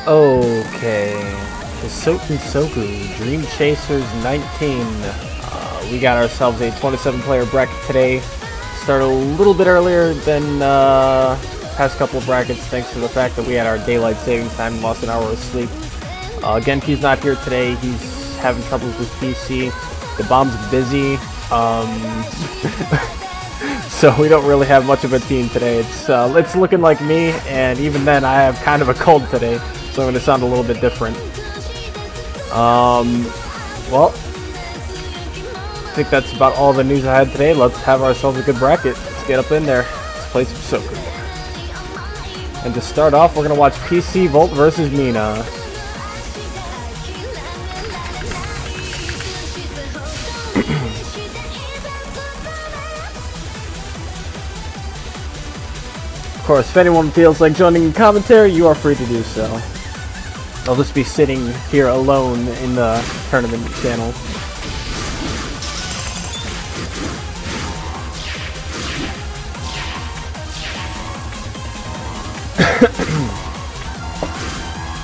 Okay, Hisoutensoku, Dream Chasers 19. We got ourselves a 27-player bracket today. Started a little bit earlier than past couple of brackets, thanks to the fact that we had our daylight savings time and lost an hour of sleep. Genki's not here today. He's having trouble with his PC. The bomb's busy. So we don't really have much of a team today. It's looking like me, and even then I have kind of a cold today, so I'm going to sound a little bit different. Well, I think that's about all the news I had today. Let's have ourselves a good bracket. Let's get up in there. Let's play some Soku. And to start off, we're going to watch PC Volt versus Mina. Of course, if anyone feels like joining in commentary, you are free to do so. I'll just be sitting here alone in the tournament channel.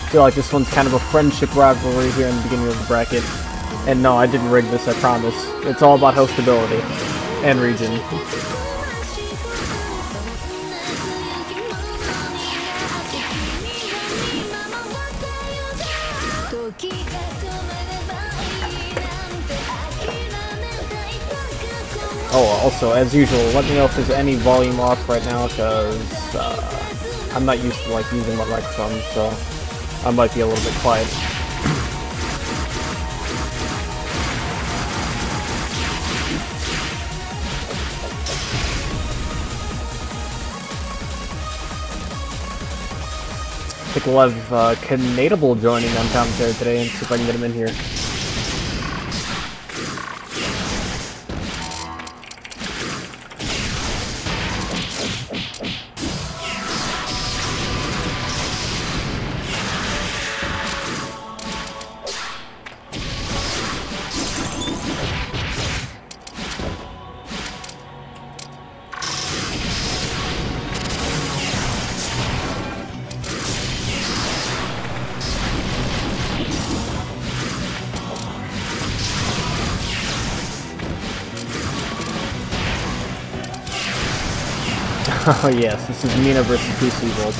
I feel like this one's kind of a friendship rivalry here in the beginning of the bracket. And no, I didn't rig this, I promise. It's all about host ability and region. Oh, also, as usual, let me know if there's any volume off right now, because I'm not used to like using my microphone, so I might be a little bit quiet. I think we'll have Canadable joining on commentary today, and see if I can get him in here. Oh yes, this is Mina versus PC Volt.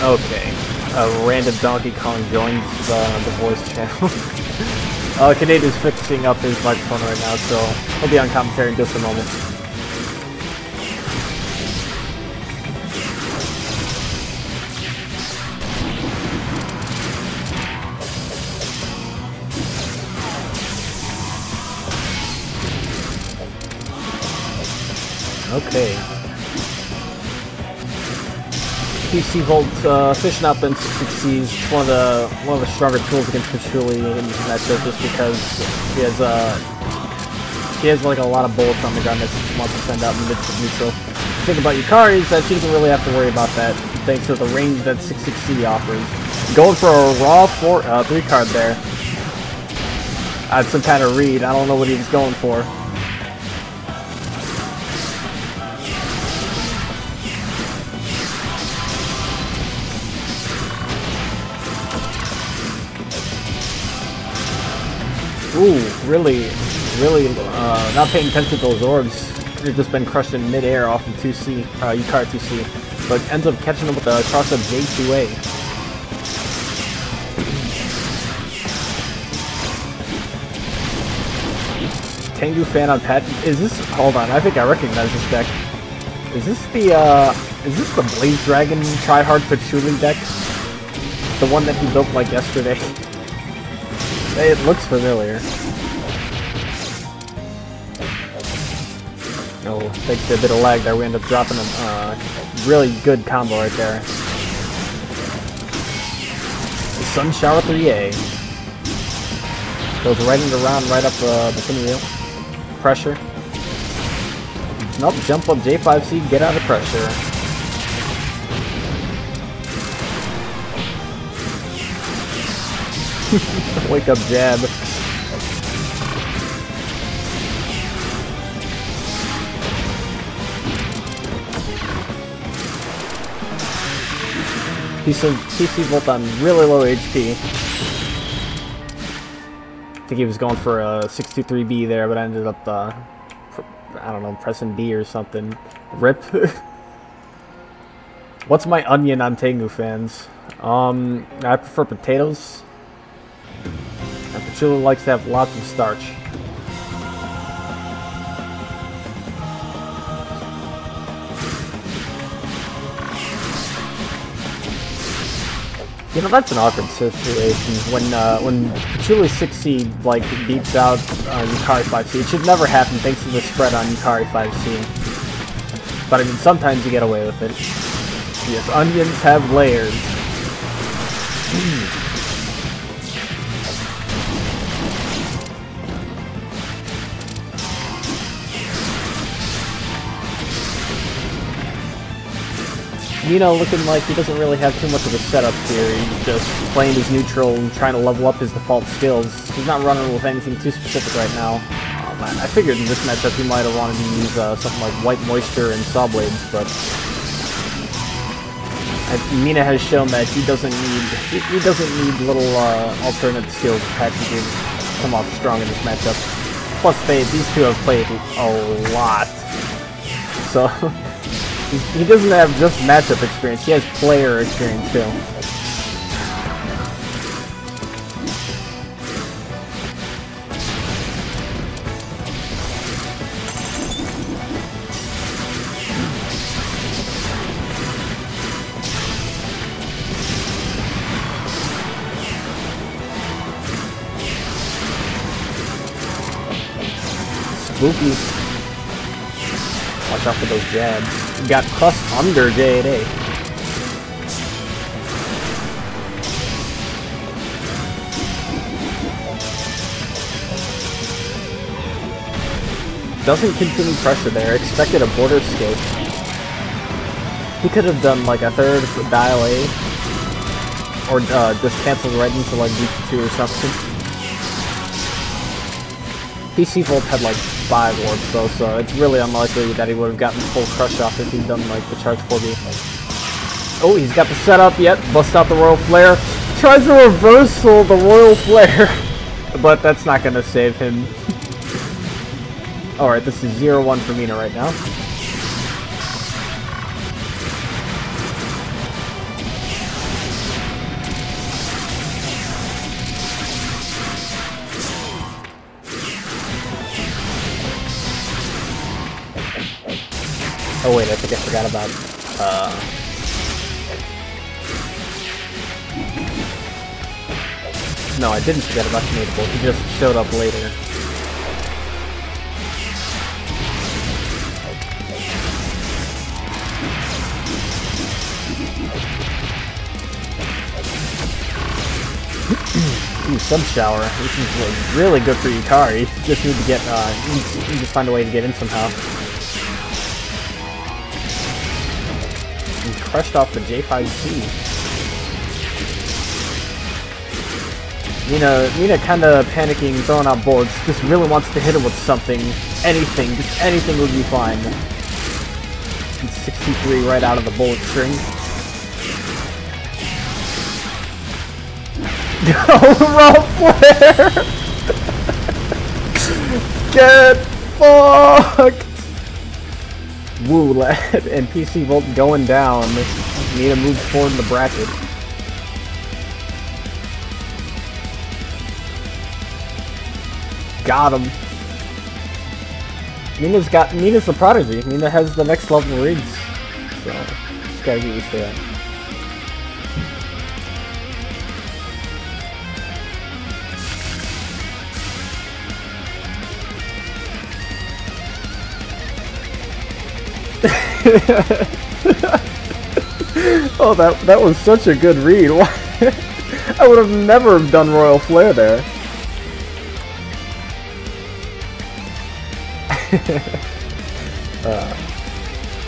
Okay, a random Donkey Kong joins the voice channel. Canadian's fixing up his microphone right now, so he'll be on commentary in just a moment. Okay. PC Volt fishing up and succeeds. One of the stronger tools against Patchouli in this matchup, just because he has like a lot of bullets on the ground that he wants to send out in the midst of neutral. The thing about Yukari is that she doesn't really have to worry about that, thanks to the range that 66C offers. Going for a raw 3 card there. That's some kind of read. I don't know what he was going for. Ooh, really not paying attention to those orbs. They've just been crushed in mid-air off of 2C, Yukari 2C, but ends up catching him with a cross-up J2A. Tengu fan on Pat. Is this? Hold on, I think I recognize this deck. Is this the Blaze Dragon tryhard Patchouli deck? The one that he built like yesterday? It looks familiar. Oh, thanks to a bit of lag there, we end up dropping a really good combo right there. The Sun Shower 3A. Goes right into round, right up the pinwheel. Pressure. Nope, jump up J5C, get out of pressure. Wake up jab. PC Volt on really low HP. I think he was going for a 623B there, but I ended up, I don't know, pressing B or something. RIP. What's my onion on Tengu, fans? I prefer potatoes. And Patchouli likes to have lots of starch. You know, that's an awkward situation when Patchouli 6C like beats out Yukari 5C. It should never happen thanks to the spread on Yukari 5C. But I mean, sometimes you get away with it. Yes, onions have layers. Nino looking like he doesn't really have too much of a setup here. He's just playing his neutral and trying to level up his default skills. He's not running with anything too specific right now. I figured in this matchup he might have wanted to use something like White Moisture and Saw Blades, but Mina has shown that he doesn't need little alternate skills packages to come off strong in this matchup. Plus, these two have played a lot, so. He doesn't have just matchup experience, he has player experience too. Spooky. Watch out for those jabs. Got crushed under J8A. Doesn't continue pressure there. Expected a border escape. He could have done like a third for dial A. Or just canceled right into like D2 or something. PC Volt had like 5 orbs though, so it's really unlikely that he would have gotten full crush off if he'd done like the charge 4B. Oh, he's got the setup yet. Bust out the Royal Flare. Tries to reversal the Royal Flare, but that's not gonna save him. Alright, this is 0-1 for Mina right now. Oh wait, I think I forgot about, no, I didn't forget about Canadiable, he just showed up later. Ooh, Sun Shower. This is like, really good for Yukari. You just need to get, you just find a way to get in somehow. Crushed off the J5C. Mina kind of panicking, throwing out bullets. Just really wants to hit him with something. Anything. Just anything would be fine. 63 right out of the bullet string. Raw flare! Get fucked! Woo, lad, and PC Volt going down. Need to move forward in the bracket. Got him. Mina's the prodigy. Mina has the next level reads. So just gotta get used to that. Oh, that was such a good read. I would have never done Royal Flare there.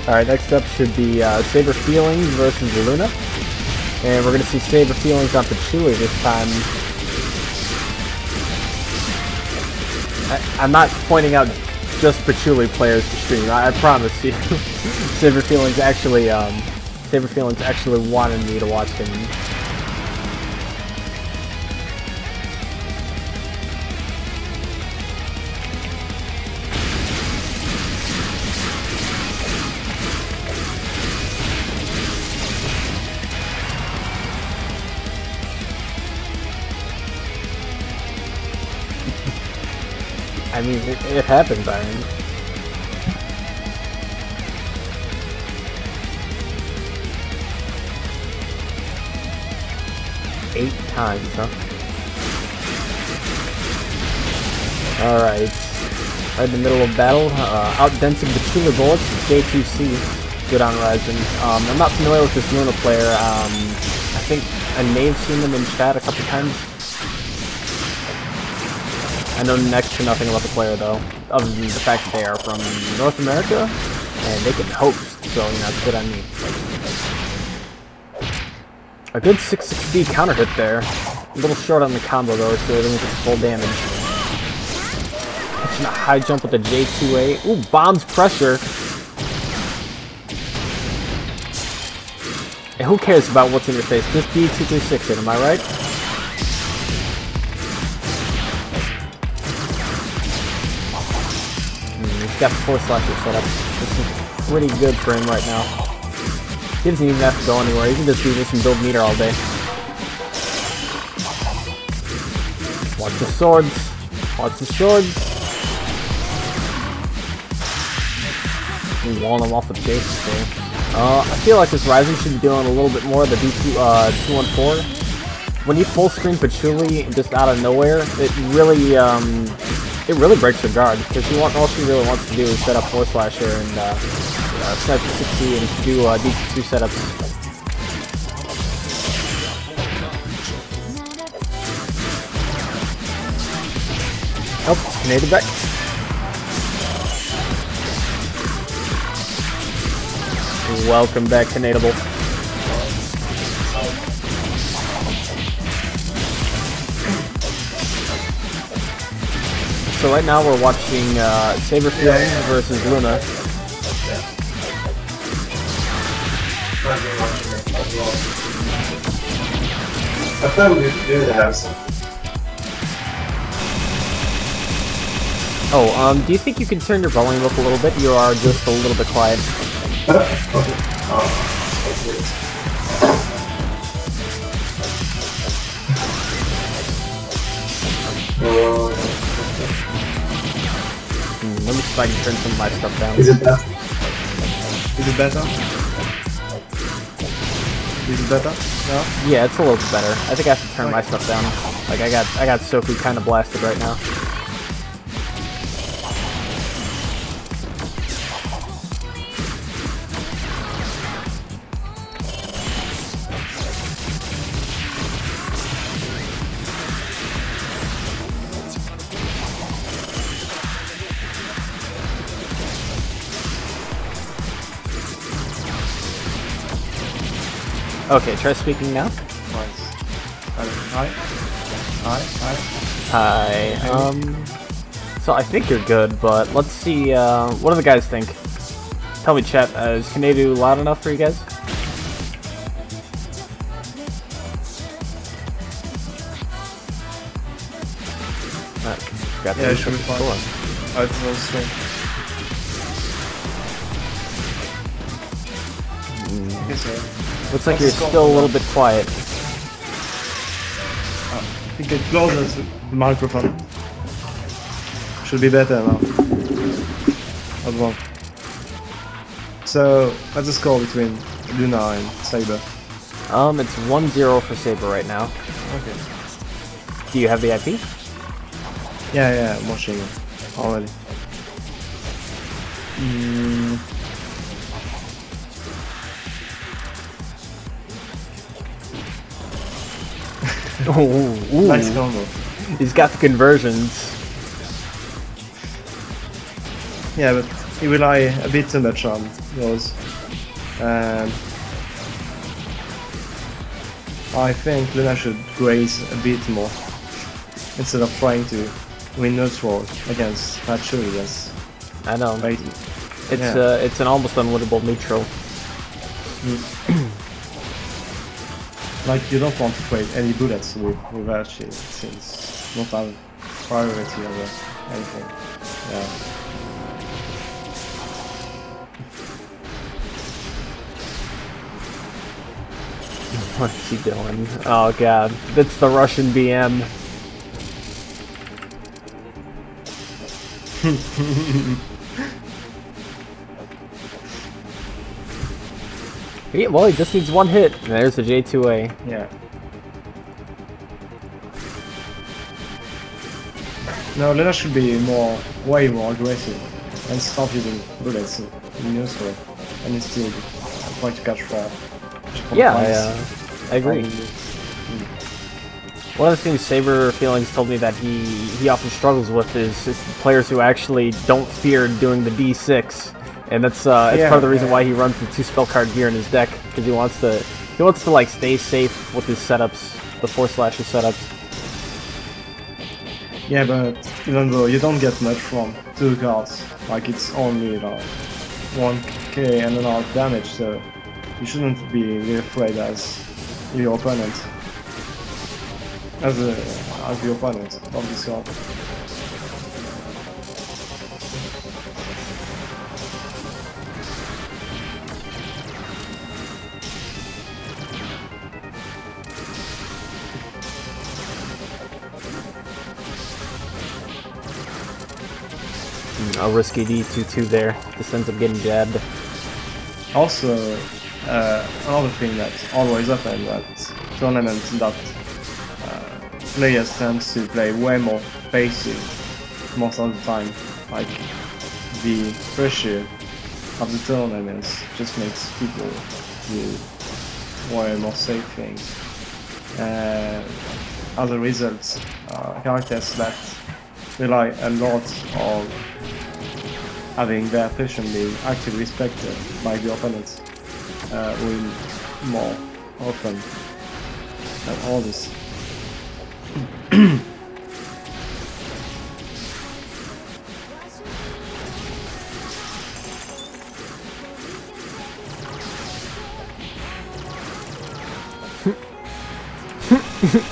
Alright, next up should be Saber Feelings versus Luna. And we're going to see Saber Feelings on Patchouli this time. I'm not pointing out just Patchouli players to stream, I promise you. Saber Feelings actually wanted me to watch him. I mean, it happens, Iron. Eight times, huh? Alright. Right in the middle of battle. Outdensing the Tula bullets. J2C. Good on Ryzen. I'm not familiar with this Luna player. I think I may have seen them in chat a couple times. I know next to nothing about the player though, other than the fact that they are from North America, and they can host, so you know, it's good on me. A good 660 counter hit there. A little short on the combo though, so it doesn't get full damage. Catching a high jump with the J2A. Ooh, bombs pressure. And who cares about what's in your face? Just D236 it, am I right? He's got the 4-slasher set up. This is pretty good for him right now. He doesn't even have to go anywhere. He can just do this and build meter all day. Watch the swords. Watch the swords. Walling him off with Jason there. I feel like this Ryzen should be doing a little bit more of the D214. When you full screen Patchouli just out of nowhere, it really breaks her guard, because all she really wants to do is set up 4-slasher and snipe the 60 and do D2 setups. Oh, grenade back. Welcome back to Nadeable. So right now we're watching Saber Feelings versus Luna. I thought we did have some. Oh, do you think you can turn your volume up a little bit? You are just a little bit quiet. Let me see if I can turn some of my stuff down. Is it better? Is it better? Is it better? No? Yeah, it's a little bit better. I think I have to turn my stuff down. Like I got Soku kind of blasted right now. Okay, try speaking now. Hi. So I think you're good, but let's see, what do the guys think? Tell me, chat, is Kanadu loud enough for you guys? Yeah, it should be fine. I think it's strong. Looks like you're still a little bit quiet. I think it's closer to the microphone. Should be better now. As well. So, what's the score between Luna and Saber? It's 1-0 for Saber right now. Okay. Do you have the IP? Yeah, I'm watching it already. Ooh. Nice combo. He's got the conversions. Yeah, but he rely a bit too much on those. I think Luna should graze a bit more instead of trying to win neutral against Machu. Yes, I know. right. It's an almost unwinnable neutral. Like you don't want to trade any bullets with Archie since not have priority over anything. Yeah. What's he doing? Oh god, that's the Russian BM. Yeah, well, he just needs one hit, and there's the J2A. Yeah. No, Luna should be way more aggressive and stop using bullets in neutral and instead try to catch fire. Yeah, I agree. One of the things Saber Feelings told me that he often struggles with is players who actually don't fear doing the D6, and that's part of the reason why he runs the 2 spell card gear in his deck, because he wants to like stay safe with his setups, the 4-slasher setups. Yeah, but even though you don't get much from 2 cards, like it's only like 1k and an half damage, so you shouldn't be really afraid as your opponent. As the opponent of this card. A risky D2-2 there. Just ends up getting jabbed. Also, another thing that always happens at tournaments that players tend to play way more basic most of the time. Like the pressure of the tournaments just makes people do way more safe things. As a result, characters that rely a lot on having their position being actively respected by the opponents win more often than others.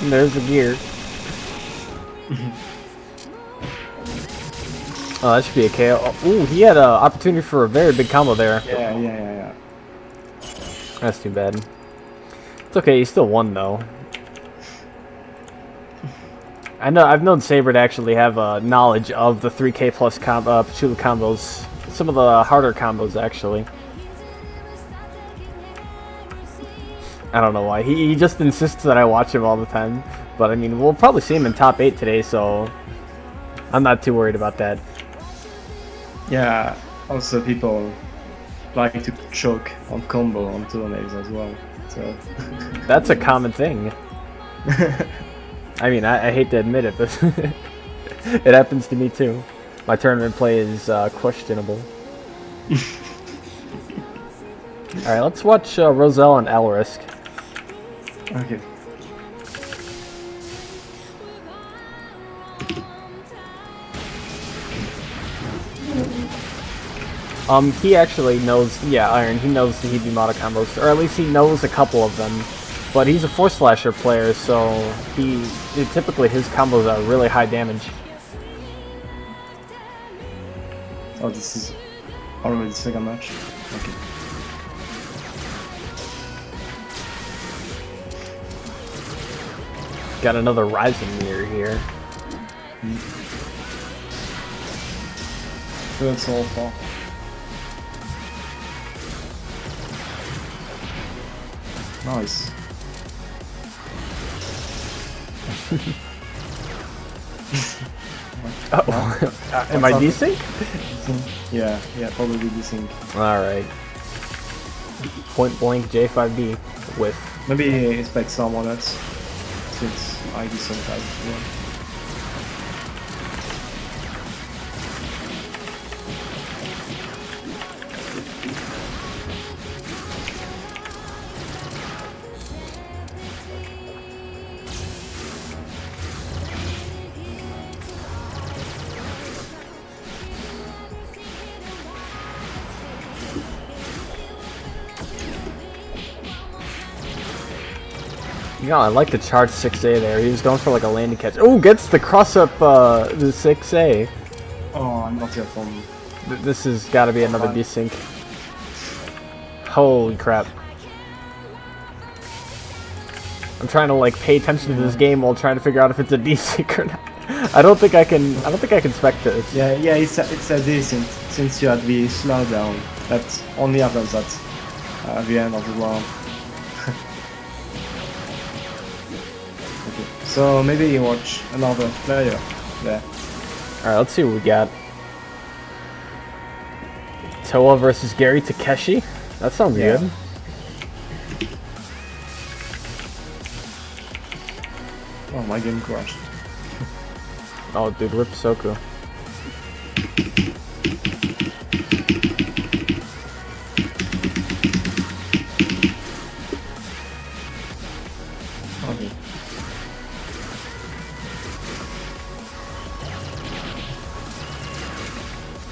There's the gear. Oh, that should be a KO. Ooh, he had an opportunity for a very big combo there. Yeah. That's too bad. It's okay, he still won though. I know I've known Saber to actually have knowledge of the 3K plus Pachula combos. Some of the harder combos actually. I don't know why. He just insists that I watch him all the time. But I mean, we'll probably see him in top 8 today, so I'm not too worried about that. Yeah, also people like to choke on combo on tourneys as well. So that's a common thing. I mean, I hate to admit it, but it happens to me too. My tournament play is questionable. Alright, let's watch Roselle and Alarisk. Okay. He actually knows, yeah, Iron, he knows the Hibimata combos, or at least he knows a couple of them. But he's a 4-slasher player, so typically his combos are really high damage. Oh, this is already the second match? Okay. Got another Rising Mirror here. Third soul fall. Nice. Oh, am I desync? Yeah, probably desync. Alright. Point blank J5B with... Maybe expect someone else, since I desync as well. Yeah, I like the charge 6A there. He was going for like a landing catch. Oh, gets the cross up the 6A. Oh, I'm not yet on. This has got to be another desync. Holy crap. I'm trying to like pay attention to this game while trying to figure out if it's a desync or not. I don't think I can spec this. Yeah, it's a desync since you had the slowdown. That only happens at the end of the round. So maybe you watch another player there. Alright, let's see what we got. Toa versus Gary Takeshi. That sounds good. Oh, my game crashed. Oh, dude, rip Soku. Okay.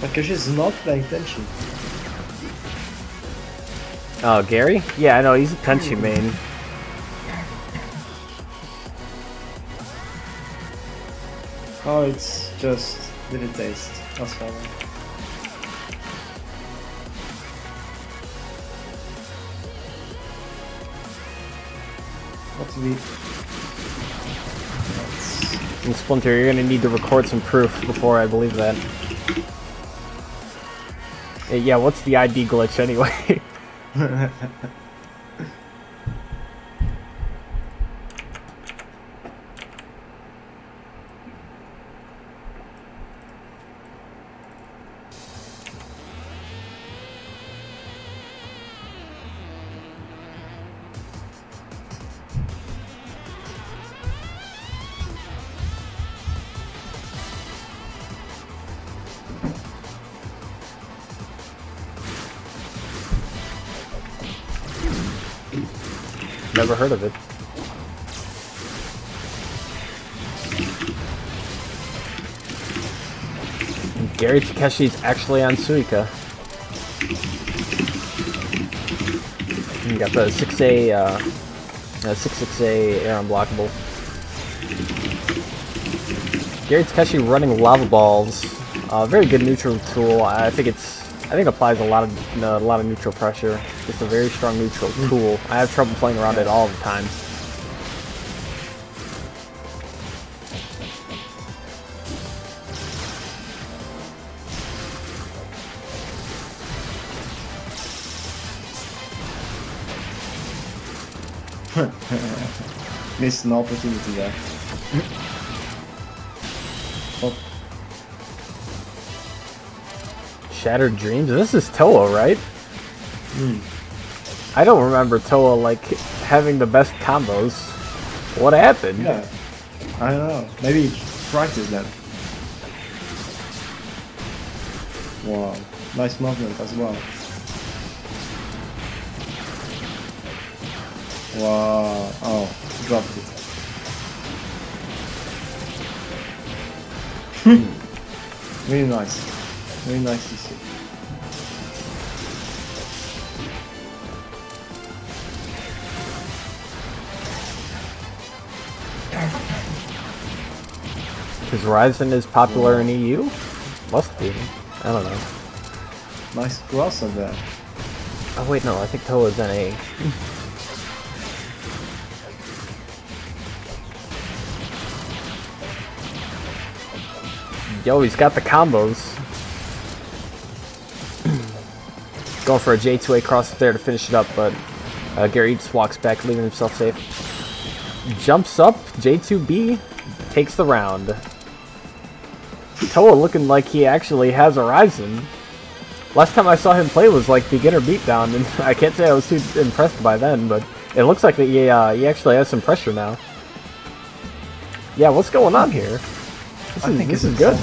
Takeshi is not playing Tenchi. Oh, Gary? Yeah, I know, he's a Tenchi main. Oh, it's just little taste. That's fine. What's the... And Splinter, you're gonna need to record some proof before I believe that. Yeah, what's the ID glitch anyway? Never heard of it. And Gary Takeshi's actually on Suika. You got the 6A, 6-6A air unblockable. Gary Takeshi running lava balls. Very good neutral tool. I think it applies a lot of neutral pressure. It's a very strong neutral tool. I have trouble playing around it all the time. Missed an opportunity there. Oh. Shattered Dreams? This is Toa, right? I don't remember Toa, like, having the best combos. What happened? Yeah. I don't know. Maybe practice then. Wow. Nice movement as well. Wow. Oh, dropped it. Really nice. Very nice to see. Because Ryzen is popular in EU? Must be. I don't know. Nice cross on that. Oh wait, no, I think Toa's NA. Yo, he's got the combos. Going for a J2A cross there to finish it up, but Gary just walks back, leaving himself safe. Jumps up, J2B takes the round. Toa looking like he actually has a Ryzen. Last time I saw him play was like beginner beatdown, and I can't say I was too impressed by then, but it looks like that he actually has some pressure now. Yeah, what's going on here? This is good.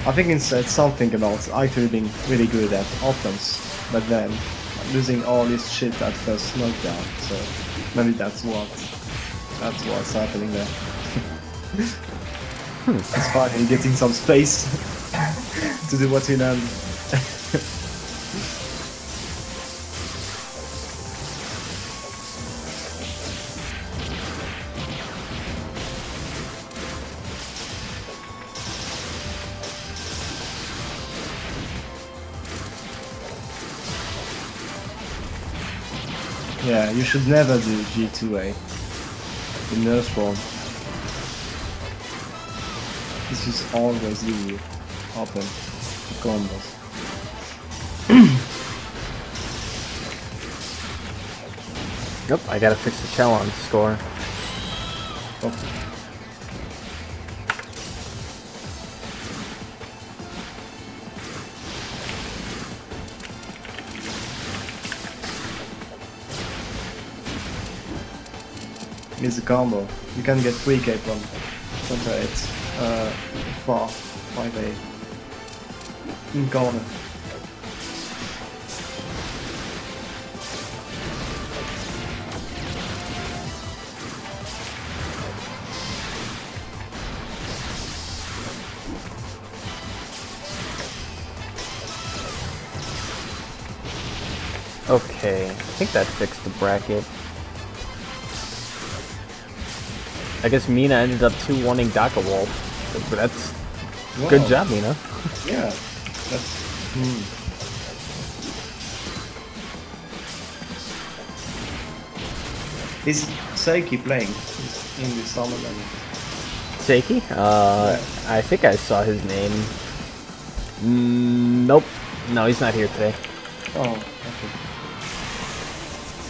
I think it's something about actually being really good at offense, but then losing all this shit at first knockdown. So maybe that's what's happening there. It's finally getting some space to do what he learned. Yeah, you should never do G2A. The nurse form. This is always leave you open to combos. Yep, I gotta fix the challenge score. Oh. Miss the combo. You can get 3k from commentate. 5A in corner. Okay, I think that fixed the bracket. I guess Mina ended up 2-1ing Dakawalt. But that's good job, Mina. Yeah, that's. Is Seiki playing in this tournament? Seiki? Yeah. I think I saw his name. Nope. No, he's not here today. Oh,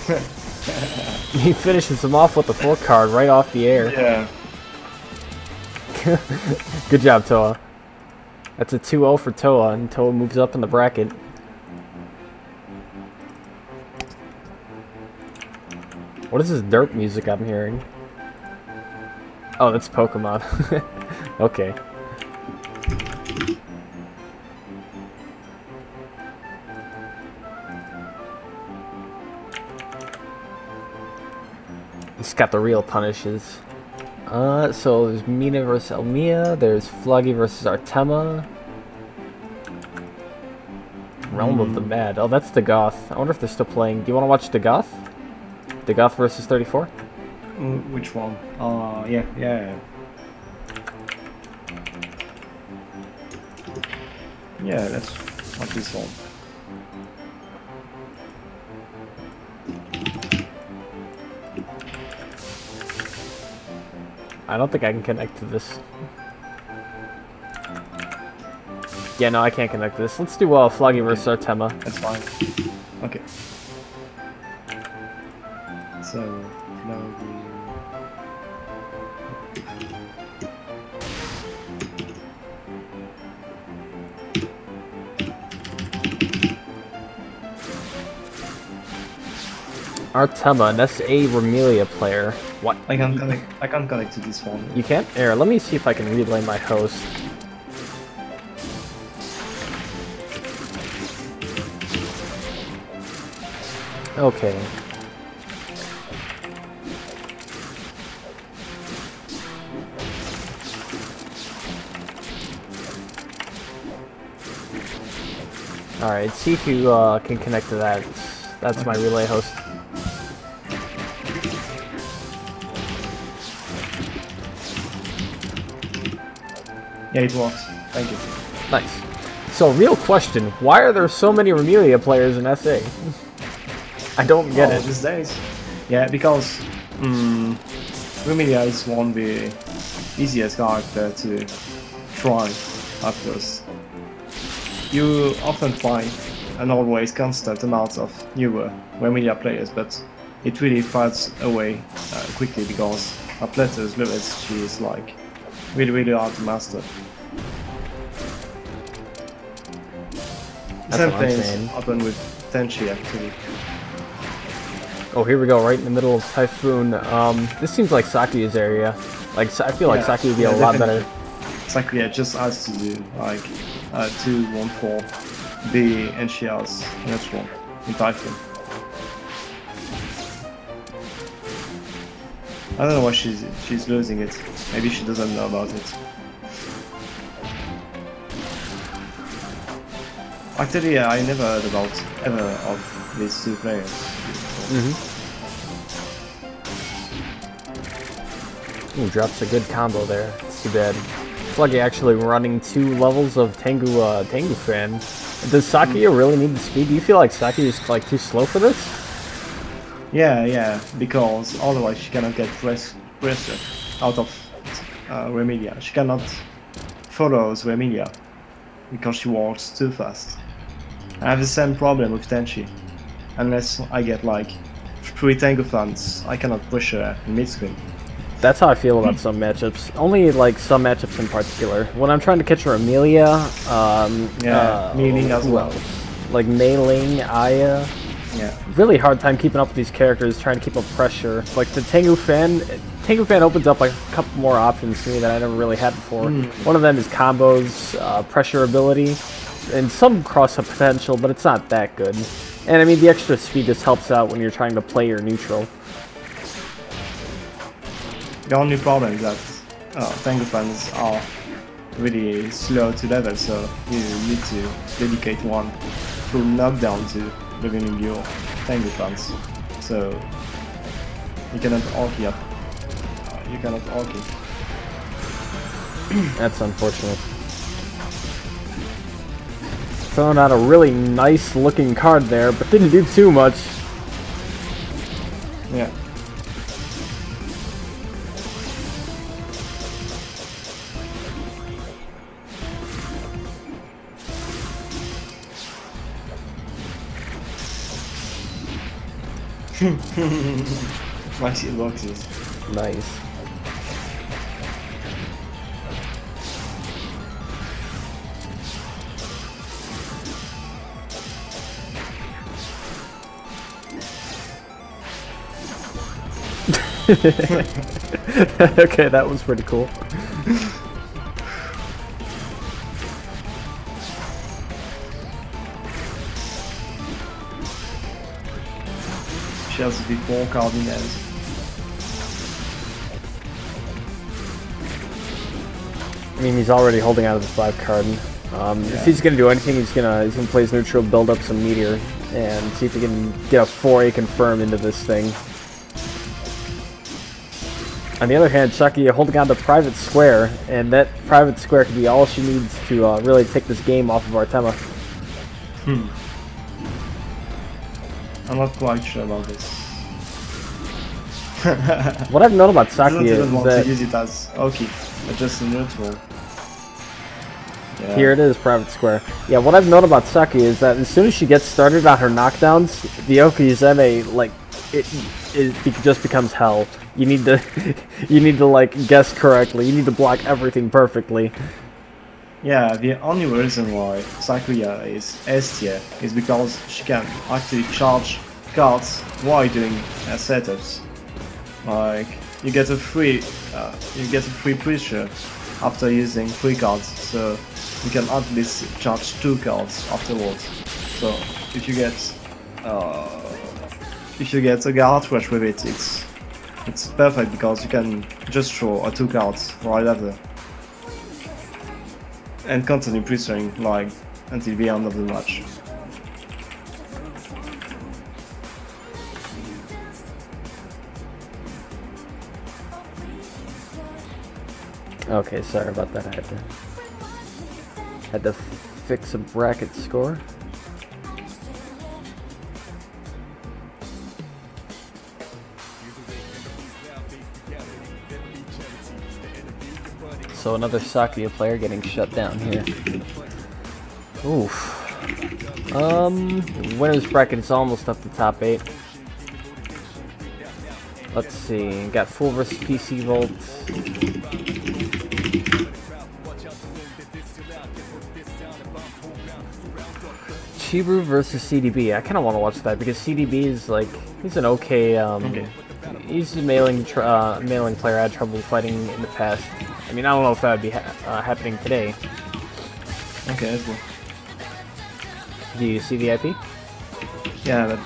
okay. He finishes him off with the 4 card right off the air. Yeah. Good job, Toa. That's a 2-0 for Toa, and Toa moves up in the bracket. What is this derp music I'm hearing? Oh, that's Pokemon. Okay. It's got the real punishes. So there's Mina versus Elmia, there's Floggy versus Artema. Realm of the Mad. Oh, that's the Goth. I wonder if they're still playing. Do you want to watch the Goth? The Goth versus 34? Which one? Yeah. Yeah, that's not this one. I don't think I can connect to this. Yeah, no, I can't connect to this. Let's do Floggy versus Artema. That's fine. Okay. So, Floggy. Artema, and that's a Remelia player. What? I can't connect to this one. You can't? Here, let me see if I can relay my host. Okay. Alright, see if you can connect to that. That's my relay host. Yeah, it works. Thank you. Nice. So, real question, why are there so many Remelia players in SA? I don't get it. These days. Yeah, because Remelia is one of the easiest character to try at first. You often find an always constant amount of newer Vermilion players, but it really fades away quickly because her player's limits, she is like really hard to master. Same things happen with Tenchi actually. Oh, here we go, right in the middle of Typhoon. This seems like Sakuya's area. Like, I feel like Saki would be a lot better. Sakuya just has to do like 2, 1, 4, B, and she has natural in Typhoon. I don't know why she's losing it. Maybe she doesn't know about it. Actually, I never heard about ever of these two players. Ooh, drops a good combo there. It's too bad. Sluggy actually running 2 levels of Tengu Fan. Does Sakuya really need the speed? Do you feel like Sakuya is like too slow for this? Yeah, because otherwise she cannot get pressure out of Remilia. She cannot follow Remilia because she walks too fast. I have the same problem with Tenchi. Unless I get like 3 Tengu fans, I cannot push her in mid-screen. That's how I feel about some matchups. Only like some matchups in particular. When I'm trying to catch her Amelia, Mei-Ling as well. Like Mei-Ling, Aya. Yeah. Really hard time keeping up with these characters, trying to keep up pressure. Like the Tengu Fan opens up like a couple more options to me that I never really had before. One of them is combos, pressure ability, and some cross-up potential, but it's not that good. And I mean, the extra speed just helps out when you're trying to play your neutral. The only problem is that Tengu fans are really slow to level, so you need to dedicate one full knockdown to leveling your Tengu fans. So you cannot Orki up. You cannot Orki. That's unfortunate. Throwing out a really nice looking card there, but didn't do too much. Yeah. Maxi boxes. Nice. Okay, that was pretty cool. She has to be 4 card in hand. I mean, he's already holding out of the 5 card. If he's gonna do anything, he's gonna play his neutral, build up some meteor, and see if he can get a 4A confirm into this thing. On the other hand, Sakuya holding on to private square, and that private square could be all she needs to really take this game off of Artema. I'm not quite sure about this. What I've known about Sakuya is is want that to use it as Oki, but just a neutral. Yeah. Here it is, private square. Yeah, what I've known about Sakuya is that as soon as she gets started on her knockdowns, the Okizeme, like, it just becomes hell. You need to like guess correctly. You need to block everything perfectly. Yeah, the only reason why Sakuya is S tier is because she can actually charge cards while doing setups. Like you get a free pressure after using 3 cards, so you can at least charge 2 cards afterwards. So if you get a guard rush with it, it's perfect because you can just throw 2 cards right after. And continue pressuring like until the end of the match. Okay, sorry about that. I had to fix a bracket score. So another Sakuya player getting shut down here. Oof. Winners bracket is almost up to top 8. Let's see. Got full versus PC Volt. Chibu versus CDB. I kind of want to watch that because CDB is like, he's an okay, he's a mailing player I had trouble fighting in the past. I mean, I don't know if that would be happening today. Okay, that's good. Do you see the IP? Yeah, but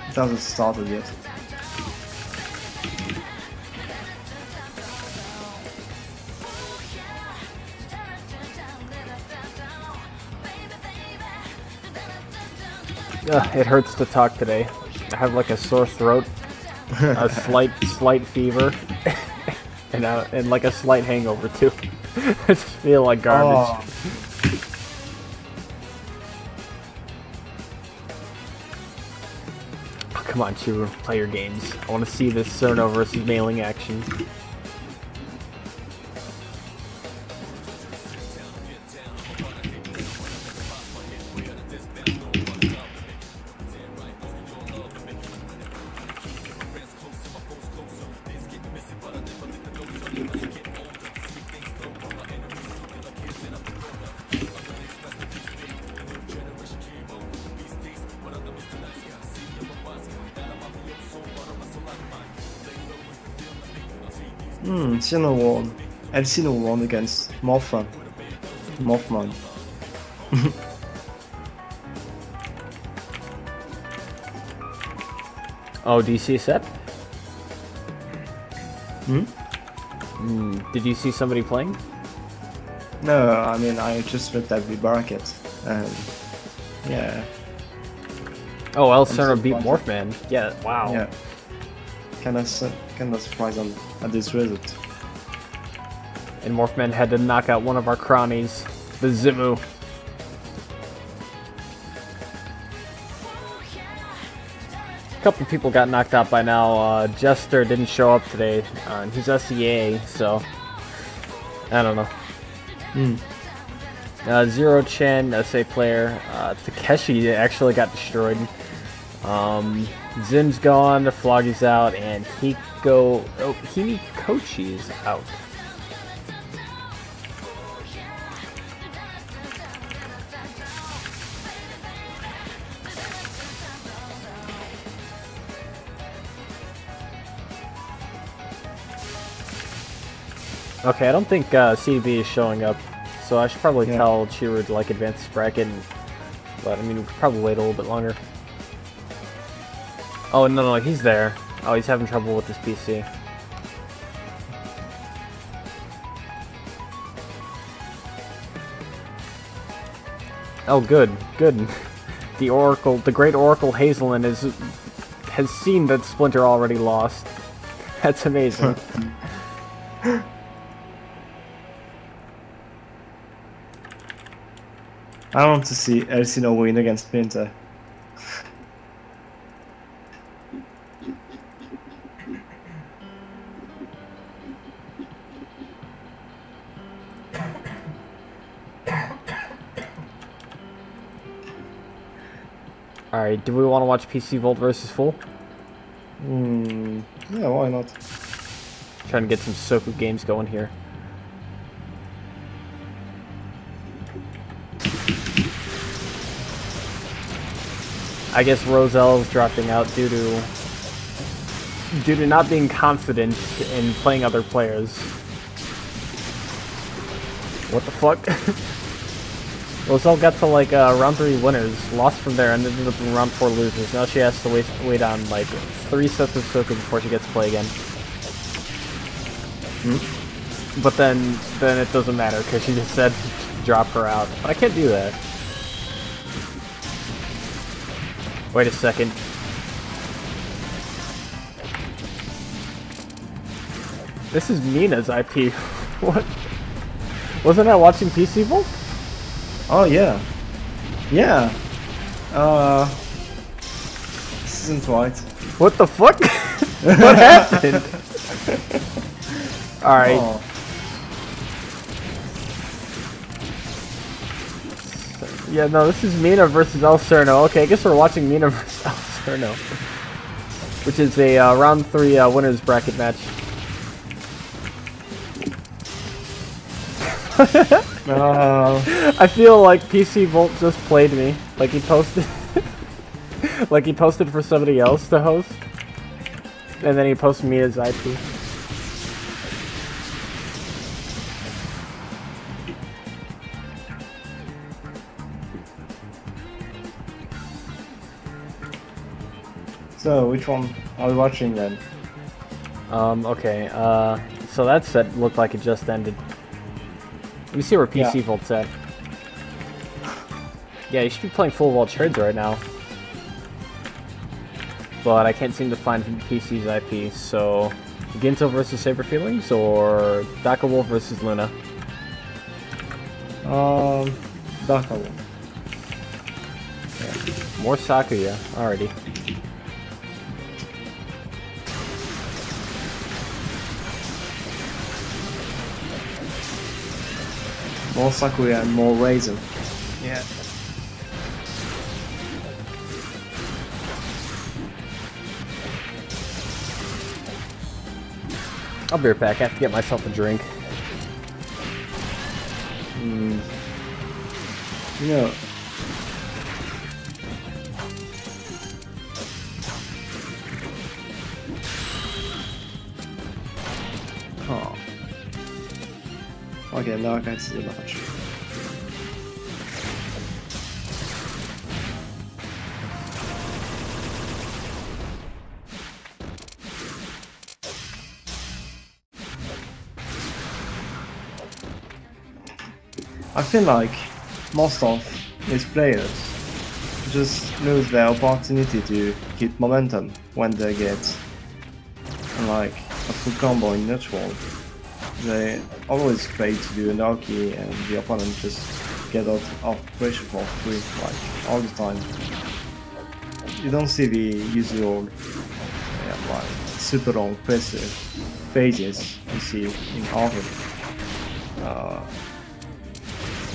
it hasn't started yet. It hurts to talk today. I have like a sore throat, a slight fever, and like a slight hangover too. I just feel like garbage. Oh. Oh, come on, Chiru, play your games. I want to see this Cerno versus mailing action. Sino won. Elsino won against Mothman. Oh, do you see a set? Did you see somebody playing? No, I mean, I just looked at the bracket, and yeah. Oh, El Cerno beat Morphman. Yeah, wow. Yeah. Kinda surprised at this result. And Morphman had to knock out one of our cronies, the Zimu. A couple people got knocked out by now. Jester didn't show up today. And he's SEA, so I don't know. Zero Chen, SA player. Takeshi actually got destroyed. Zim's gone, Floggy's out, and Himikochi is out. Okay, I don't think CB is showing up, so I should probably tell Chiru to like advance this bracket, but I mean, we could probably wait a little bit longer. Oh, no, he's there. Oh, he's having trouble with his PC. Oh, good. The great Oracle Hazelin has seen that Splinter already lost. That's amazing. I want to see Elsino win against Splinter. Alright, do we want to watch PC Volt versus Full? Yeah, why not? Trying to get some Soku games going here. I guess Roselle's dropping out due to not being confident in playing other players. What the fuck? Roselle got to like round 3 winners, lost from there, and ended up in round 4 losers. Now she has to wait on like 3 sets of Soku before she gets to play again. But then it doesn't matter because she just said drop her out. But I can't do that. Wait a second. This is Mina's IP. What? Wasn't I watching PC Volt? Oh yeah. Yeah. This isn't right. What the fuck? What happened? Alright. Oh. Yeah, no, this is Mina versus El Cerno. Okay, I guess we're watching Mina versus El Cerno, which is a round 3 winners bracket match. I feel like PC Volt just played me. Like he posted, like he posted for somebody else to host, and then he posted me as IP. So, which one are we watching then? Okay, so that set looked like it just ended. Let me see where PC Volt's at. Yeah, you should be playing full Vault Trades right now. But I can't seem to find PC's IP, so... Ginto versus Saber Feelings, or Daka Wolf versus Luna? Daka Wolf. Yeah. More Soku, yeah, already. More Sakuya and more Raisin. Yeah. I'll be right back. I have to get myself a drink. You know... Oh. Okay, now I can't see much. I feel like most of these players just lose their opportunity to keep momentum when they get like a full combo in neutral. They always fail to do an Naoki and the opponent just get out of pressure for free, like all the time. You don't see the usual like super long pressure phases you see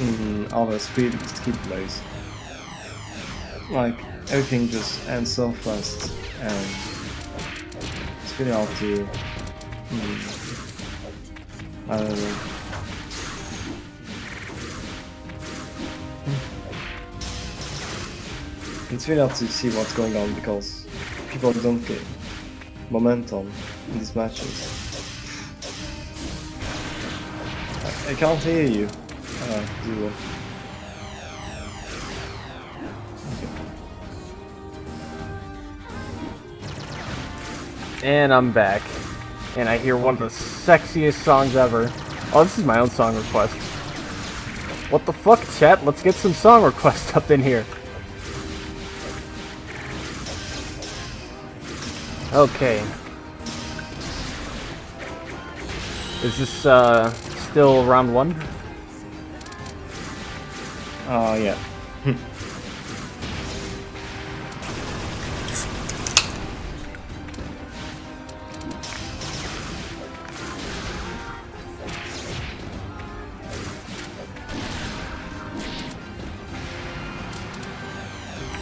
in other speed skip plays. Like everything just ends so fast and it's really hard to I don't know. It's really hard to see what's going on because people don't get momentum in these matches. I can't hear you. Okay. And I'm back. And I hear one of the sexiest songs ever. Oh, this is my own song request. What the fuck, chat? Let's get some song requests up in here. Okay. Is this still round 1? Yeah.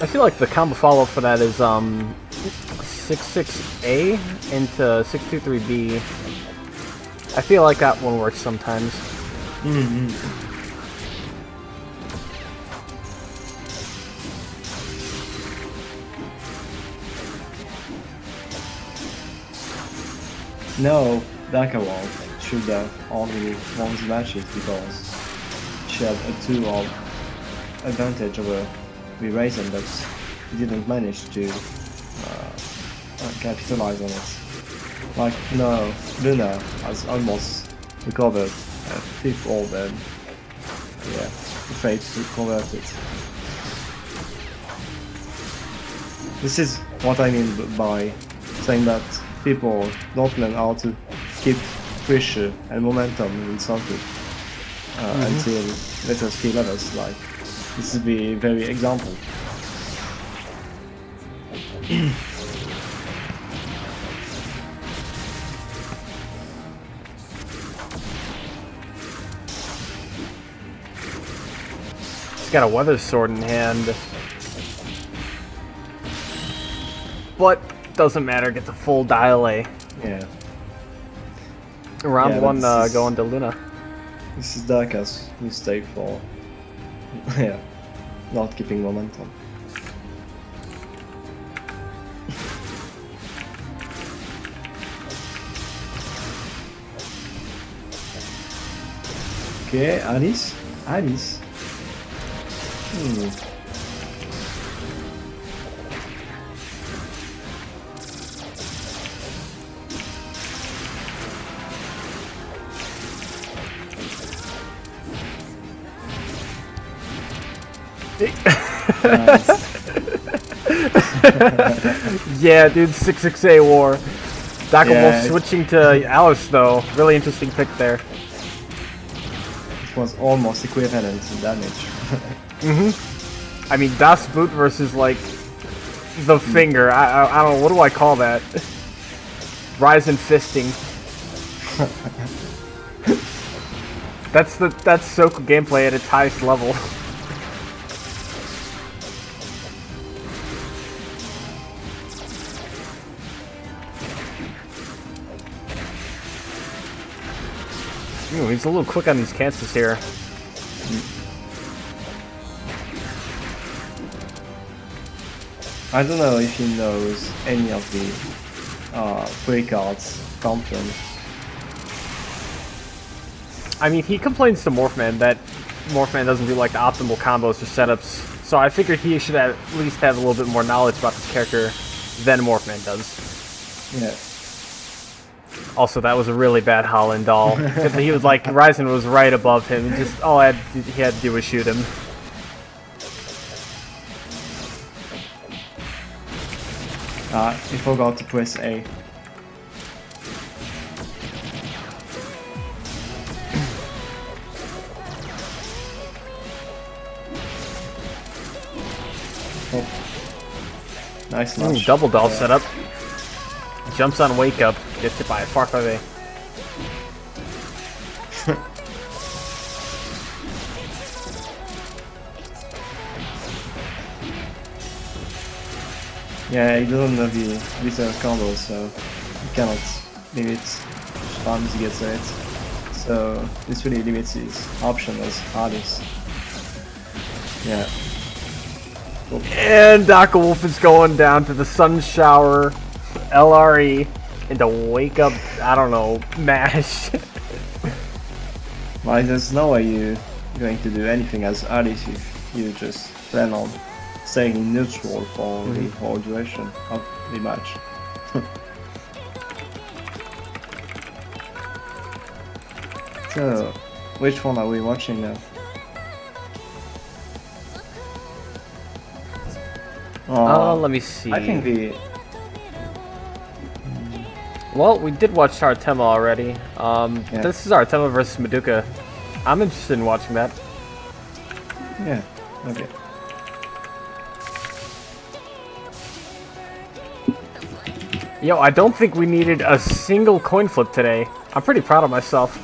I feel like the combo follow-up for that is 66A into 623B. I feel like that one works sometimes. No, Daka Wolf should have only won the matches because she had a 2-0 advantage over the Raisin, but didn't manage to capitalize on it. Like, no, Luna has almost recovered a 5th orb and yeah, failed to convert it. This is what I mean by saying that people don't learn how to keep pressure and momentum in Soku until later skill levels. Like, this is the very example. He's got a weather sword in hand. But doesn't matter, gets a full dial A. Yeah. Round Yeah, one is, going to Luna. This is Daka's mistake for yeah, not keeping momentum. Okay, Alice. Alice. Yeah, dude, 6-6A war. Daka Yeah, Wolf switching to Alice, though. Really interesting pick there. It was almost equivalent in damage. I mean, Das Boot versus, like, the finger. I don't know, what do I call that? Rise and fisting. That's Soku gameplay at its highest level. Ooh, he's a little quick on these cancels here. I don't know if he knows any of the free cards counter. I mean, he complains to Morphman that Morphman doesn't do like the optimal combos or setups, so I figured he should at least have a little bit more knowledge about this character than Morphman does. Yeah. Also, that was a really bad Holland doll. He was like, Ryzen was right above him. Just all he had to do was shoot him. He forgot to press A. Oh. Nice launch. Ooh, double doll setup. Jumps on wake up, gets hit by a far 5A. Yeah, he doesn't know the reserve combos, so he cannot limit times he gets it. So this really limits his option as Alice. Yeah. Oh. And Daka Wolf is going down to the Sun Shower, LRE, into wake up, I don't know, mash. Well, there's no way you're going to do anything as Alice if you just plan on staying in neutral for the whole duration of the match. So, which one are we watching now? Let me see. I think the... Well, we did watch Artema already. Yeah. This is Artema versus Madoka. I'm interested in watching that. Yeah, okay. Yo, I don't think we needed a single coin flip today. I'm pretty proud of myself.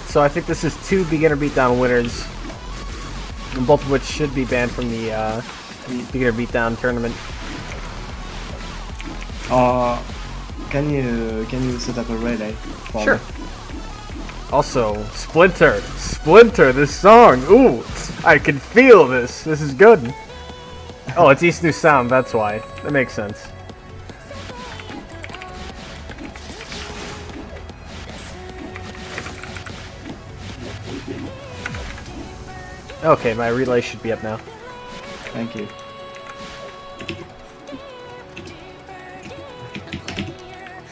So I think this is 2 beginner beatdown winners, both of which should be banned from the beginner beatdown tournament. Can you set up a relay for Sure. me? Also, Splinter, this song. Ooh, I can feel this. This is good. Oh, it's East New Sound. That's why. That makes sense. Okay, my relay should be up now. Thank you.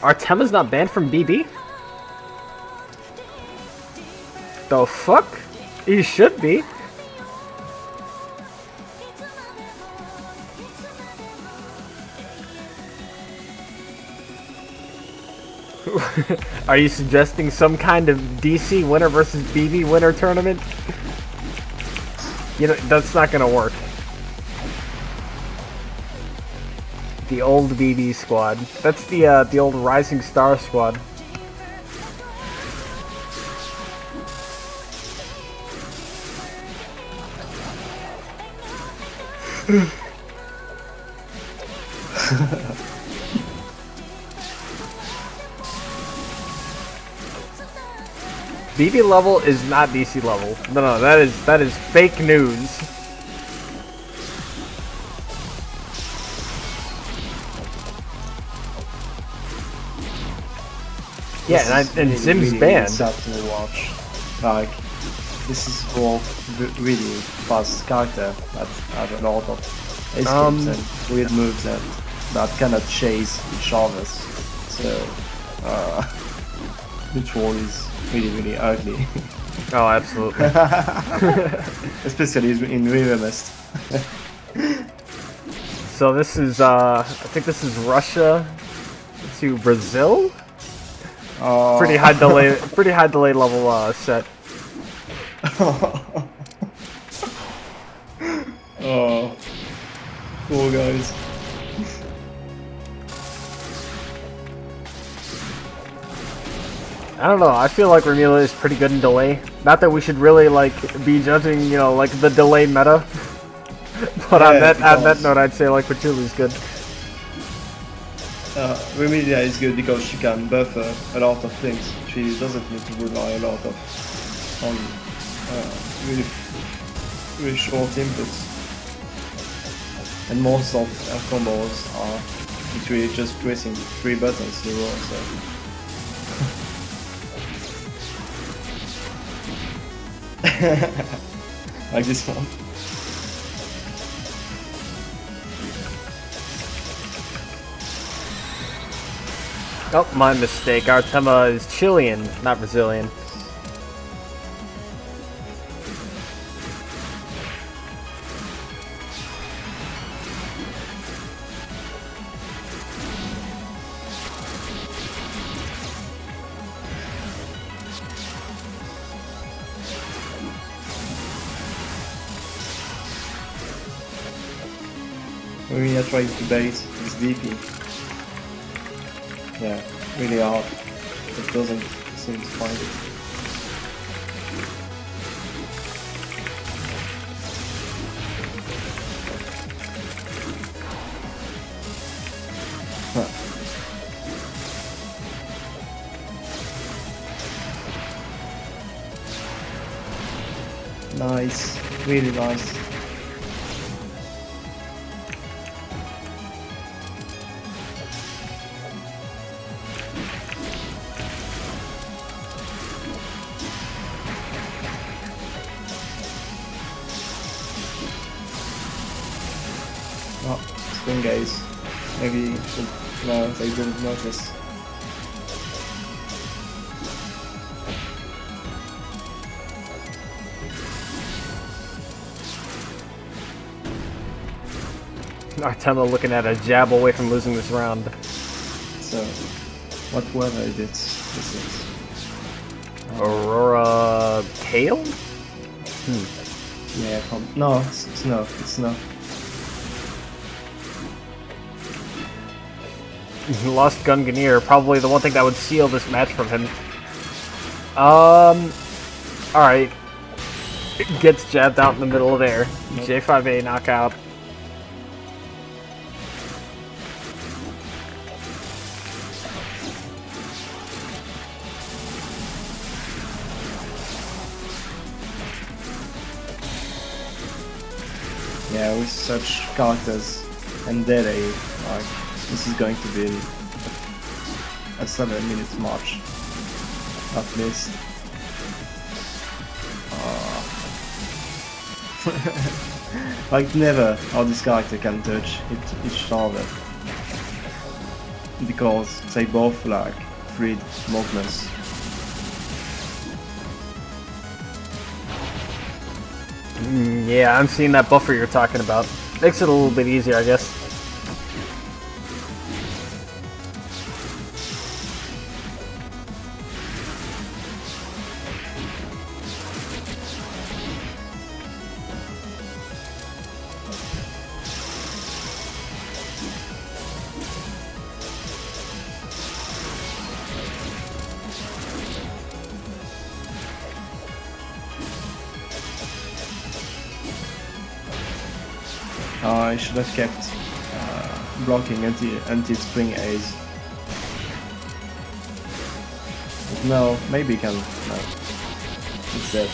Artema's not banned from BB? The fuck? He should be. Are you suggesting some kind of DC winner versus BB winner tournament? You know, that's not gonna work. The old BB squad. That's the old Rising Star squad. BB level is not DC level. No, that is fake news. Yeah, and Zim's really banned. Sad to watch. Like, this is for really fast character that have a lot of escapes and weird moves that cannot chase each other. So, which one is really ugly. Oh, absolutely. Especially in River Mist. So this is, I think this is Russia to Brazil. Pretty high delay level set. Oh, poor guys. I don't know, I feel like Ramila is pretty good in delay. Not that we should really like be judging, you know, like the delay meta. But yeah, on that note, I'd say like Pachuli's good. Remilia is good because she can buffer a lot of things. She doesn't need to rely a lot on really short inputs. And most of her combos are literally just pressing 3 buttons in a row. So. Like this one. Oh, my mistake. Artema is Chilean, not Brazilian. We are trying to bait this DP. Yeah, really hard. It doesn't seem to find it. Huh. Nice, really nice. Spin gaze. Maybe no, they didn't notice. Artema looking at a jab away from losing this round. So, what weather is it? This is Aurora Tail? Yeah, no, it's snow. It's snow. Lost Gunganir, probably the one thing that would seal this match from him. Alright. Gets jabbed out in the middle of air. J5A knockout. Yeah, with such characters and delay, like, this is going to be a 7-minute match, at least. Like never how this character can touch each other, because they both like freed movements. Yeah, I'm seeing that buffer you're talking about. Makes it a little bit easier, I guess. I should have kept blocking anti-spring A's. But no, maybe can. No. It's dead.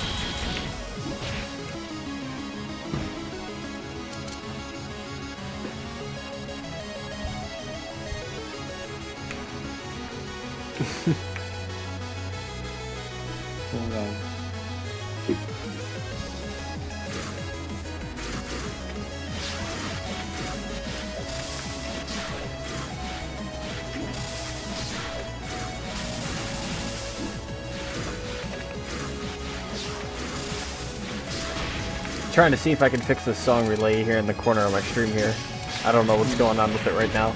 Hold on. Trying to see if I can fix this song relay here in the corner of my stream here. I don't know what's going on with it right now.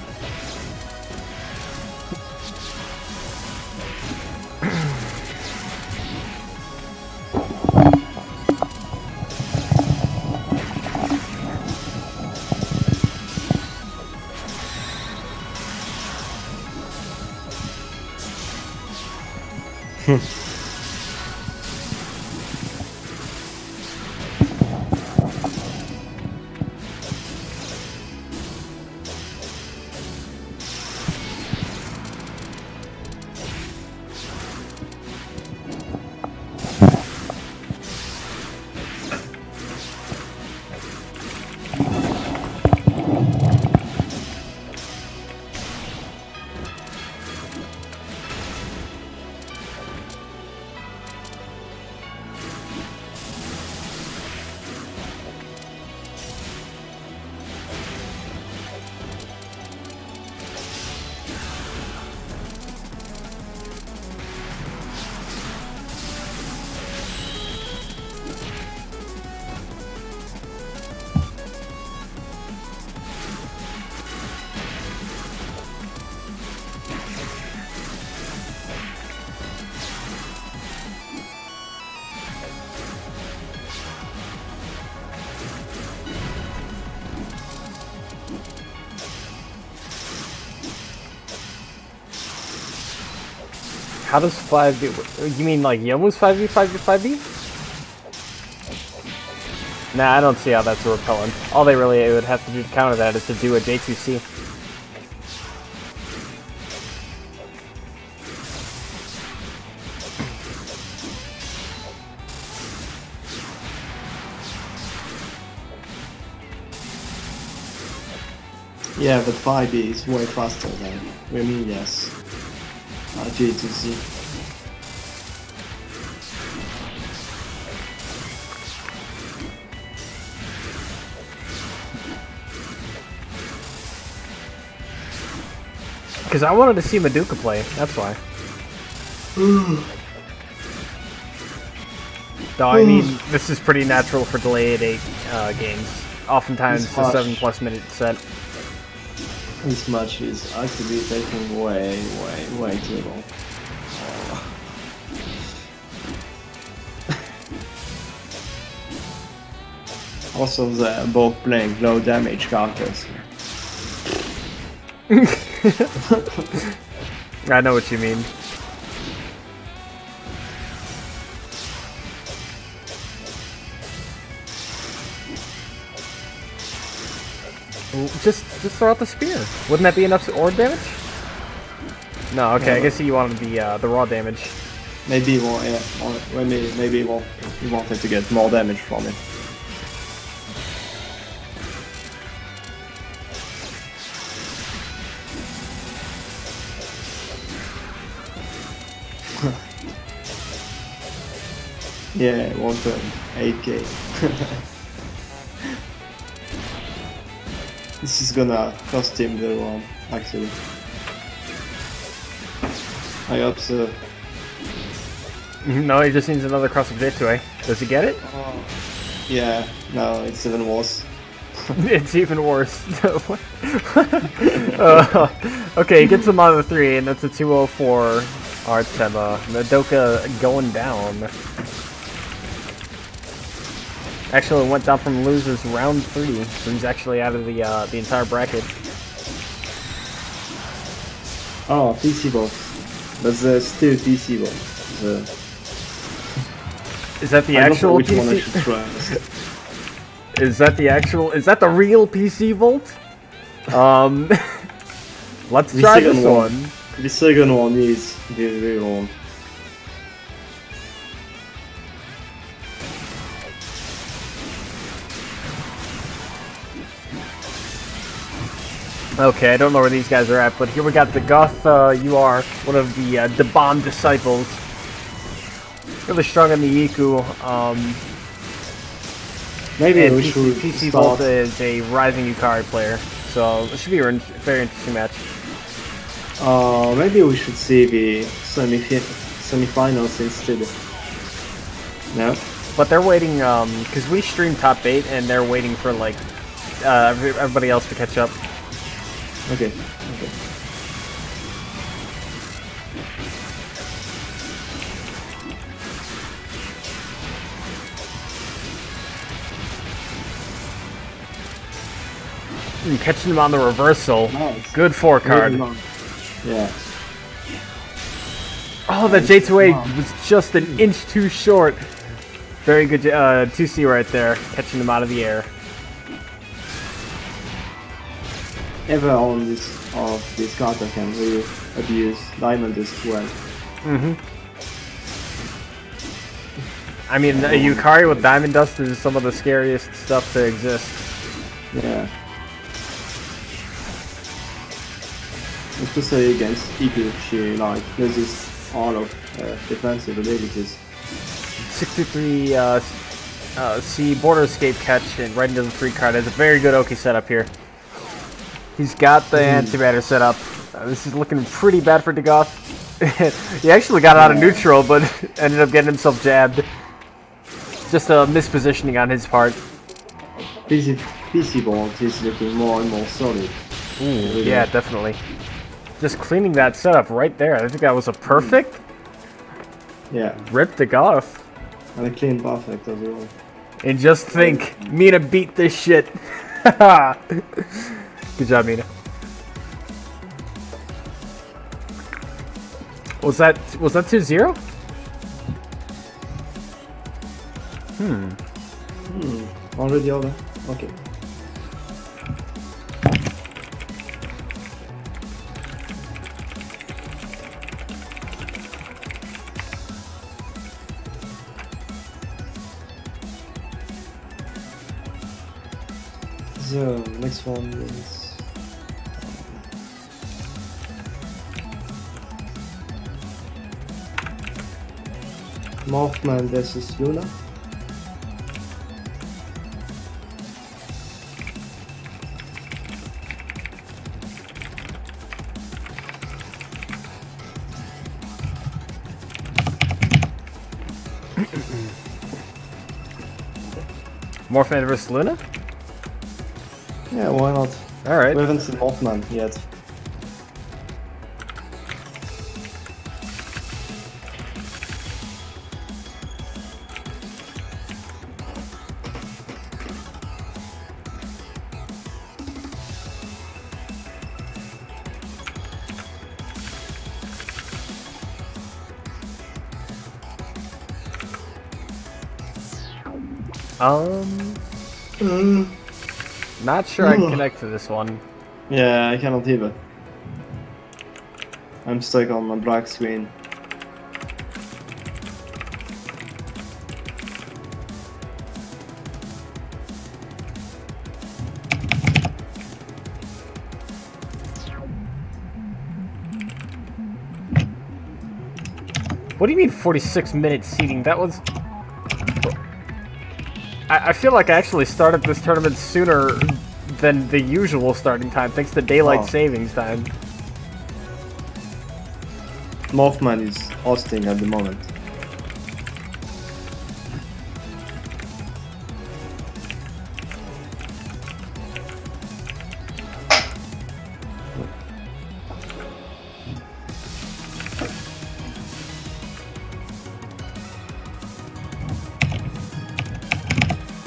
How does 5B... You mean like Yomu's 5B, 5B, 5B? Nah, I don't see how that's a repellent. All they really would have to do to counter that is to do a J2C. Yeah, but 5B is way faster than Remidia's J2C. Because I wanted to see Madoka play, that's why. Though, I mean, this is pretty natural for delayed 8 games. Oftentimes, it's a 7+ minute set. This match is actually taking way too long. Also, they're both playing low damage characters. I know what you mean. Just throw out the spear. Wouldn't that be enough orb damage? No, okay. I guess you wanted the raw damage. Maybe more, yeah. Maybe he wanted to get more damage from it. Yeah, 8k. This is gonna cost him the one, actually. I hope so. No, he just needs another cross of J2A. Does he get it? Oh. Yeah, no, it's even worse. It's even worse. Okay, he gets him on the 3, and that's a 204 Artema. Madoka going down. Actually went down from losers round 3, so he's actually out of the entire bracket. Oh, PC boss. But there's still PC boss. Is that the actual which PC? one I should trust. Is that the actual? Is that the real PC Volt? Let's try this one. The second one is the real one. Okay, I don't know where these guys are at, but here we got the Goth. You are one of the Bond disciples. Really strong on the Iku. Maybe we should PC start. Volt is a rising Yukari player, so it should be a very interesting match. Maybe we should see the semi-finals instead. No? But they're waiting, because we stream top 8, and they're waiting for, like, everybody else to catch up. Okay. Catching him on the reversal. Nice. Good 4 card. Yeah. Oh, the J2A was just an inch too short. Very good 2C right there, catching him out of the air. Everyone of this kata can really abuse Diamond as well. I mean, a Yukari with Diamond Dust is some of the scariest stuff to exist. Yeah. Especially against Iku, she like loses all of defensive abilities. 63 C border escape catch and right into the 3 card. Has a very good Oki setup here. He's got the antimatter set up. This is looking pretty bad for Degoth. He actually got out of neutral, but ended up getting himself jabbed. Just a mispositioning on his part. PC Bolt is looking more and more solid. Ooh, yeah, definitely. Just cleaning that setup right there. I think that was a perfect. Yeah. Rip Degoth. And a clean perfect as well. And just think, Mina beat this shit. Good job, Mina. Was that 2-0? Already over? Okay. So, next one is... Mothman versus Luna. Morphman versus Luna? Yeah, why not? Alright. We haven't seen Mothman yet. Not sure I can connect to this one. Yeah, I cannot either. I'm stuck on my black screen. What do you mean 46 minutes seating? That was... I feel like I actually started this tournament sooner than the usual starting time, thanks to daylight savings time. Mothman is hosting at the moment.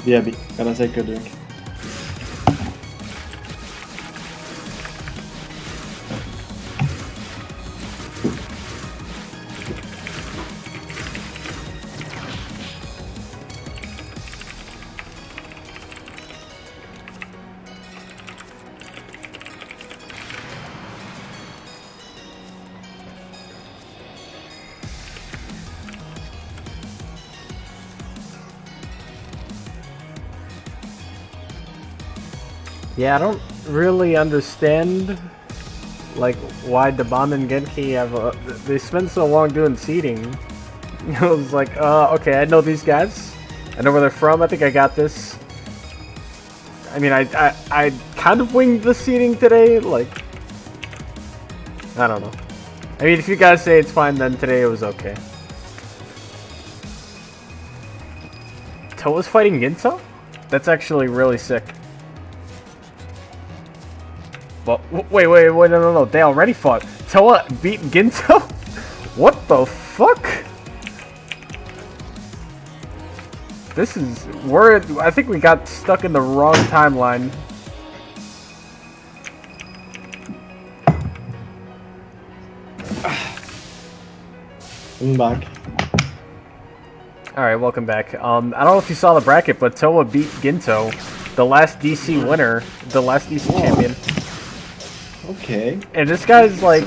Yeah, can I take a drink? Yeah, I don't really understand, like, why Daban and Genki have they spend so long doing seeding. I was like, okay, I know these guys. I know where they're from. I think I got this. I mean, I kind of winged the seeding today. Like, I don't know. I mean, if you guys say it's fine, then today it was okay. Toa's fighting Ginto? That's actually really sick. Well, wait, no. They already fought. Toa beat Ginto? What the fuck? This is... I think we got stuck in the wrong timeline. I'm back. Alright, welcome back. I don't know if you saw the bracket, but Toa beat Ginto, the last DC winner, the last DC champion. Okay. And this guy's like,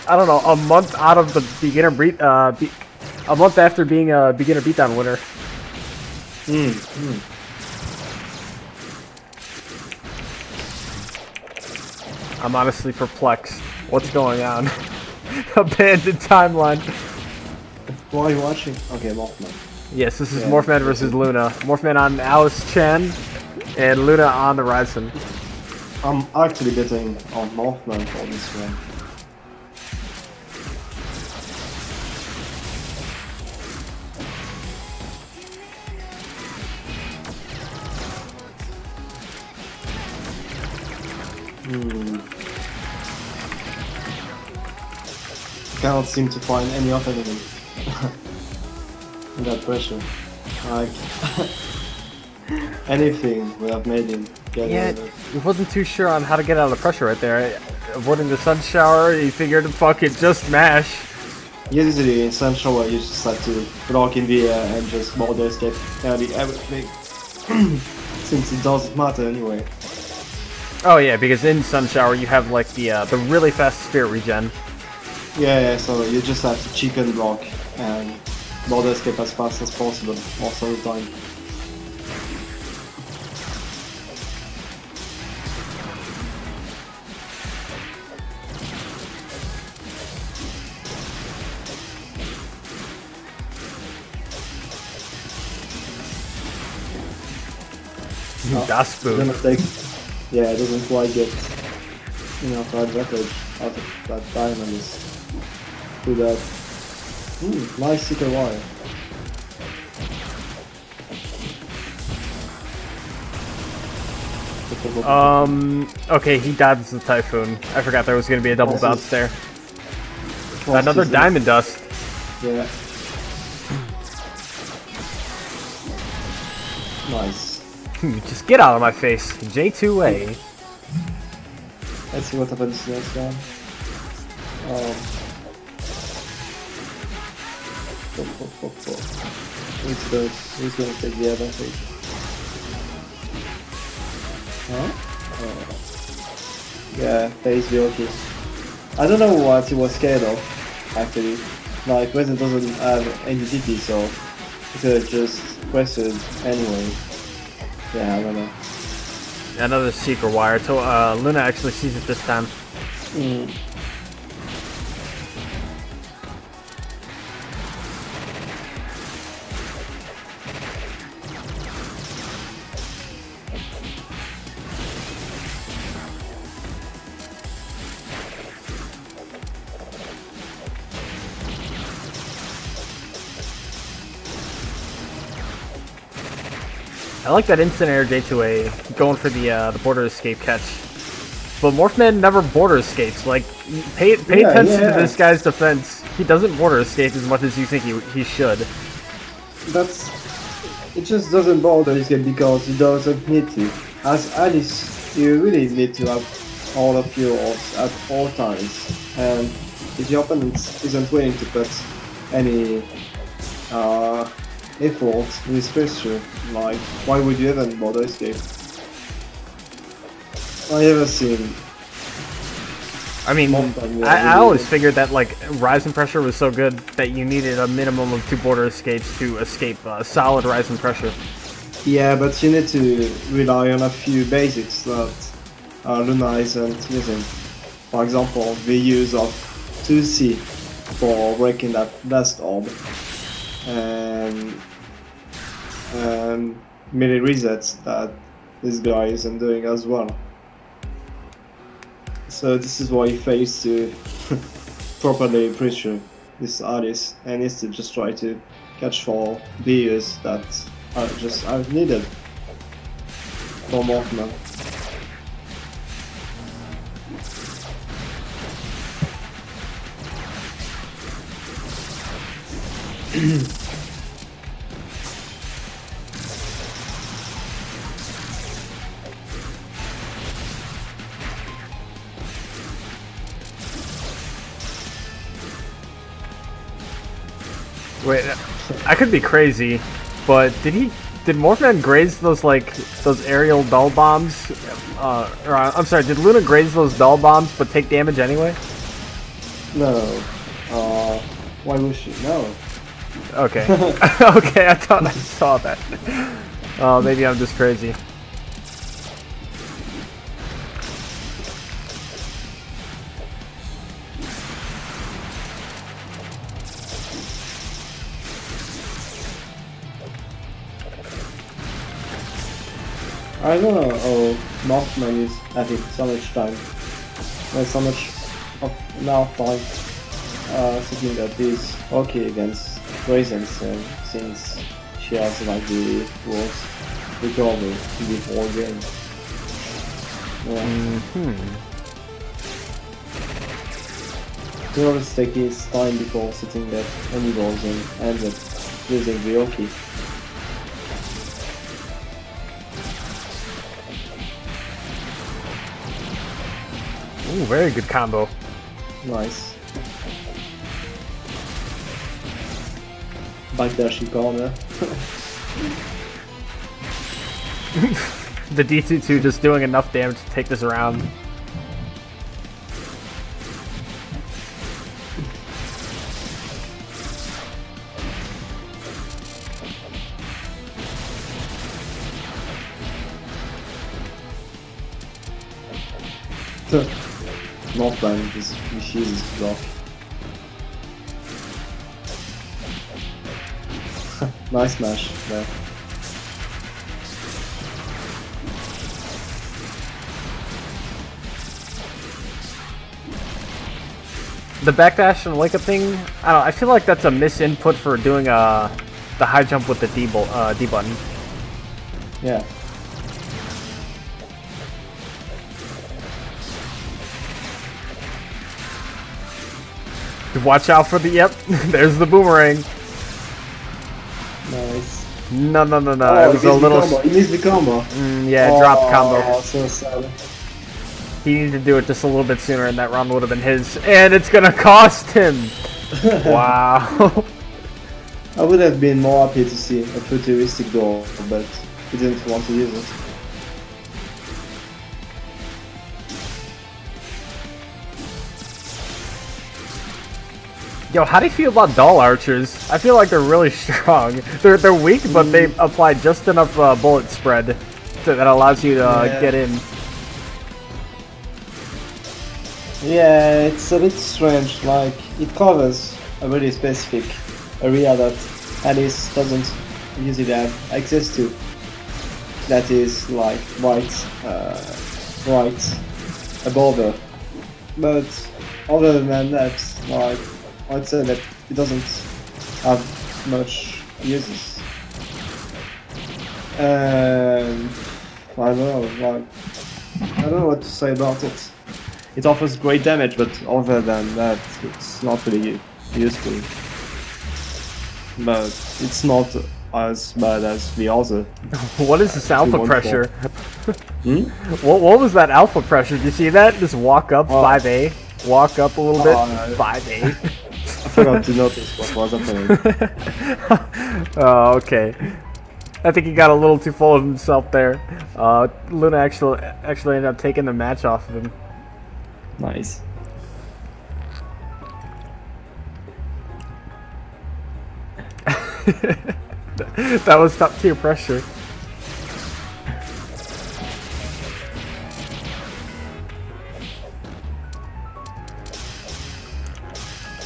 I don't know, a month out of the beginner a month after being a beginner beatdown winner. I'm honestly perplexed. What's going on? Abandoned timeline. Why are you watching? Okay, Morphman. Yes, this is Morphman versus Luna. Morphman on Alice Chan, and Luna on the Ryzen. I'm actually betting on Morphman for this one. Cannot seem to find any opening in that pressure. Like anything would have made him get out of it. He wasn't too sure on how to get out of the pressure right there. Avoiding the sun shower, he figured, fuck it, just mash. Usually in sun shower you just have to block in the air and just border escape nearly everything. Since it doesn't matter anyway. Oh yeah, because in sun shower you have like the really fast spirit regen. Yeah, so you just have to chicken block and border escape as fast as possible most of the time. Das boom. Yeah, it doesn't quite get enough advantage out of that diamond is do that. Nice seeker wire. Okay, he dodged the typhoon. I forgot there was gonna be a double bounce there. Another diamond dust. Yeah. Nice. Just get out of my face. J2A. Let's see what happens next round. Who's gonna take the advantage? Huh? Yeah, face Yorkie. I don't know what he was scared of, actually. Like, Resident doesn't have any DP, so he could have just quested anyway. Yeah, I don't know. Another secret wire. Luna actually sees it this time. I like that instant air J2A going for the border escape catch. But Morphman never border escapes. Like, pay attention to this guy's defense. He doesn't border escape as much as you think he should. It just doesn't border escape because he doesn't need to. As Alice, you really need to have all of your orbs at all times. And if your opponent isn't willing to put any effort with pressure, like, why would you even border escape? I never seen. I mean, I always figured that like rise and pressure was so good that you needed a minimum of 2 border escapes to escape solid rise and pressure. Yeah, but you need to rely on a few basics that Luna isn't using. For example, the use of 2C for breaking that last orb, and melee resets that this guy isn't doing as well. So this is why he fails to properly pressure this artist, and needs to just try to catch for BUs that are needed for movement. Wait, I could be crazy, but did Morphman graze those aerial bell bombs? Or I'm sorry, did Luna graze those bell bombs but take damage anyway? No. Why would she? No. Okay. Okay, I thought I saw that. Oh, maybe I'm just crazy. I don't know how Mothman is having so much time. Well, so much of now time thinking that this okay against Raisins since she has like the worst recovery before game. Yeah. He always take his time before sitting that any balls and ends up losing the okay. Ooh, very good combo. Nice. Back there she corner. The D22 just doing enough damage to take this around. Not bad, just refuses to block. Nice smash there. The backdash and wake up thing, I don't know, I feel like that's a misinput for doing the high jump with the D button. Yeah. Watch out for the, yep, there's the boomerang. Nice. No, Oh, it was a little... He missed the combo. Yeah, drop combo. Oh, so sad. He needed to do it just a little bit sooner and that round would have been his. And it's gonna cost him! Wow. I would have been more happy to see a futuristic door, but he didn't want to use it. Yo, how do you feel about doll archers? I feel like they're really strong. They're weak, but they apply just enough bullet spread that allows you to get in. Yeah, it's a bit strange. Like it covers a really specific area that Alice doesn't usually have access to. That is like right above her. But other than that, like I'd say that it doesn't have much uses. I don't know, like I don't know what to say about it. It offers great damage, but other than that, it's not really useful. But it's not as bad as the other. What is this alpha pressure? Hmm? What was that alpha pressure? Did you see that? Just walk up 5A, walk up a little bit, 5A. I forgot to notice what was happening. Oh, okay. I think he got a little too full of himself there. Luna actually ended up taking the match off of him. Nice. That was top tier pressure.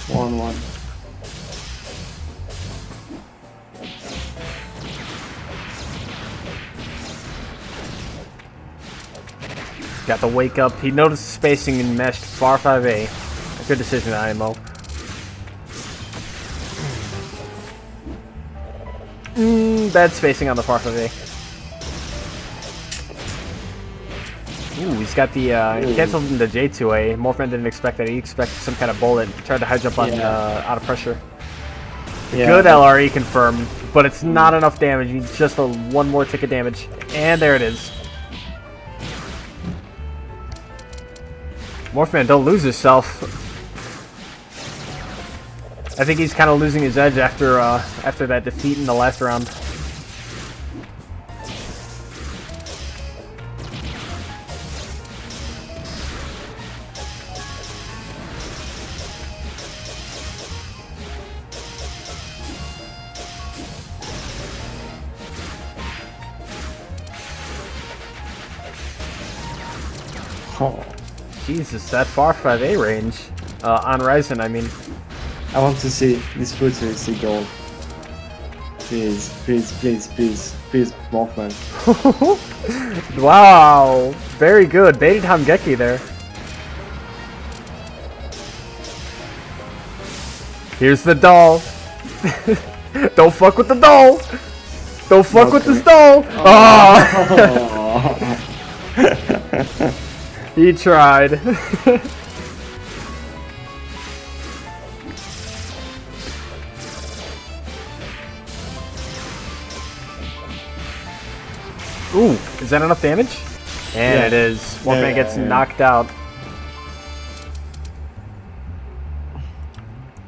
1-1. Got the wake up. He noticed spacing and meshed far 5A. A good decision, IMO. Bad spacing on the far 5A. Ooh, he's got the canceled into J2A. Morphman didn't expect that. He expected some kind of bullet. Tried to high jump on out of pressure. Yeah, good LRE confirmed, but it's not enough damage. He's just one more tick of damage. And there it is. Morphman, don't lose yourself. I think he's kind of losing his edge after after that defeat in the last round. Oh. Jesus, that far 5A range on Ryzen, I mean. I want to see this futher is the goal. Please, please, please, please, please, Morphman. Wow, very good. Baited Genki there. Here's the doll. Don't fuck with the doll. Don't fuck with this doll. Oh. He tried. Ooh, is that enough damage? And it is. Morphman gets knocked out.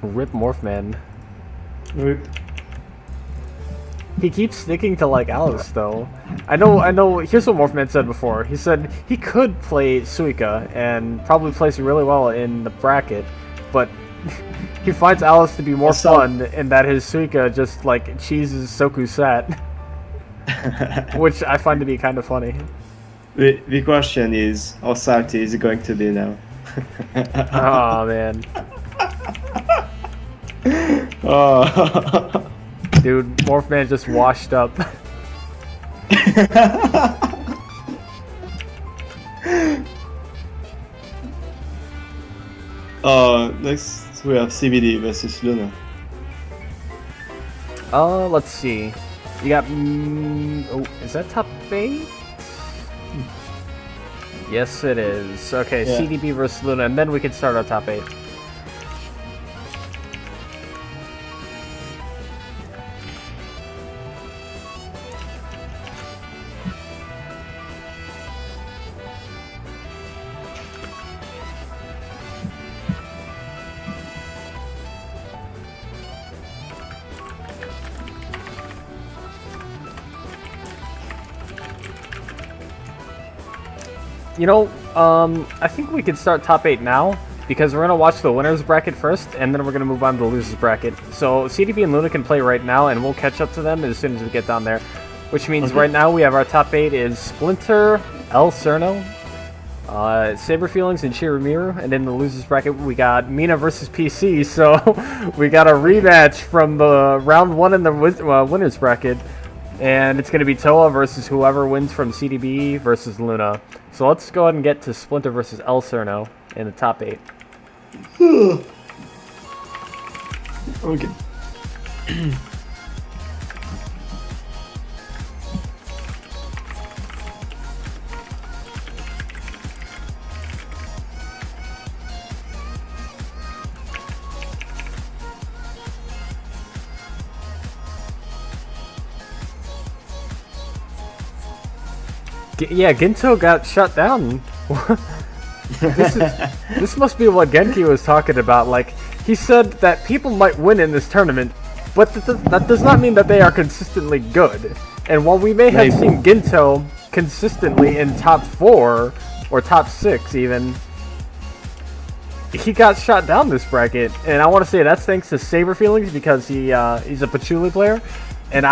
Rip Morphman. Rip. He keeps sticking to like Alice though. I know, here's what Morphman said before. He said he could play Suika and probably plays really well in the bracket, but he finds Alice to be more fun in that his Suika just like cheeses Soku sat. Which I find to be kind of funny. The question is, how salty is it going to be now? Oh man. Oh. Dude, Morphman just washed up. Next we have CBD versus Luna. Let's see. You got, oh, is that top 8? Yes, it is. Okay, yeah. CDB versus Luna, and then we can start our top 8. You know, I think we could start top 8 now, because we're going to watch the winner's bracket first, and then we're going to move on to the loser's bracket. So CDB and Luna can play right now, and we'll catch up to them as soon as we get down there. Which means right now we have our top 8 is Splinter, El Cerno, Saber Feelings, and Shiramiru. And in the loser's bracket we got Mina versus PC, so we got a rematch from the round 1 in the winner's bracket. And it's going to be Toa versus whoever wins from CDB versus Luna. So let's go ahead and get to Splinter versus El Cerno in the top 8. Okay. Yeah, Ginto got shut down. This must be what Genki was talking about. Like, he said that people might win in this tournament, but that does not mean that they are consistently good. And while we may have seen Ginto consistently in top 4, or top 6 even, he got shot down this bracket. And I want to say that's thanks to Saber Feelings, because he's a Patchouli player. And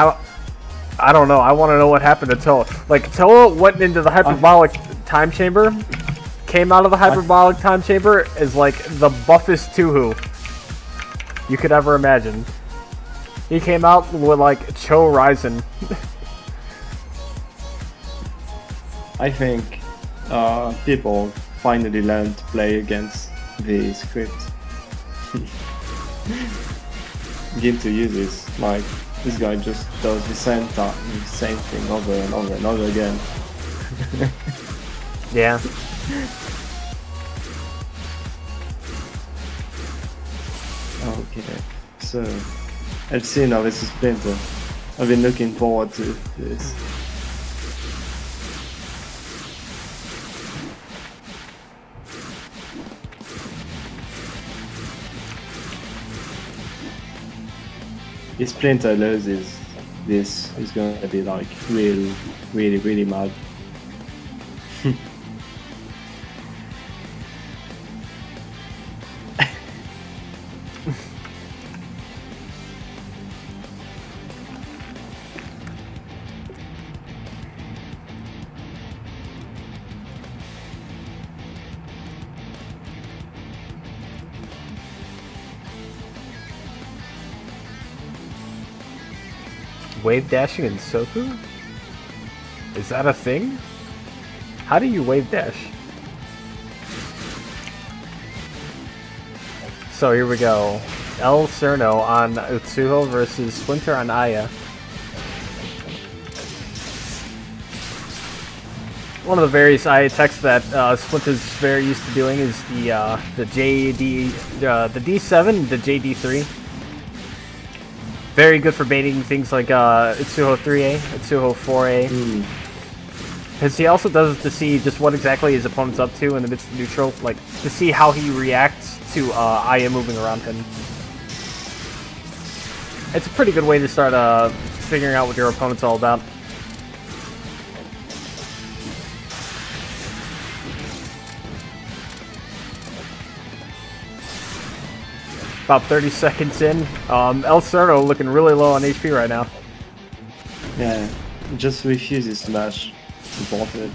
I don't know. I want to know what happened to Toa. Like, Toa went into the hyperbolic time chamber, came out of the hyperbolic time chamber as, like, the buffest Tuhu. you could ever imagine. He came out with like Cho Ryzen. I think people finally learned to play against the script. Genki uses like this guy just does the same thing over and over and over again. Yeah. Okay, so I've seen now this is Splinter. I've been looking forward to this. If Splinter loses, this is going to be like really mad. Wave dashing in Soku? Is that a thing? How do you wave dash? So here we go. El Cerno on Utsuho versus Splinter on Aya. One of the various Aya techs that Splinter's very used to doing is the D7, the JD3. Very good for baiting things like Utsuho 3A, Utsuho 4A. Because he also does it to see just what exactly his opponent's up to in the midst of neutral, like to see how he reacts to Aya moving around him. It's a pretty good way to start figuring out what your opponent's all about. About 30 seconds in. El Cerno looking really low on HP right now. Yeah, just refuses to match the bottom.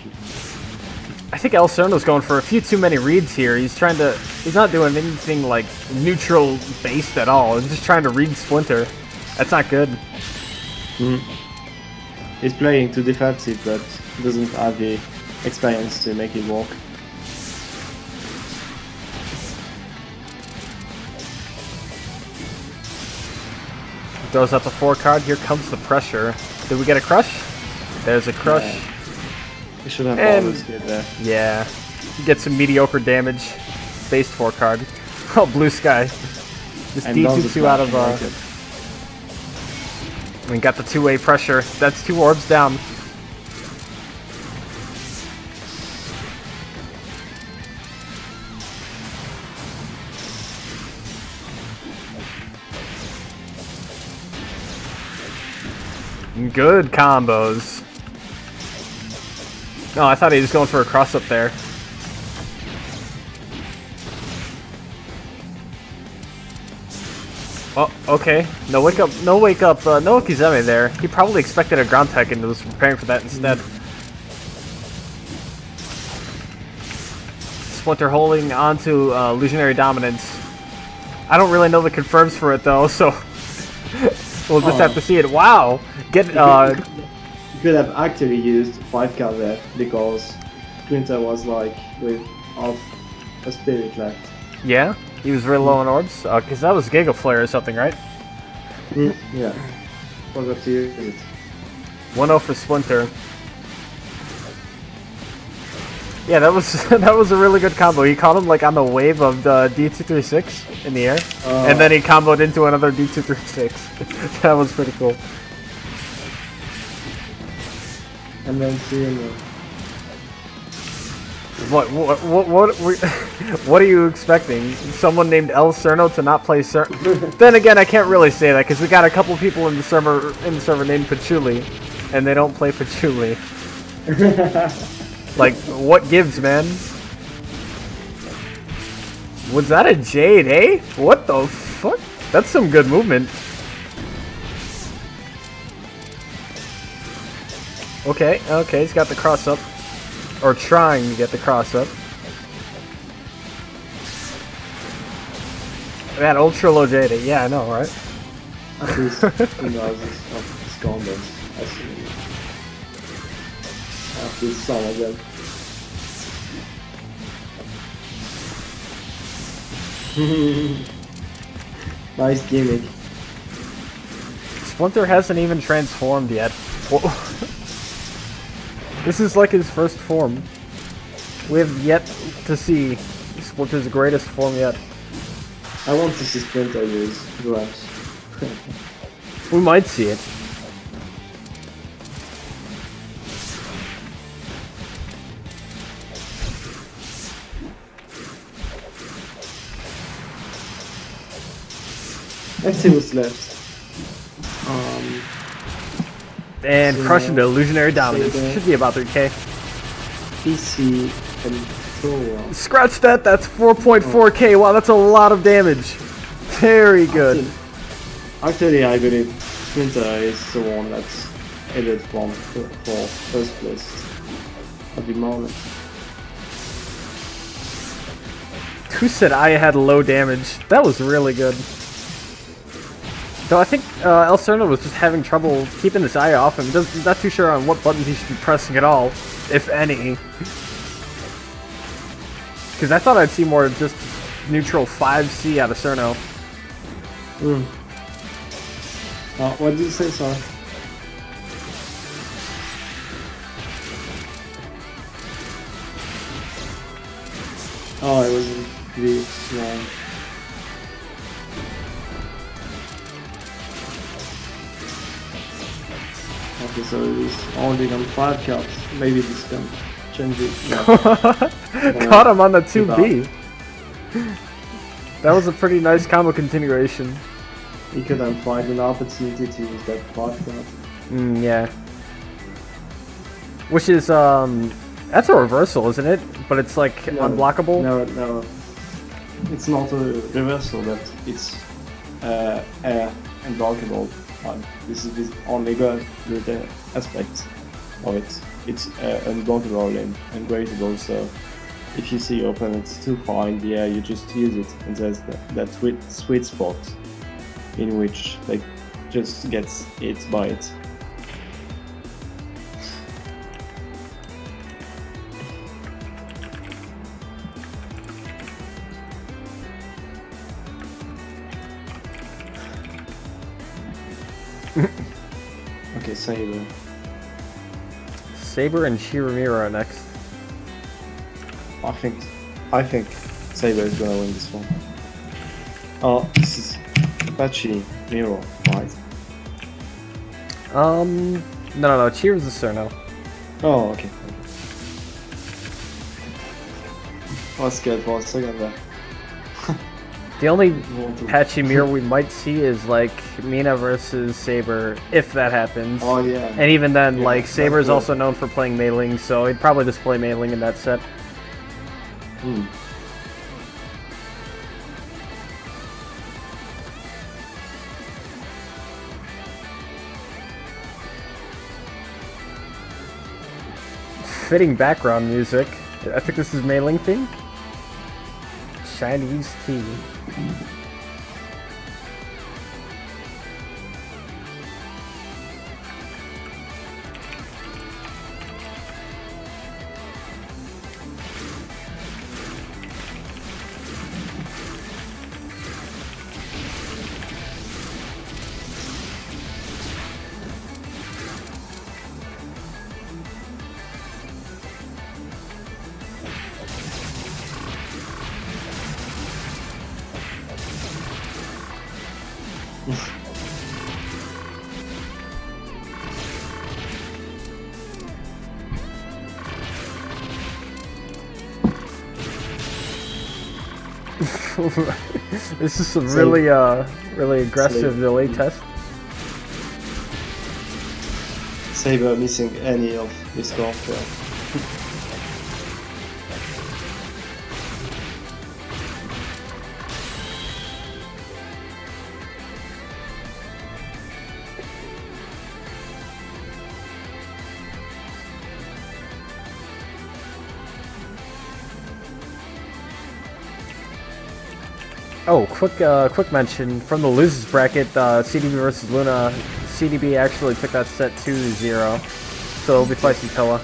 I think El Cerno's going for a few too many reads here. He's not doing anything like neutral based at all. He's just trying to read Splinter. That's not good. He's playing too defensive, but doesn't have the experience to make it work. Throws out the 4 card. Here comes the pressure. Did we get a crush? There's a crush. Yeah. We should have always get there. Yeah. Get some mediocre damage. Based 4 card. Oh, blue sky. Just D2 out of we got the 2-way pressure. That's 2 orbs down. Good combos. Oh, I thought he was going for a cross up there. Oh, okay. No wake up, no Okizeme there. He probably expected a ground tech and was preparing for that instead. Splinter holding onto illusionary dominance. I don't really know the confirms for it though, so we'll just have to see it. Wow. You could have actually used 5 card there because Splinter was like with half a spirit left. Yeah, he was very low on orbs because that was Giga Flare or something, right? Yeah, forgot to use it. 1-0 for Splinter. Yeah, that was a really good combo. He caught him like on the wave of the D236 in the air, and then he comboed into another D236. That was pretty cool. And then seeing it. What are you expecting? Someone named El Cerno to not play Cerno? Then again, I can't really say that because we got a couple people in the server named Patchouli, and they don't play Patchouli. Like, what gives, man? Was that a Jade, eh? What the fuck? That's some good movement. Okay, he's got the cross up. Or trying to get the cross up. Man, ultra low Jada. Yeah, I know, right? At least he knows his combos. I see. At least some of them. Nice gimmick. Splinter hasn't even transformed yet. This is like his first form. We have yet to see Splinter's greatest form yet. I want to see Splinter use grabs. We might see it. Let's see what's left. And so crushing the illusionary dominance. Sega. Should be about 3k. PC controller. Scratch that, that's 4.4k. Wow, that's a lot of damage. Very good. Actually, I believe Splinter is the one that's headed for first place at the moment. Who said I had low damage? That was really good. Though I think El Cerno was just having trouble keeping this eye off him. He's not too sure on what buttons he should be pressing at all, if any. Because I thought I'd see more just neutral 5C out of Cerno. What did you say, sorry? Oh, it wasn't really small. Okay, so it is only on 5 cards. Maybe this can change it. Caught him on the 2B. That was a pretty nice combo continuation. He could then find an opportunity to use that 5 card. Yeah. Which is, that's a reversal, isn't it? But it's like unblockable? No. It's not a reversal, but it's unblockable. This is the only good aspect of it. It's unblockable and ungradable, so if you see your opponent too far in the air, you just use it, and there's that sweet spot in which they just gets hit by it. Okay, Saber. Saber and Shiramira are next. I think Saber is gonna win this one. Oh, this is Apache Miro, right? No, Cheers is Cerno. Oh, okay. I was scared for a second there. The only patchy mirror we might see is like Mina versus Saber, if that happens. Oh yeah. And even then, Yeah, like Saber is good. also known for playing Mei Ling, so he'd probably just play Mei Ling in that set. Fitting background music. I think this is Mei Ling theme. Chinese tea. This is some really aggressive delay test. Saber missing any of his software. Oh, quick mention from the losers bracket, CDB versus Luna. CDB actually took that set 2-0, so it'll be fighting Toa.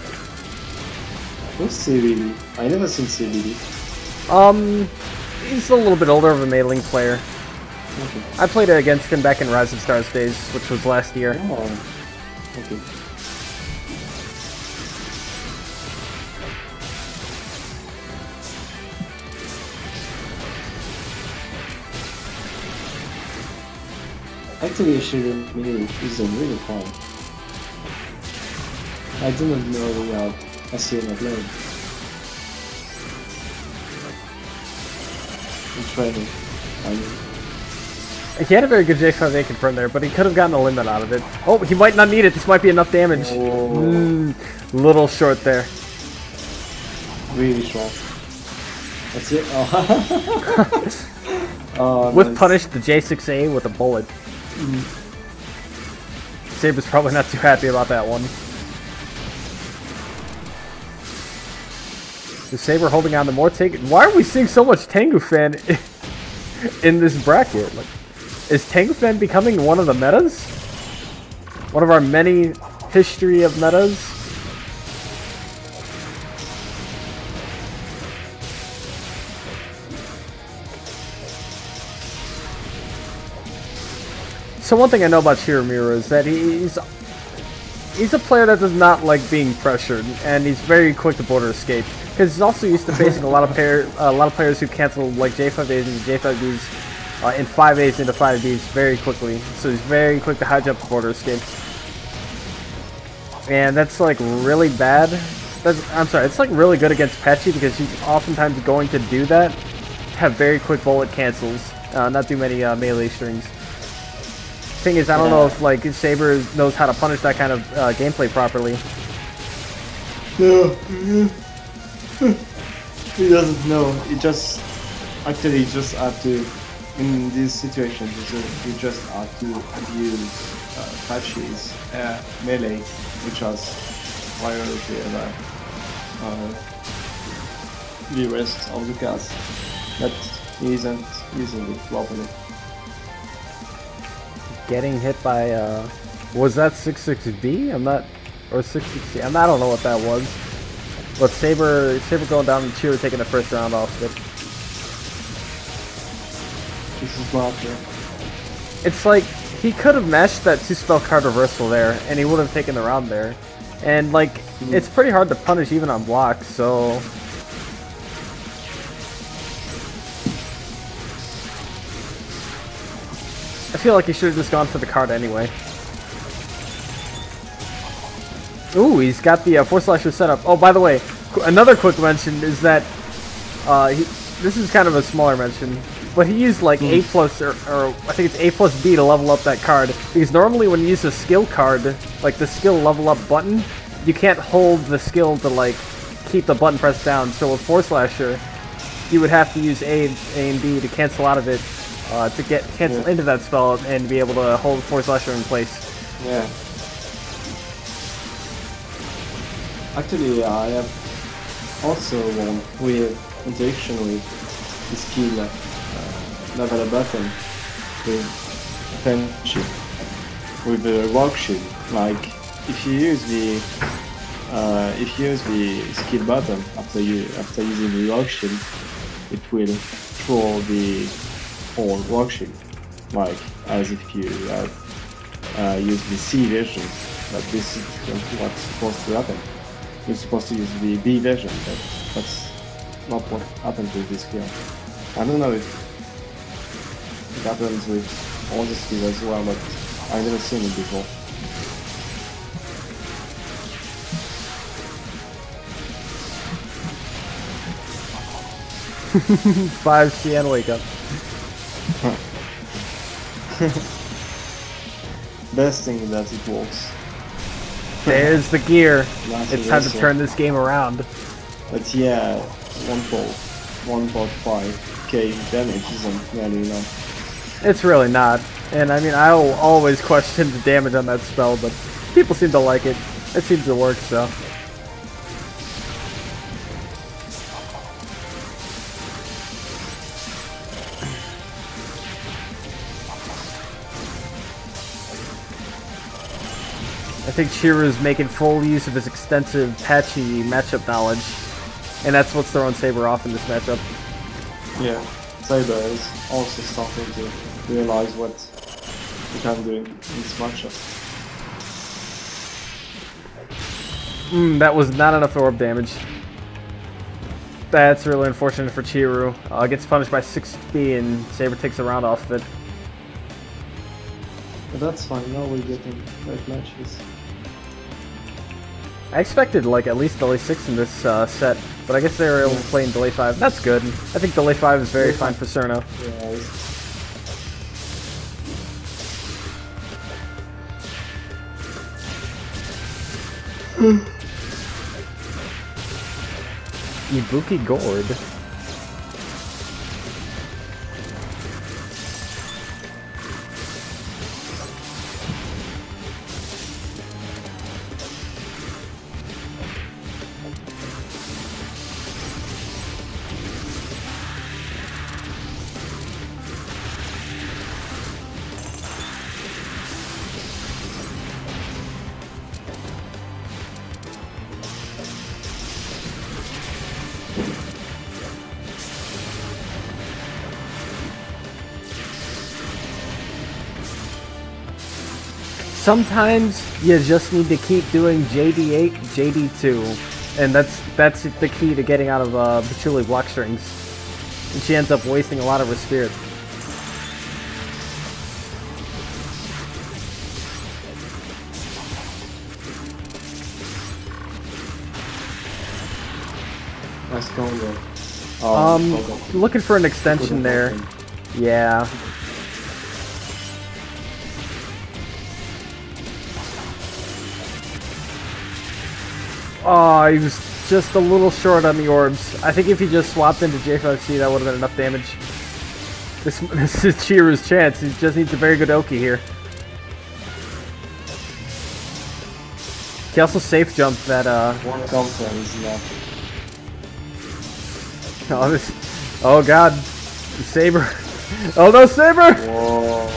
Who's CBD? I never seen CBD. He's a little bit older of a mailing player. Okay. I played against him back in Rise of Stars days, which was last year. Oh, okay. Actually, Shirin Miru is really fun. I didn't know we had a scene of lane. In training, I mean. He had a very good J5A confirm there, but he could have gotten a limit out of it. Oh, he might not need it. This might be enough damage. Oh. Little short there. Really short. That's it. Oh. Oh, With nice. punish the J6A with a bullet. Saber's probably not too happy about that one. The Saber holding on to more take. Why are we seeing so much Tengu Fan in this bracket? Like, is Tengu Fan becoming one of the metas? One of our many history of metas? So one thing I know about Shiromiru is that he's a player that does not like being pressured, and he's very quick to border escape. Because he's also used to facing a lot of players who cancel like J5As and J5Bs in 5As into 5Bs very quickly. So he's very quick to high jump to border escape, and that's like really bad. It's like really good against Patchy because he's oftentimes going to do that, have very quick bullet cancels, not do many melee strings. Thing is, I don't know if like Saber knows how to punish that kind of gameplay properly. No, he doesn't know. He just actually just have to in these situations. You just have to abuse Patchy's melee, which has priority over the rest of the cast. But he isn't using it properly. Getting hit by was that 66B? I'm not, or 66C. I don't know what that was. But Saber going down and Chiro taking the first round off of it. This is laughter. It's like he could have mashed that 2-spell card reversal there, and he would have taken the round there. And like it's pretty hard to punish even on blocks, so. I feel like he should have just gone for the card anyway. Ooh, he's got the Force Slasher setup. Oh, by the way, another quick mention is that this is kind of a smaller mention, but he used like A plus or I think it's A plus B to level up that card, because normally when you use a skill card, like the skill level up button, you can't hold the skill to like keep the button pressed down. So with Force Slasher, you would have to use A and B to cancel out of it. To cancel into that spell and be able to hold Force Slasher in place. Yeah. Actually, I have also one weird interaction with the skill level button with attention with the rock shield. Like if you use the skill button after using the rock shield, it will throw the whole rock shield, like as if you have used the C version. But this is what's supposed to happen. You're supposed to use the B version, but that's not what happens with this skill. I don't know if it happens with all the skills as well, but I've never seen it before. Five CN wake up. Best thing is that it works. There's the gear. Nice It's time to turn this game around. But yeah, 1.5k damage isn't really enough. It's really not. And I mean, I'll always question the damage on that spell, but people seem to like it. It seems to work, so. I think Chiru's making full use of his extensive patchy matchup knowledge, and that's what's throwing Saber off in this matchup. Yeah, Saber is also starting to realize what he can do in this matchup. That was not enough orb damage. That's really unfortunate for Chiru. Gets punished by 6B and Saber takes a round off of it. But that's fine, now we're getting great matches. I expected like at least delay 6 in this set, but I guess they were able to play in delay 5. That's good. I think delay 5 is very fine for Cerno. Yeah, Ibuki Gourd. Sometimes you just need to keep doing JD8, JD2, and that's the key to getting out of Patchouli block strings. And she ends up wasting a lot of her spirit. nice combo. Looking for an extension there. Yeah. Oh, he was just a little short on the orbs. I think if he just swapped into J5C, that would have been enough damage. This is Chiru's chance. He just needs a very good Oki here. He also safe jumped that, One counter is left. Oh god. Saber. Oh no, Saber! Whoa.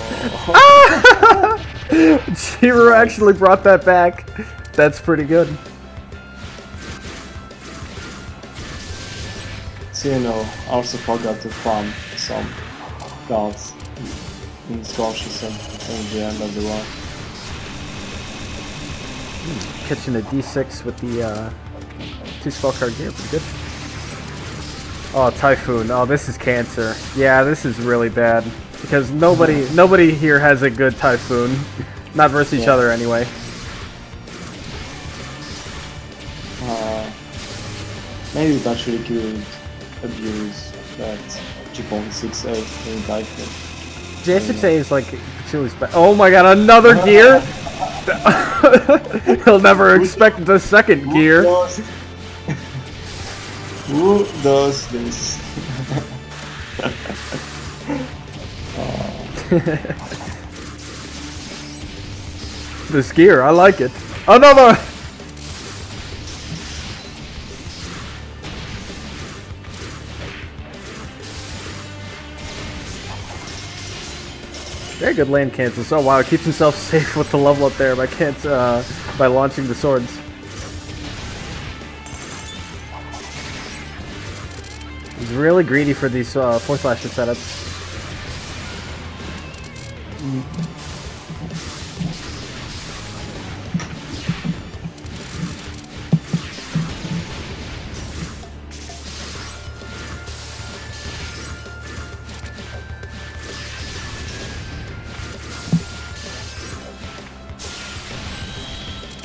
Chiru actually brought that back. That's pretty good. Xeno also forgot to farm some cards in Scourge at the end of the run. Catching a D6 with the 2 spell card gear, pretty good. Oh, Typhoon. Oh, this is cancer. Yeah, this is really bad because nobody here has a good Typhoon, not versus each other anyway. Maybe that actually could abuse that G.68 in Typhoon. J6A is like Patchouli's best. Oh my god, another gear? He'll never expect the second gear. Who does this? This gear, I like it. Another! Very good land cancels. Oh wow, it keeps himself safe with the level up there by launching the swords. He's really greedy for these Force Lasher setups.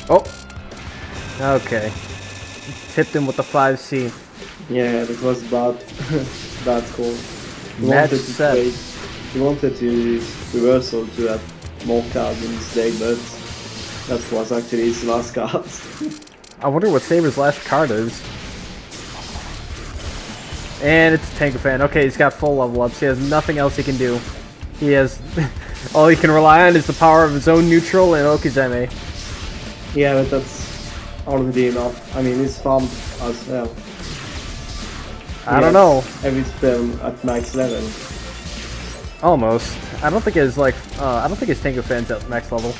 Oh! Okay. Tipped him with the 5C. Yeah, that was bad. Bad call. He wanted to use reversal to have more cards in his deck, but that was actually his last card. I wonder what Saber's last card is. And it's Tankafan. Okay, he's got full level ups. He has nothing else he can do. He has... all he can rely on is the power of his own neutral and Okizeme. Yeah, but that's already enough. I mean, he's farmed as well. I don't know. Every spell at max level. Almost. I don't think his Tankafan's at max level.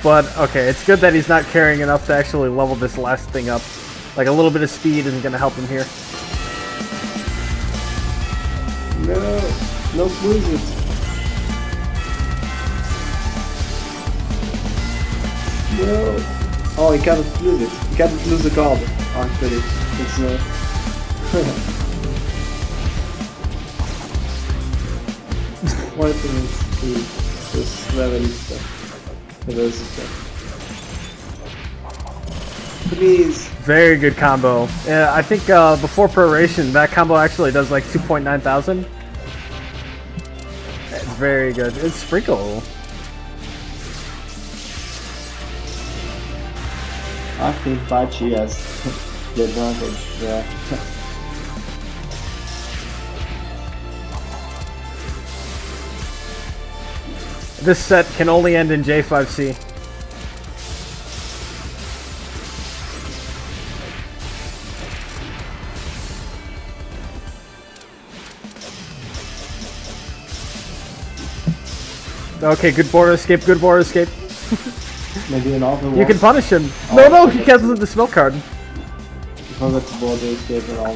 But, okay, it's good that he's not carrying enough to actually level this last thing up. Like, a little bit of speed isn't going to help him here. No, don't lose it. No. Oh, he can't lose it. He can't lose the card. Actually, it's what happens to this level stuff? Please. Very good combo. Yeah, I think before proration, that combo actually does like 2,900. It's very good. It's Sprinkle. I think Pachi has the advantage there. This set can only end in J5C. Okay, good border escape, good border escape. Maybe another one. You can punish him. Oh, No, he cancels the spell card. Oh, that's border escape and all.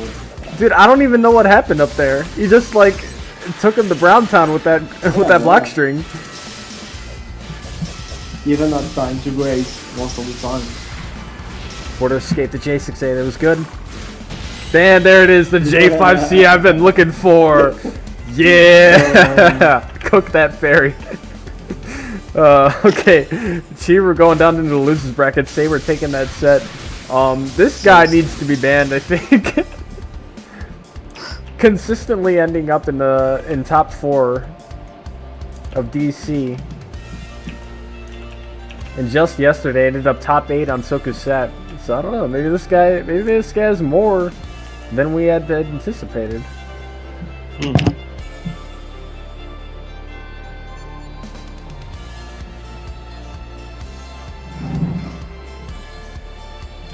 Dude, I don't even know what happened up there. He just like took him to Brown Town with that block string. Even not time to grace most of the time. Border escape the J6A, that was good. And there it is, the J5C I've been looking for. Yeah! Cook that fairy. Okay, Chi, we're going down into the losers bracket. Saber taking that set. This guy needs to be banned, I think. Consistently ending up in top 4 of DC. And just yesterday ended up top 8 on Soku set. So I don't know, maybe this guy has more than we had anticipated.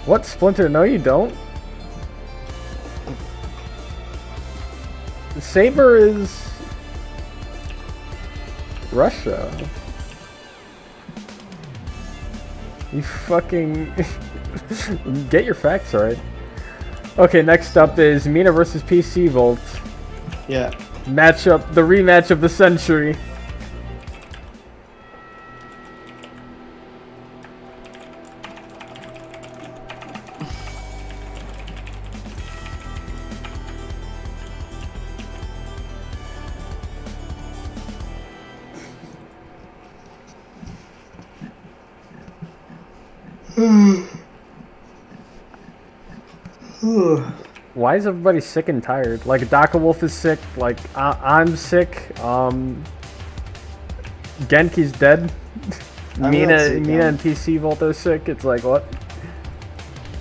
What, Splinter? No, you don't. Saber is Russia. You fucking get your facts right. Okay, next up is Mina versus PC Volt. Yeah. Matchup, the rematch of the century. Why is everybody sick and tired? Like Daka Wolf is sick, like I'm sick, Genki's dead, Mina and PC Volt are sick. It's like what?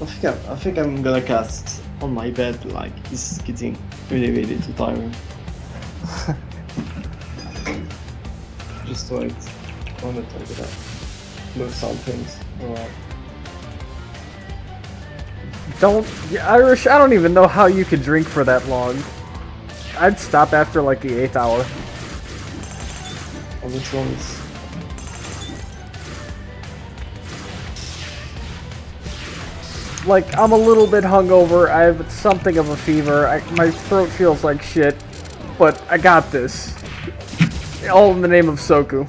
I think I'm gonna cast on my bed, like it's getting really too tiring. Just wait. I wanna talk about move some things. Alright. Irish, I don't even know how you could drink for that long. I'd stop after like the 8th hour. Oh, which ones? Like, I'm a little bit hungover, I have something of a fever, my throat feels like shit, but I got this. All in the name of Soku.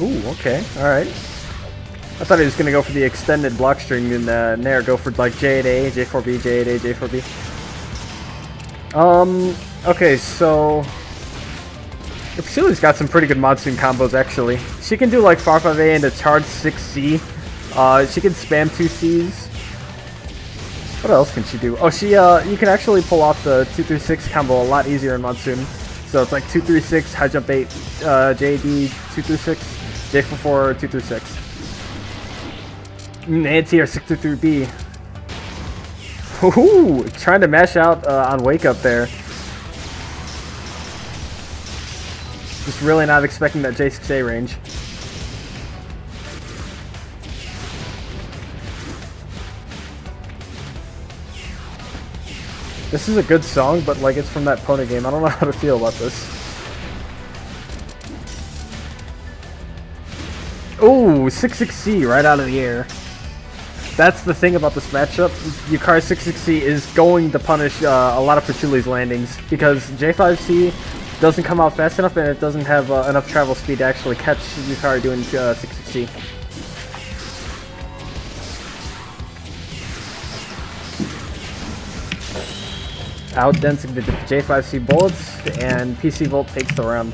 Ooh, okay, alright. I thought he was gonna go for the extended block string and Nair go for like J8A, J4B, J8A, J4B. Okay, so Pursue's got some pretty good monsoon combos, actually. She can do like far 5A into charge 6C. She can spam 2Cs. What else can she do? Oh, you can actually pull off the 2-3-6 combo a lot easier in monsoon. So it's like 2-3-6, high jump 8, JD, 2-3-6, J4-4, 2-3-6. Anti-air 6-3-B. Ooh, trying to mash out on wake up there. Just really not expecting that J6A range. This is a good song, but like it's from that Pony game. I don't know how to feel about this. Ooh, 6-6C right out of the air. That's the thing about this matchup. Yukari 6-6C is going to punish a lot of Pachuli's landings because J5C doesn't come out fast enough and it doesn't have enough travel speed to actually catch Yukari doing 6-6C. Outdensing the J5C bullets, and PC Volt takes the round.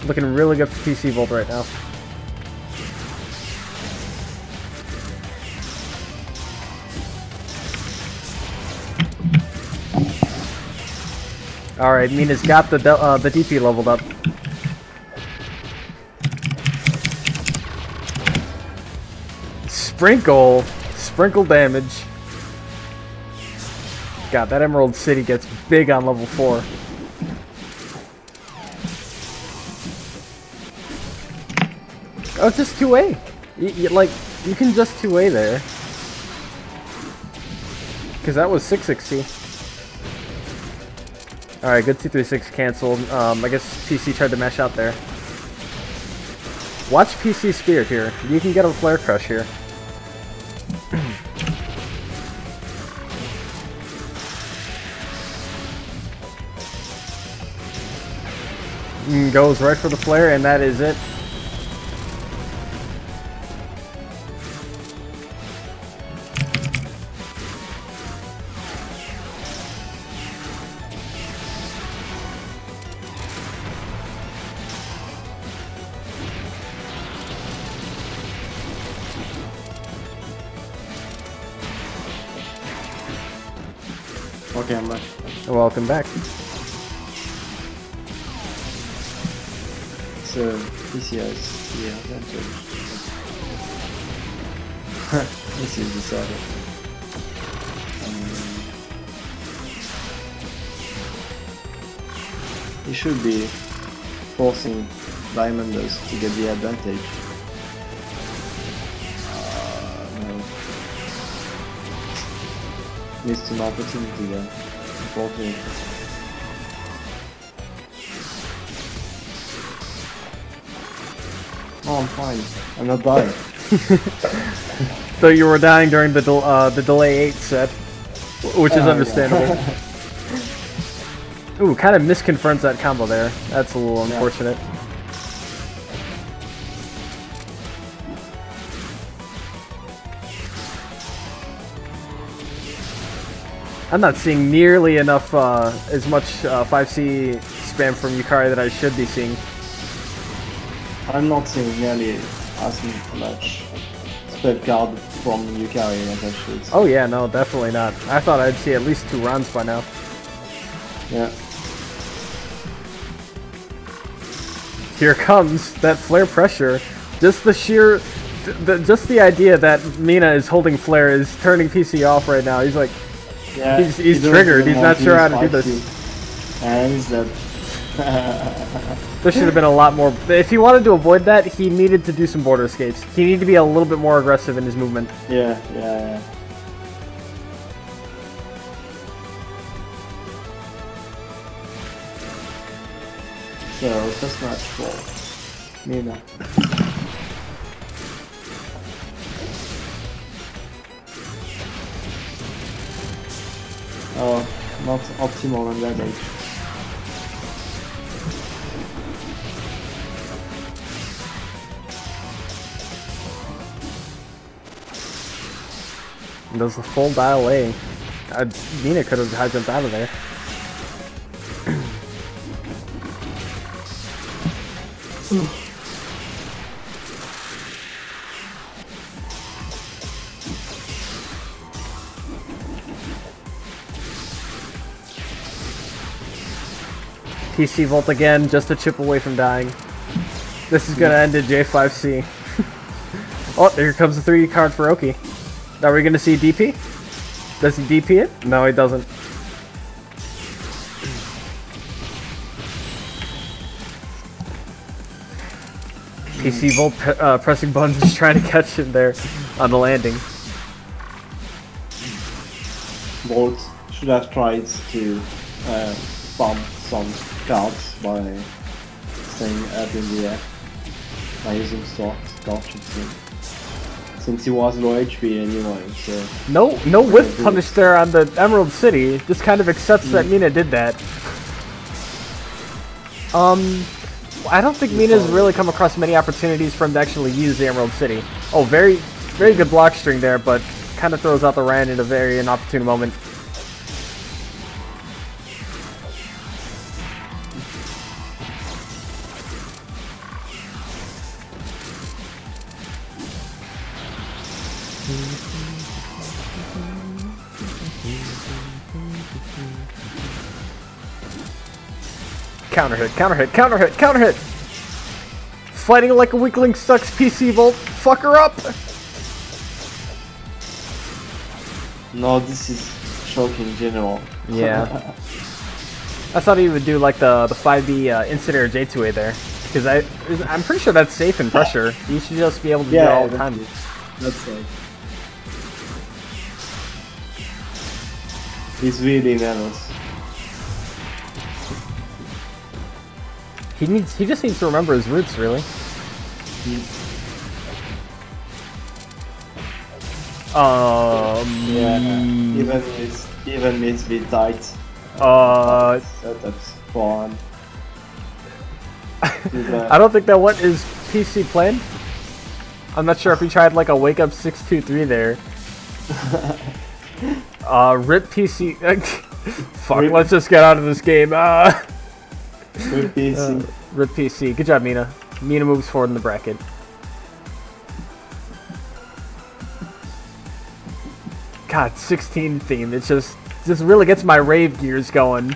Looking really good for PC Volt right now. Alright, Mina's got the DP leveled up. Sprinkle damage. God, that Emerald City gets big on level 4. Oh, it's just 2A. You can just 2A there. Because that was 6-6C. Alright, good 2-3-6 canceled. I guess PC tried to mash out there. Watch PC Spirit here. You can get a Flare Crush here. Goes right for the flare, and that is it. Okay, I'm back. Welcome back. So, PC has the advantage. This is decided. He should be forcing Diamonders to get the advantage. No. Missed an opportunity there, unfortunately. Oh, I'm fine. I'm not dying. So you were dying during the delay 8 set, which is understandable. Yeah. Ooh, kind of misconfirms that combo there. That's a little unfortunate. I'm not seeing nearly enough, as much 5C spam from Yukari that I should be seeing. I'm not seeing nearly as much sped card from Yukari as I should. Oh yeah, no, definitely not. I thought I'd see at least 2 rounds by now. Yeah. Here comes that flare pressure. Just the sheer, just the idea that Mina is holding flare is turning PC off right now. He's like, yeah, he's triggered. He's not sure how to do this. And he's dead. There should have been a lot more. If he wanted to avoid that, he needed to do some border escapes. He needed to be a little bit more aggressive in his movement. Yeah. So, first match for Mina. Oh, not optimal on that age. Does the full dial A. Mina could have high jumped out of there. PC Volt again, just a chip away from dying. This is gonna end in J5C. Oh, here comes the 3D card for Oki. Are we gonna see DP? Does he DP it? No, he doesn't. PC Volt pressing buttons, just trying to catch him there on the landing. Volt should have tried to bump some cards by staying up in the air by using Scourge, since he was low HP anyway. So no whiff punish there on the Emerald City. This kind of accepts that Mina did that. I don't think Mina's really come across many opportunities for him to actually use the Emerald City. Oh, very good block string there, but kind of throws out the Rand in a very inopportune moment. Counter hit, counter hit, counter hit, counter hit! Fighting like a weakling sucks, PC Volt. Fuck her up! No, this is shocking in general. Yeah. I thought he would do like the 5B Incident or J2A there. Because I'm pretty sure that's safe in pressure. You should just be able to do it all the time. That's safe. He's really nervous. He just needs to remember his roots, really. Yeah, even needs to be tight. Setups fun. I don't think that what is PC plan. I'm not sure if he tried like a wake up 6-2-3 there. Rip PC. Fuck, Rip. Let's just get out of this game. Rip PC. Rip PC. Good job, Mina. Mina moves forward in the bracket. God, 16 theme. It just really gets my rave gears going.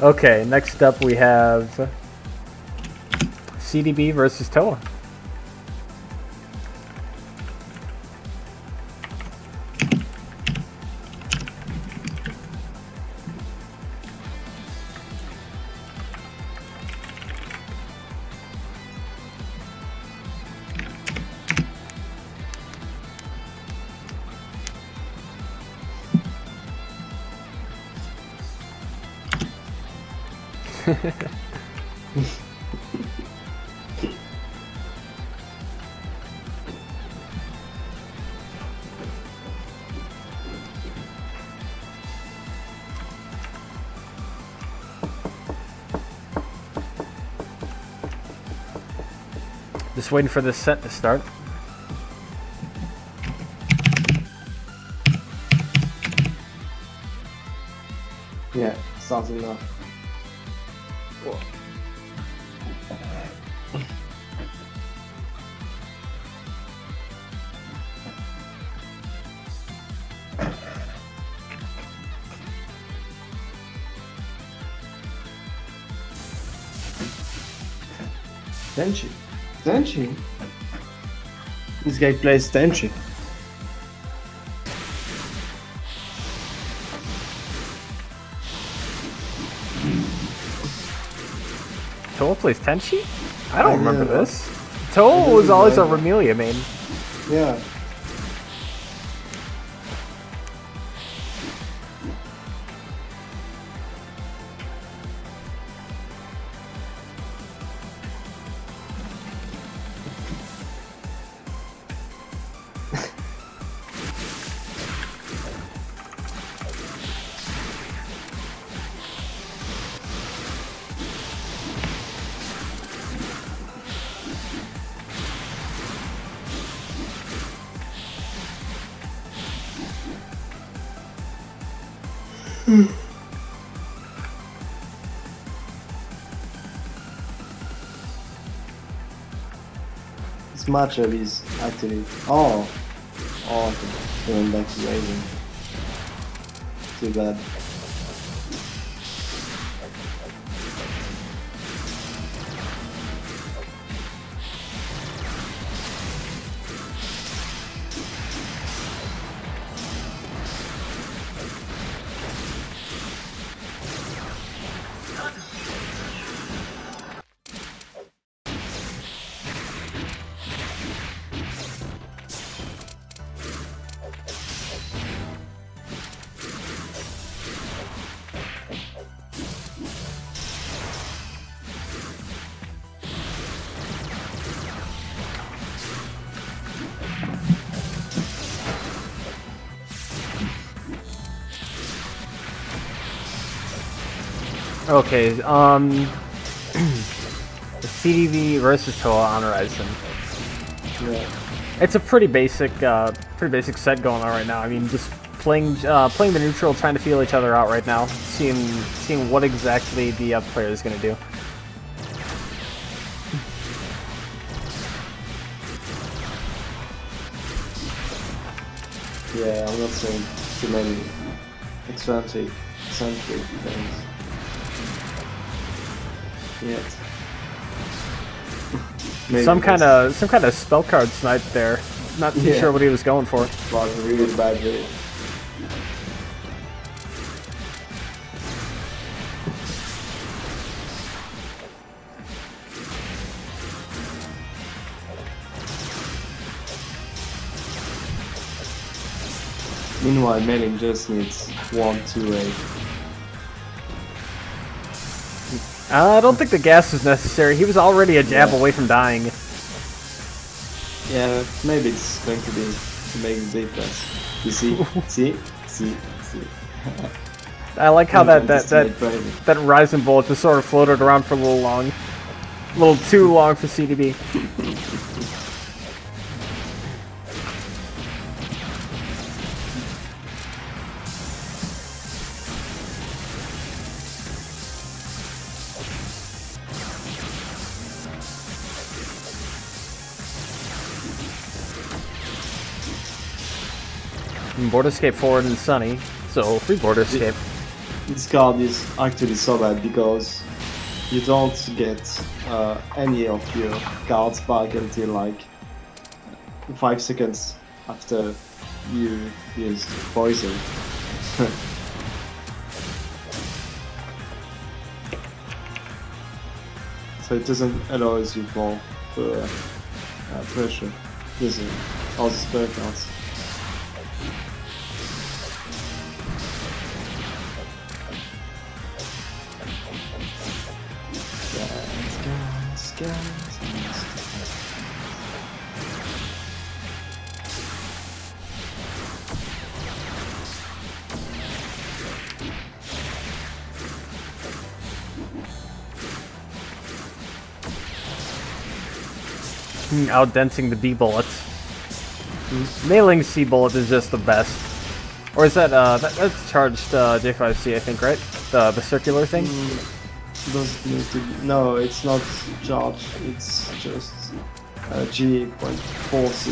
Okay, next up we have CDB versus Toa. Just waiting for this set to start. Yeah, sounds enough. Genki. Genki? This guy plays Genki. Toa plays Tenchi? I don't remember this. Toa was always a Remelia main. Yeah. This matchup is actually... Oh, okay. Going back to Raven. Too bad. Okay, the CDV versus Toa on Horizon. Yeah. It's a pretty basic set going on right now. I mean, just playing the neutral, trying to feel each other out right now, seeing what exactly the other player is going to do. Yeah, I'm not saying too many eccentric things yet. Some kind of spell card snipe there. Not too sure what he was going for. But really bad read. Meanwhile, Melin just needs 1-2-8. I don't think the gas is necessary. He was already a jab away from dying. Yeah, maybe it's going to be to make the difference. You see? see. I like how that Rising Bolt just sort of floated around for a little too long for CDB. Board escape forward and sunny, so free board escape. This card is actually so bad because you don't get any of your cards back until like 5 seconds after you used poison. So it doesn't allow you for pressure using all the spell cards. Outdancing the B bullets. Nailing C bullet is just the best. Or is that that's charged J5C, I think, right? The circular thing? Doesn't need to be, no, it's not charged, it's just G.4C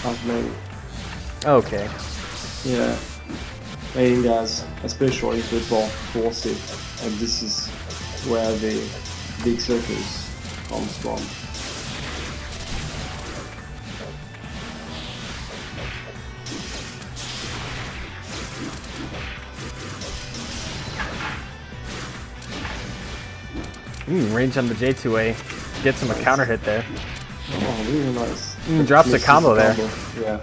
of mailing. Okay. Yeah. Mailing has a special input for 4C, and this is where the big circles comes from. Range on the J2A. Gets him a counter hit there. Oh, really nice. Drops a combo there. Yeah.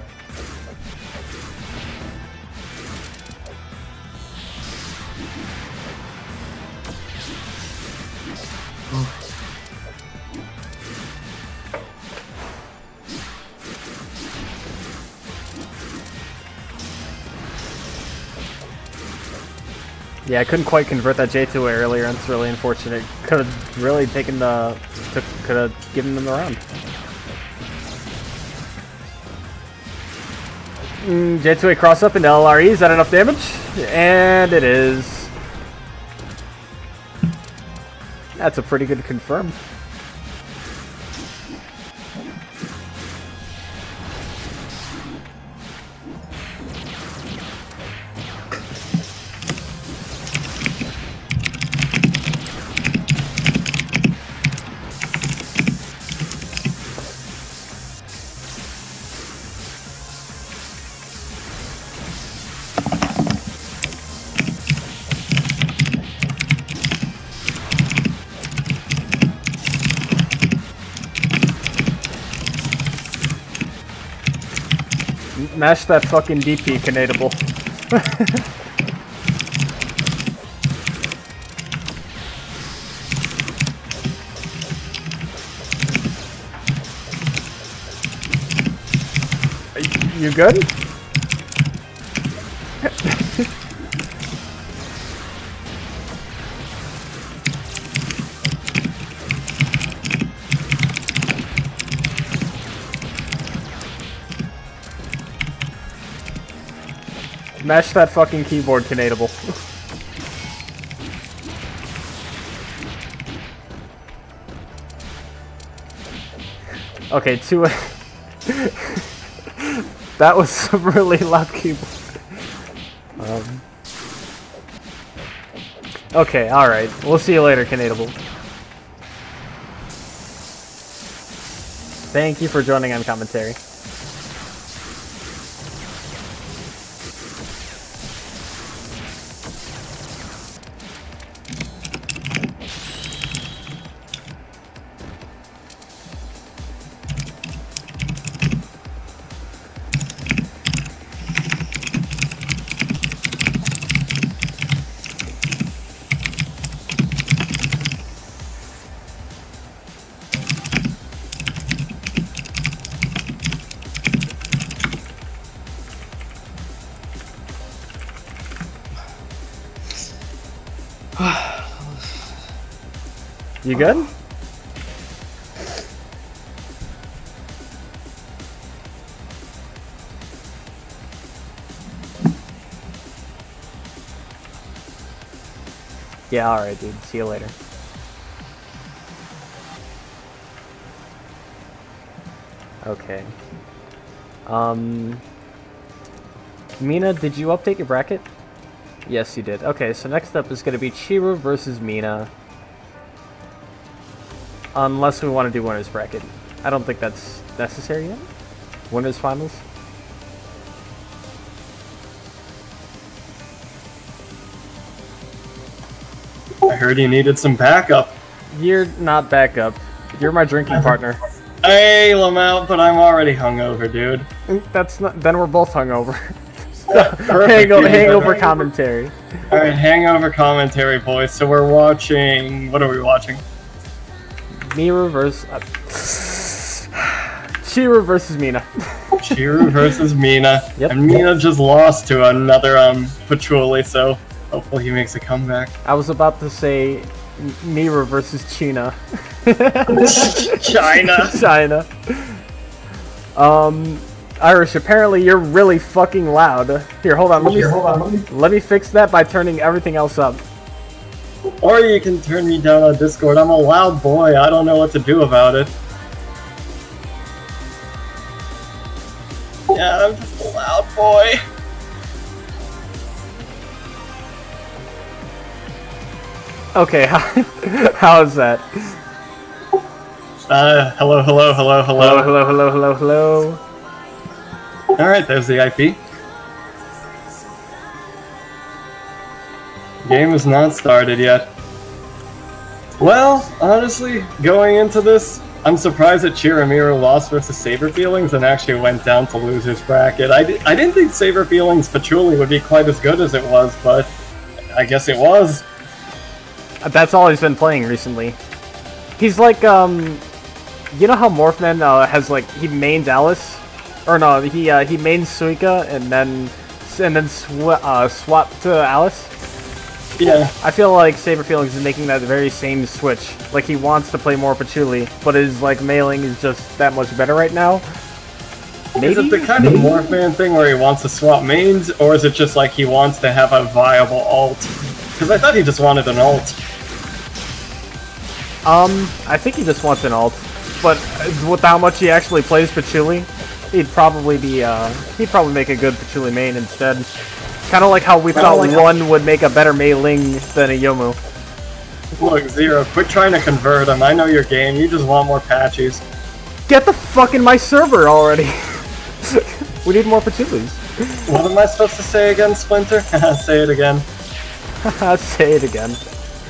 Yeah, I couldn't quite convert that J2A earlier, and it's really unfortunate. Could have really taken could have given them the round. J2A cross up into LRE. Is that enough damage? And it is. That's a pretty good confirm. Mash that fucking DP, Canadable. You good? Mash that fucking keyboard, Canadable. Okay, that was a really loud keyboard. Okay, alright. We'll see you later, Canadable. Thank you for joining on commentary. You good? Yeah, alright, dude. See you later. Okay. Mina, did you update your bracket? Yes, you did. Okay, so next up is going to be Chiro versus Mina. Unless we want to do winner's bracket. I don't think that's necessary yet. Winner's finals. I heard you needed some backup. You're not backup. You're my drinking partner. Hey, Lamau, but I'm already hungover, dude. That's not. Then we're both hungover. Perfect, hangover commentary. Alright, hangover commentary, boys. So we're watching... What are we watching? Chiro versus Mina. Chiro versus Mina. Yep. And Mina just lost to another Patchouli, so hopefully he makes a comeback. I was about to say Mira versus China. China. Irish, apparently you're really fucking loud. Here, hold on. Let me fix that by turning everything else up. Or you can turn me down on Discord. I'm a loud boy. I don't know what to do about it. Yeah, I'm just a loud boy. Okay, how is that? Hello. Alright, there's the IP. Game is not started yet. Well, honestly, going into this, I'm surprised that Chiramiro lost versus Saber Feelings and actually went down to loser's bracket. I didn't think Saber Feelings Patchouli would be quite as good as it was, but I guess it was. That's all he's been playing recently. He's like, you know how Morphman has like, he mains Alice? Or no, he mains Suika and then swap to Alice? Yeah. I feel like Saber Feelings is making that very same switch. Like he wants to play more Patchouli, but his like mailing is just that much better right now. Maybe? Is it the kind of Morphman thing where he wants to swap mains, or is it just like he wants to have a viable ult? Because I thought he just wanted an ult. I think he just wants an ult, but with how much he actually plays Patchouli, he'd probably make a good Patchouli main instead. Kind of like how we thought one would make a better Mei Ling than a Yomu. Look, Zero, quit trying to convert him. I know your game. You just want more patches. Get the fuck in my server already! We need more Patchoulis. What am I supposed to say again, Splinter? Say it again. Say it again.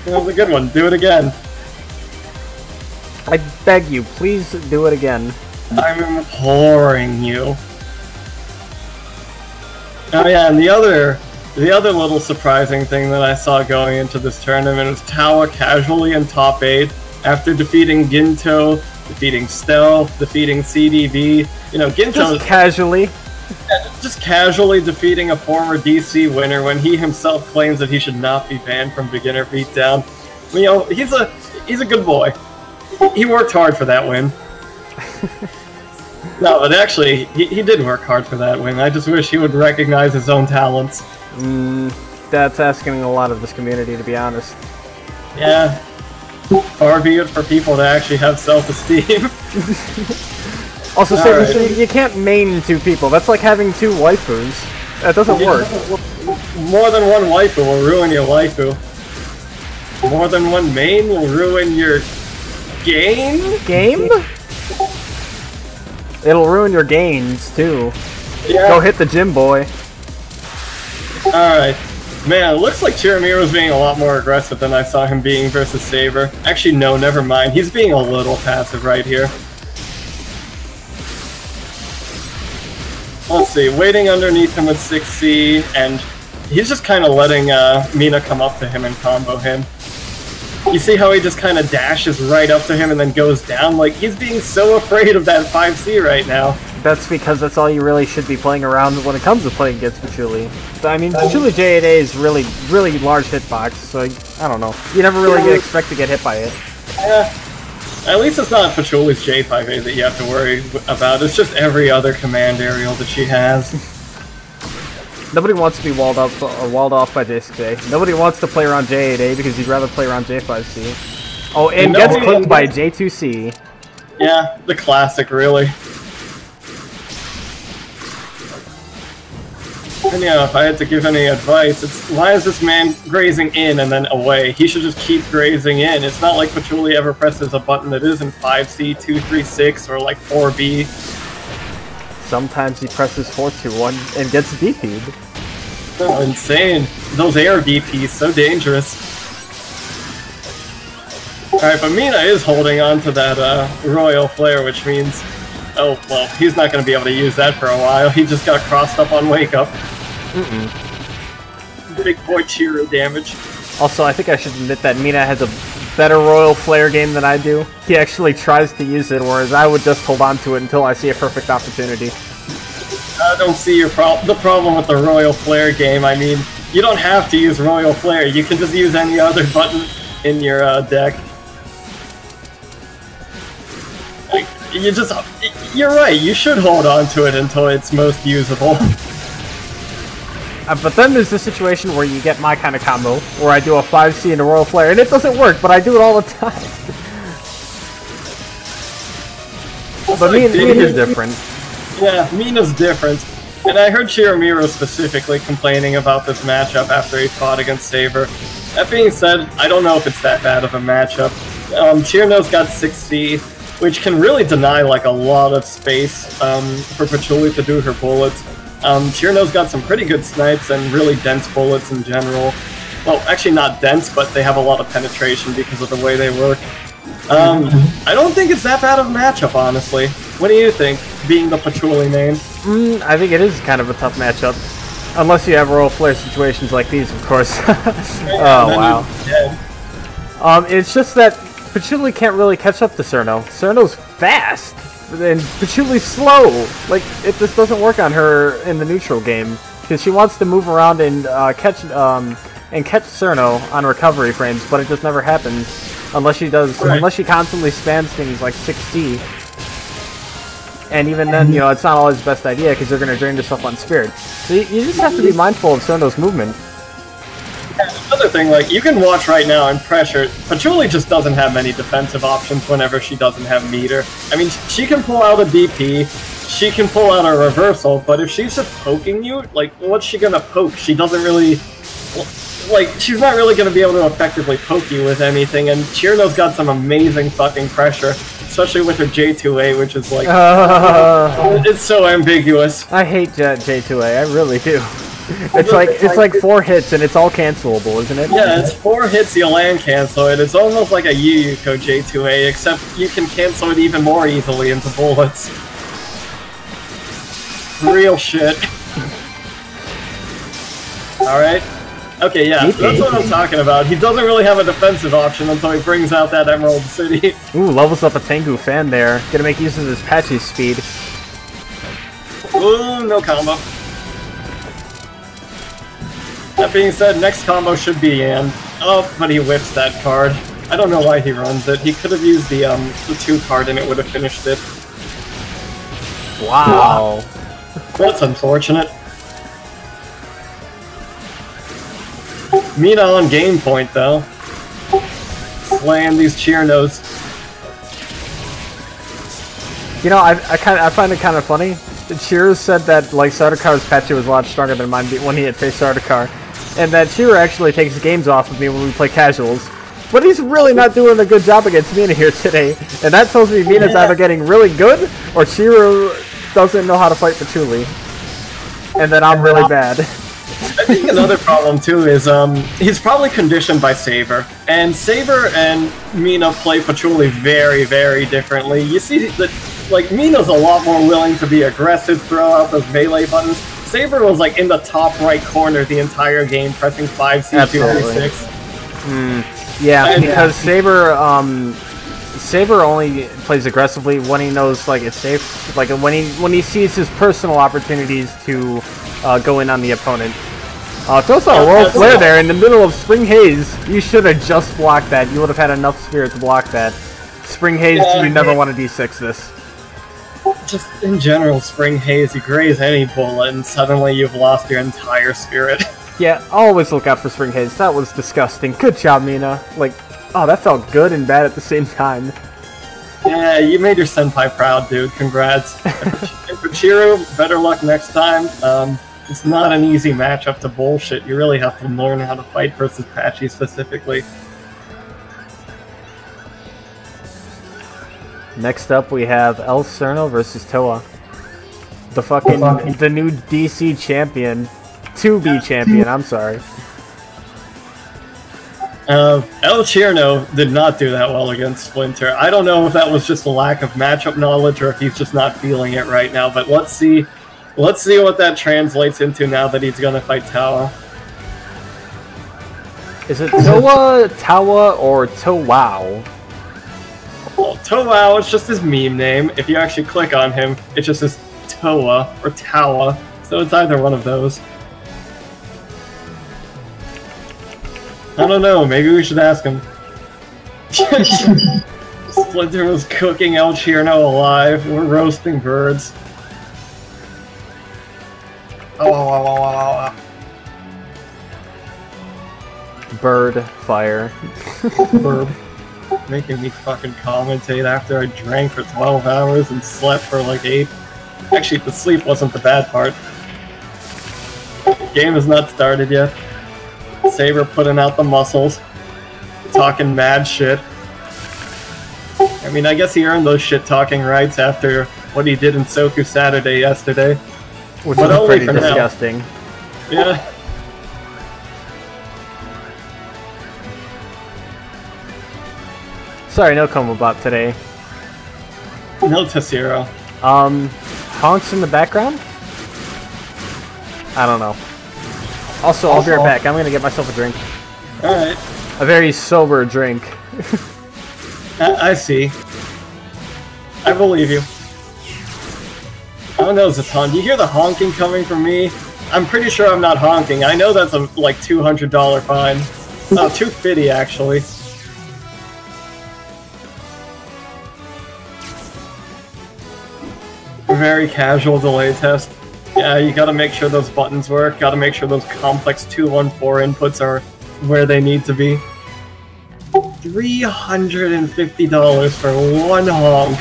That was a good one. Do it again. I beg you, please do it again. I'm imploring you. Oh yeah, and the other little surprising thing that I saw going into this tournament was Tawa casually in top 8 after defeating Ginto, defeating Stealth, defeating CDB. You know, Ginto just casually. Just casually defeating a former DC winner when he himself claims that he should not be banned from beginner beatdown. You know, he's a good boy. He worked hard for that win. No, but actually, he did work hard for that win. I just wish he would recognize his own talents. That's asking a lot of this community, to be honest. Yeah. Far be it for people to actually have self-esteem. Also, you can't main 2 people. That's like having 2 waifus. That doesn't work. More than one waifu will ruin your waifu. More than one main will ruin your game? Game? It'll ruin your gains, too. Yeah. Go hit the gym, boy. Alright. Man, it looks like Chiramiro's being a lot more aggressive than I saw him being versus Saber. Actually, no, never mind. He's being a little passive right here. Let's see, waiting underneath him with 6C, and he's just kind of letting Mina come up to him and combo him. You see how he just kind of dashes right up to him and then goes down? Like, he's being so afraid of that 5C right now. That's because that's all you really should be playing around when it comes to playing against Patchouli. I mean, Patchouli J8A is really, really large hitbox, so I don't know. You never really expect to get hit by it. Yeah. At least it's not Patchouli's J5A that you have to worry about. It's just every other command aerial that she has. Nobody wants to be walled off by J6A. Nobody wants to play around J8A because you'd rather play around J5C. Oh, and gets clipped by J2C. Yeah, the classic, really. And yeah, if I had to give any advice, it's why is this man grazing in and then away? He should just keep grazing in. It's not like Patchouli ever presses a button that isn't 5C, 236, or like 4B. Sometimes he presses 421 and gets DP'd. Oh, insane. Those air DPs, so dangerous. Alright, but Mina is holding on to that Royal Flare, which means... Oh, well, he's not going to be able to use that for a while. He just got crossed up on Wake Up. Big boy Chiro damage. Also, I think I should admit that Mina has a better Royal Flare game than I do. He actually tries to use it, whereas I would just hold on to it until I see a perfect opportunity. I don't see the problem with the Royal Flare game. I mean, you don't have to use Royal Flare. You can just use any other button in your deck. You're right, you should hold on to it until it's most usable. But then there's the situation where you get my kind of combo, where I do a 5C and a Royal Flare, and it doesn't work, but I do it all the time. But Mina's different. Yeah, Mina's different. And I heard Chiramiro specifically complaining about this matchup after he fought against Saber. That being said, I don't know if it's that bad of a matchup. Chirno's got 6C, which can really deny like a lot of space for Patchouli to do her bullets. Chirno's got some pretty good snipes and really dense bullets in general. Well, actually not dense, but they have a lot of penetration because of the way they work. I don't think it's that bad of a matchup, honestly. What do you think, being the Patchouli main? I think it is kind of a tough matchup. Unless you have Royal Flare situations like these, of course. Oh, wow. It's just that Patchouli can't really catch up to Cerno. Cerno's fast, and Patchouli's slow. Like, it just doesn't work on her in the neutral game, because she wants to move around and catch Cerno on recovery frames, but it just never happens unless she does. Unless she constantly spams things like 6C. And even then, you know, it's not always the best idea because they're going to drain yourself on Spirit. So you just have to be mindful of Sono's movement. Another thing, like, you can watch right now in pressure, Patchouli just doesn't have many defensive options whenever she doesn't have meter. I mean, she can pull out a DP, she can pull out a reversal, but if she's just poking you, like, what's she gonna poke? She doesn't really... Like, she's not really gonna be able to effectively poke you with anything, and Chirno's got some amazing fucking pressure, especially with her J2A, which is like... it's so ambiguous. I hate J2A, I really do. It's like 4 hits and it's all cancelable, isn't it? Yeah, it's 4 hits you land cancel it. It's almost like a Yu Yuko J2A, except you can cancel it even more easily into bullets. Real shit. Alright. Okay, yeah, that's what I'm talking about. He doesn't really have a defensive option until he brings out that Emerald City. Ooh, levels up a Tengu fan there. Gonna make use of his Patchy's speed. Ooh, no combo. That being said, next combo should be Yan. Oh, but he whips that card. I don't know why he runs it. He could have used the 2 card and it would have finished it. Wow. That's unfortunate. Mina on game point, though. Slaying these Chirnos. You know, I find it kind of funny. Chiro said that, like, Sardakar's Patchy was a lot stronger than mine when he had faced Sardakar. And that Chiro actually takes games off of me when we play casuals. But he's really not doing a good job against Mina here today. And that tells me Mina's either getting really good, or Chiro doesn't know how to fight Patchouli. And then I'm really bad. I think another problem, too, is he's probably conditioned by Saber. And Saber and Mina play Patchouli very, very differently. You see that, like, Mina's a lot more willing to be aggressive, throw out those melee buttons. Saber was, like, in the top right corner the entire game, pressing 5C, 236. Yeah, because Saber only plays aggressively when he knows, like, it's safe. Like, when he sees his personal opportunities to go in on the opponent. Throws out a World Flare there in the middle of Spring Haze. You should have just blocked that. You would have had enough spirit to block that. Spring Haze, you never want to D6 this. Just in general, Spring Haze, you graze any bullet and suddenly you've lost your entire spirit. Yeah, always look out for Spring Haze. That was disgusting. Good job, Mina. Like, oh, that felt good and bad at the same time. Yeah, you made your senpai proud, dude. Congrats. And for Chiro, better luck next time. It's not an easy matchup to bullshit. You really have to learn how to fight versus Patchy specifically. Next up, we have El Cerno versus Toa. The new DC champion. 2B champion, I'm sorry. El Cerno did not do that well against Splinter. I don't know if that was just a lack of matchup knowledge or if he's just not feeling it right now, but let's see what that translates into now that he's gonna fight Tawa. Is it Toa, Tawa, or Towao? Well, Towao is just his meme name. If you actually click on him, it just says Toa or Tawa, so it's either one of those. I don't know, maybe we should ask him. Splinter was cooking El Cerno alive. We're roasting birds. Oh. Bird, fire. Bird. Making me fucking commentate after I drank for 12 hours and slept for like 8. Actually, the sleep wasn't the bad part. Game is not started yet. Saber putting out the muscles. Talking mad shit. I mean, I guess he earned those shit-talking rights after what he did in Soku Saturday yesterday. Which was pretty disgusting. Yeah. Sorry, no Komobot today. No Tassiro. Honks in the background? I don't know. Also, I'll be right back. I'm gonna get myself a drink. Alright. A very sober drink. I see. I believe you. Oh no, Zaton, do you hear the honking coming from me? I'm pretty sure I'm not honking. I know that's a, like, $200 fine. Oh, $250 actually. very casual delay test. Yeah, you gotta make sure those buttons work, gotta make sure those complex 214 inputs are where they need to be. $350 for one honk.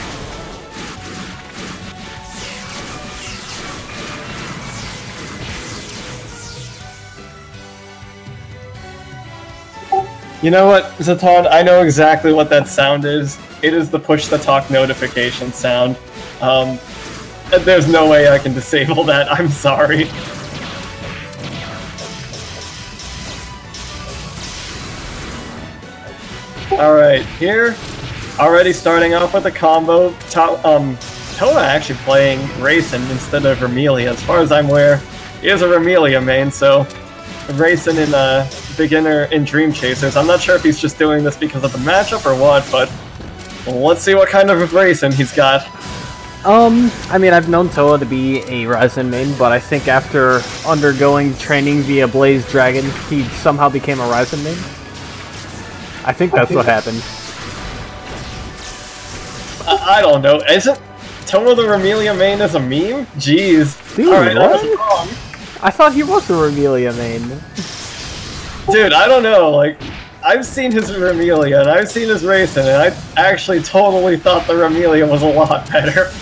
You know what, Zaton? I know exactly what that sound is. It is the push-to-talk notification sound. There's no way I can disable that. I'm sorry. Alright, here, already starting off with a combo. Toa actually playing Raisin instead of Vermelia. As far as I'm aware, he is a Vermelia main, so Raisin in beginner in Dream Chasers. I'm not sure if he's just doing this because of the matchup or what, but let's see what kind of Raisin he's got. I mean, I've known Toa to be a Raisin main, but I think after undergoing training via Blaze Dragon, he somehow became a Raisin main. I think that's what happened. I don't know. Isn't Toa the Vermelia main as a meme? Jeez. Dude, alright, I what? was wrong. I thought he was a Vermelia main. Dude, I don't know, like, I've seen his Vermelia, and I've seen his Raisin, and I actually totally thought the Vermelia was a lot better.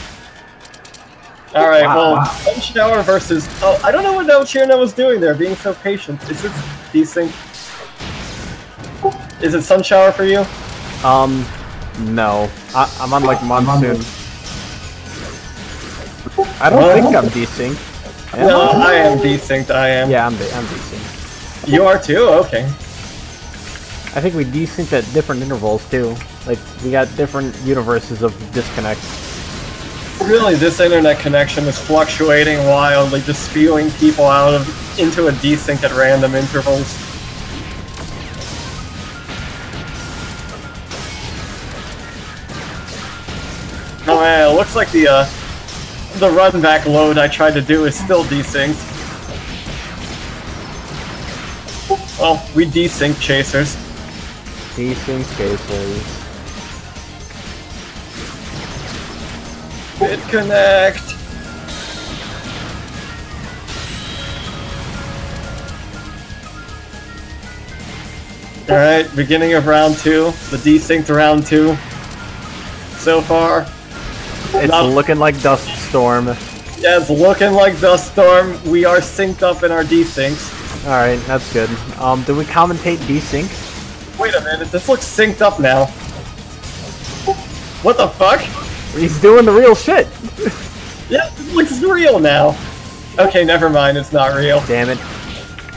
Alright, well, Sun Shower versus... Oh, I don't know what Chirna was doing there, being so patient. Is this desync? Is it Sun Shower for you? No. I'm on, like, Monsoon. I don't think I'm desync. No, I am desynced, I am. Yeah, I'm desynced. You are too? Okay. I think we desynced at different intervals, too. Like, we got different universes of disconnect. Really, this internet connection is fluctuating wildly, just spewing people out into a desync at random intervals. Oh man, it looks like the run back load I tried to do is still desynced. Well, we desync chasers. Desync chasers. BitConnect. Alright, beginning of round 2. The desynced round 2. So far. It's looking like Dust Storm. Yeah, it's looking like Dust Storm. We are synced up in our desyncs. Alright, that's good. Do we commentate desync? Wait a minute, this looks synced up now. What the fuck? He's doing the real shit! Yeah, it looks real now. Okay, never mind, it's not real. Damn it.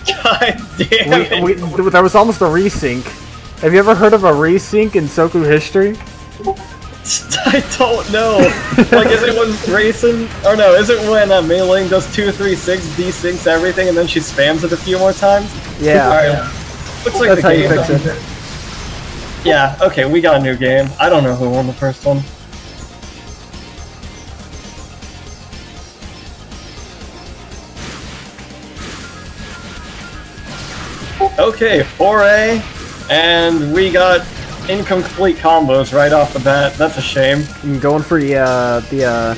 God damn it. There was almost a resync. Have you ever heard of a resync in Soku history? I don't know. Like, is it when Raisin... Or no, is it when Mei-Ling does 236, desyncs everything, and then she spams it a few more times? Yeah. Alright. Looks like That's the how you game. fix it. Yeah, okay, we got a new game. I don't know who won the first one. Okay, 4A, and we got incomplete combos right off the bat. That's a shame. I'm going for the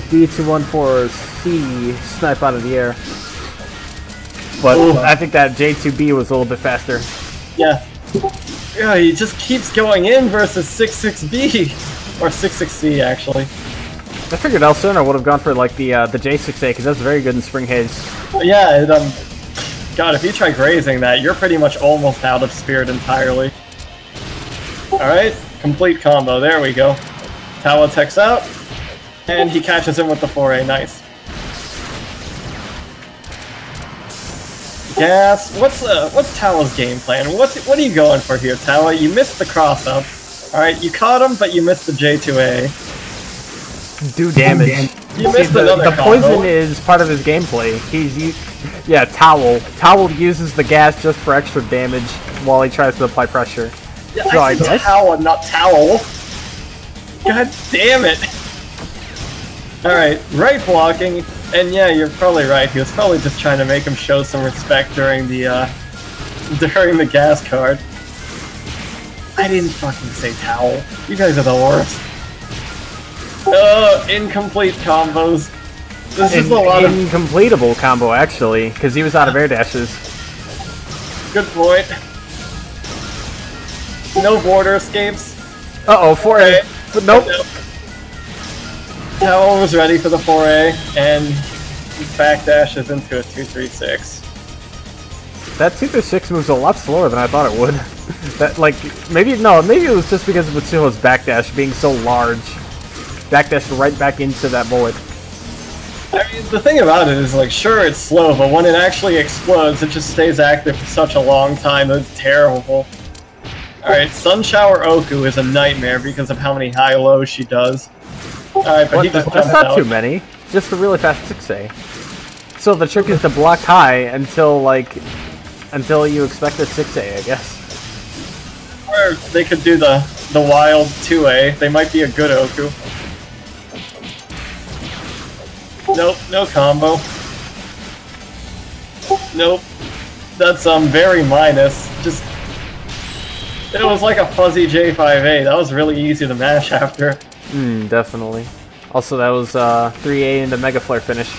D214C snipe out of the air. But Ooh. I think that J2B was a little bit faster. Yeah. Yeah, he just keeps going in versus 66B. Or 66C, actually. I figured Elcerner would have gone for like the J6A because that's very good in Spring Haze. Yeah, it, God, if you try grazing that, you're pretty much almost out of spirit entirely. Alright, complete combo, there we go. Tawa techs out, and he catches him with the 4A, nice. Gas, what's Tawa's game plan? What are you going for here, Tawa? You missed the cross-up. Alright, you caught him, but you missed the J2A. Do damage. You missed another the combo. poison is part of his gameplay. Yeah, Towel. Towel uses the gas just for extra damage while he tries to apply pressure. Yeah, So I said Tawa, not Towel. God damn it. Alright, right blocking, and yeah, you're probably right. He was probably just trying to make him show some respect during the gas card. I didn't fucking say Towel. You guys are the worst. Incomplete combos. This is a lot of incompletable combo, actually, because he was out of air dashes. good point. No border escapes. Uh-oh, 4A. But nope. Tower was ready for the 4A, and backdashes into a 2-3-6. That 2-6 moves a lot slower than I thought it would. That, like, maybe it was just because of Mitsuho's backdash being so large. Backdash right back into that bullet. I mean, the thing about it is, like, sure, it's slow, but when it actually explodes, it just stays active for such a long time. It's terrible. Alright, Sun Shower Oku is a nightmare because of how many high-lows she does. Alright, but he just That's jumped not out. too many. Just a really fast 6A. So the trick is to block high until you expect a 6A, I guess. Or they could do the wild 2A. They might be a good Oku. Nope, no combo. Nope. That's very minus. Just it was like a fuzzy J5A. That was really easy to mash after. Definitely. Also, that was 3A into Mega Flare finish.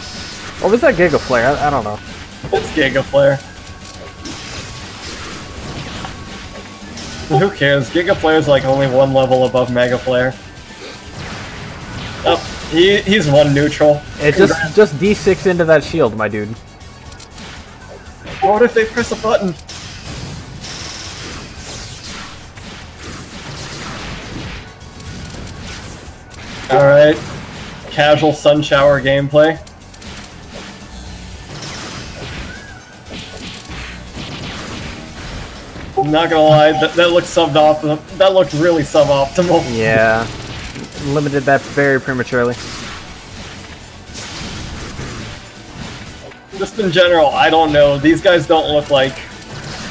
Or was that Giga Flare? I don't know. It's Giga Flare. Who cares? Giga Flare's like only one level above Mega Flare. Oh, he's one neutral. It just D6 into that shield, my dude. What if they press a button? Alright. Casual Sun Shower gameplay. I'm not gonna lie, that looked suboptimal. That looked really suboptimal. Yeah. Limited that very prematurely. Just in general, I don't know. These guys don't look like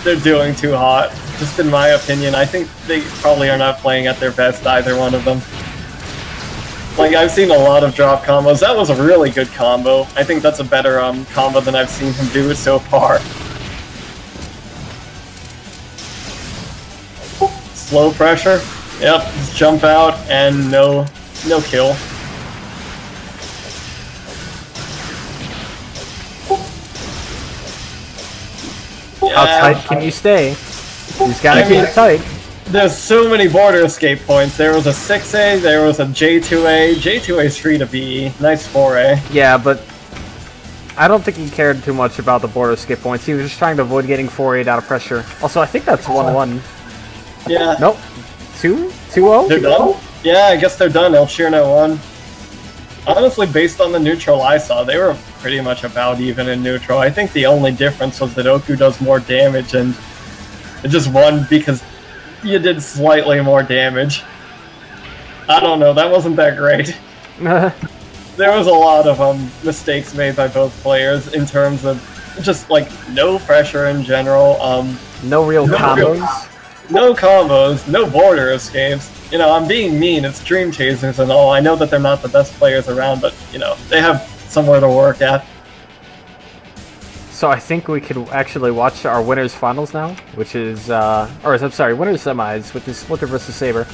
they're doing too hot. Just in my opinion, I think they probably are not playing at their best, either one of them. Like, I've seen a lot of drop combos. That was a really good combo. I think that's a better combo than I've seen him do so far. Slow pressure. Yep, just jump out and no kill. How tight can you stay? You just gotta keep it tight. There's so many border escape points. There was a 6A, there was a J2A. J2A's free to be. Nice 4A. Yeah, but I don't think he cared too much about the border escape points. He was just trying to avoid getting 4-8 out of pressure. Also, I think that's 1-1. Yeah. Nope. 2-0? They're done? Yeah, I guess they're done. El Shirno won. Honestly, based on the neutral I saw, they were pretty much about even in neutral. I think the only difference was that Oku does more damage, and it just won because you did slightly more damage. I don't know, that wasn't that great. There was a lot of mistakes made by both players in terms of just like no pressure in general. No real combos. No combos, no border escapes. You know, I'm being mean, it's Dream Chasers and all. I know that they're not the best players around, but, you know, they have somewhere to work at. So I think we could actually watch our winners finals now, which is, I'm sorry, winners semis, which is Splinter versus Saber.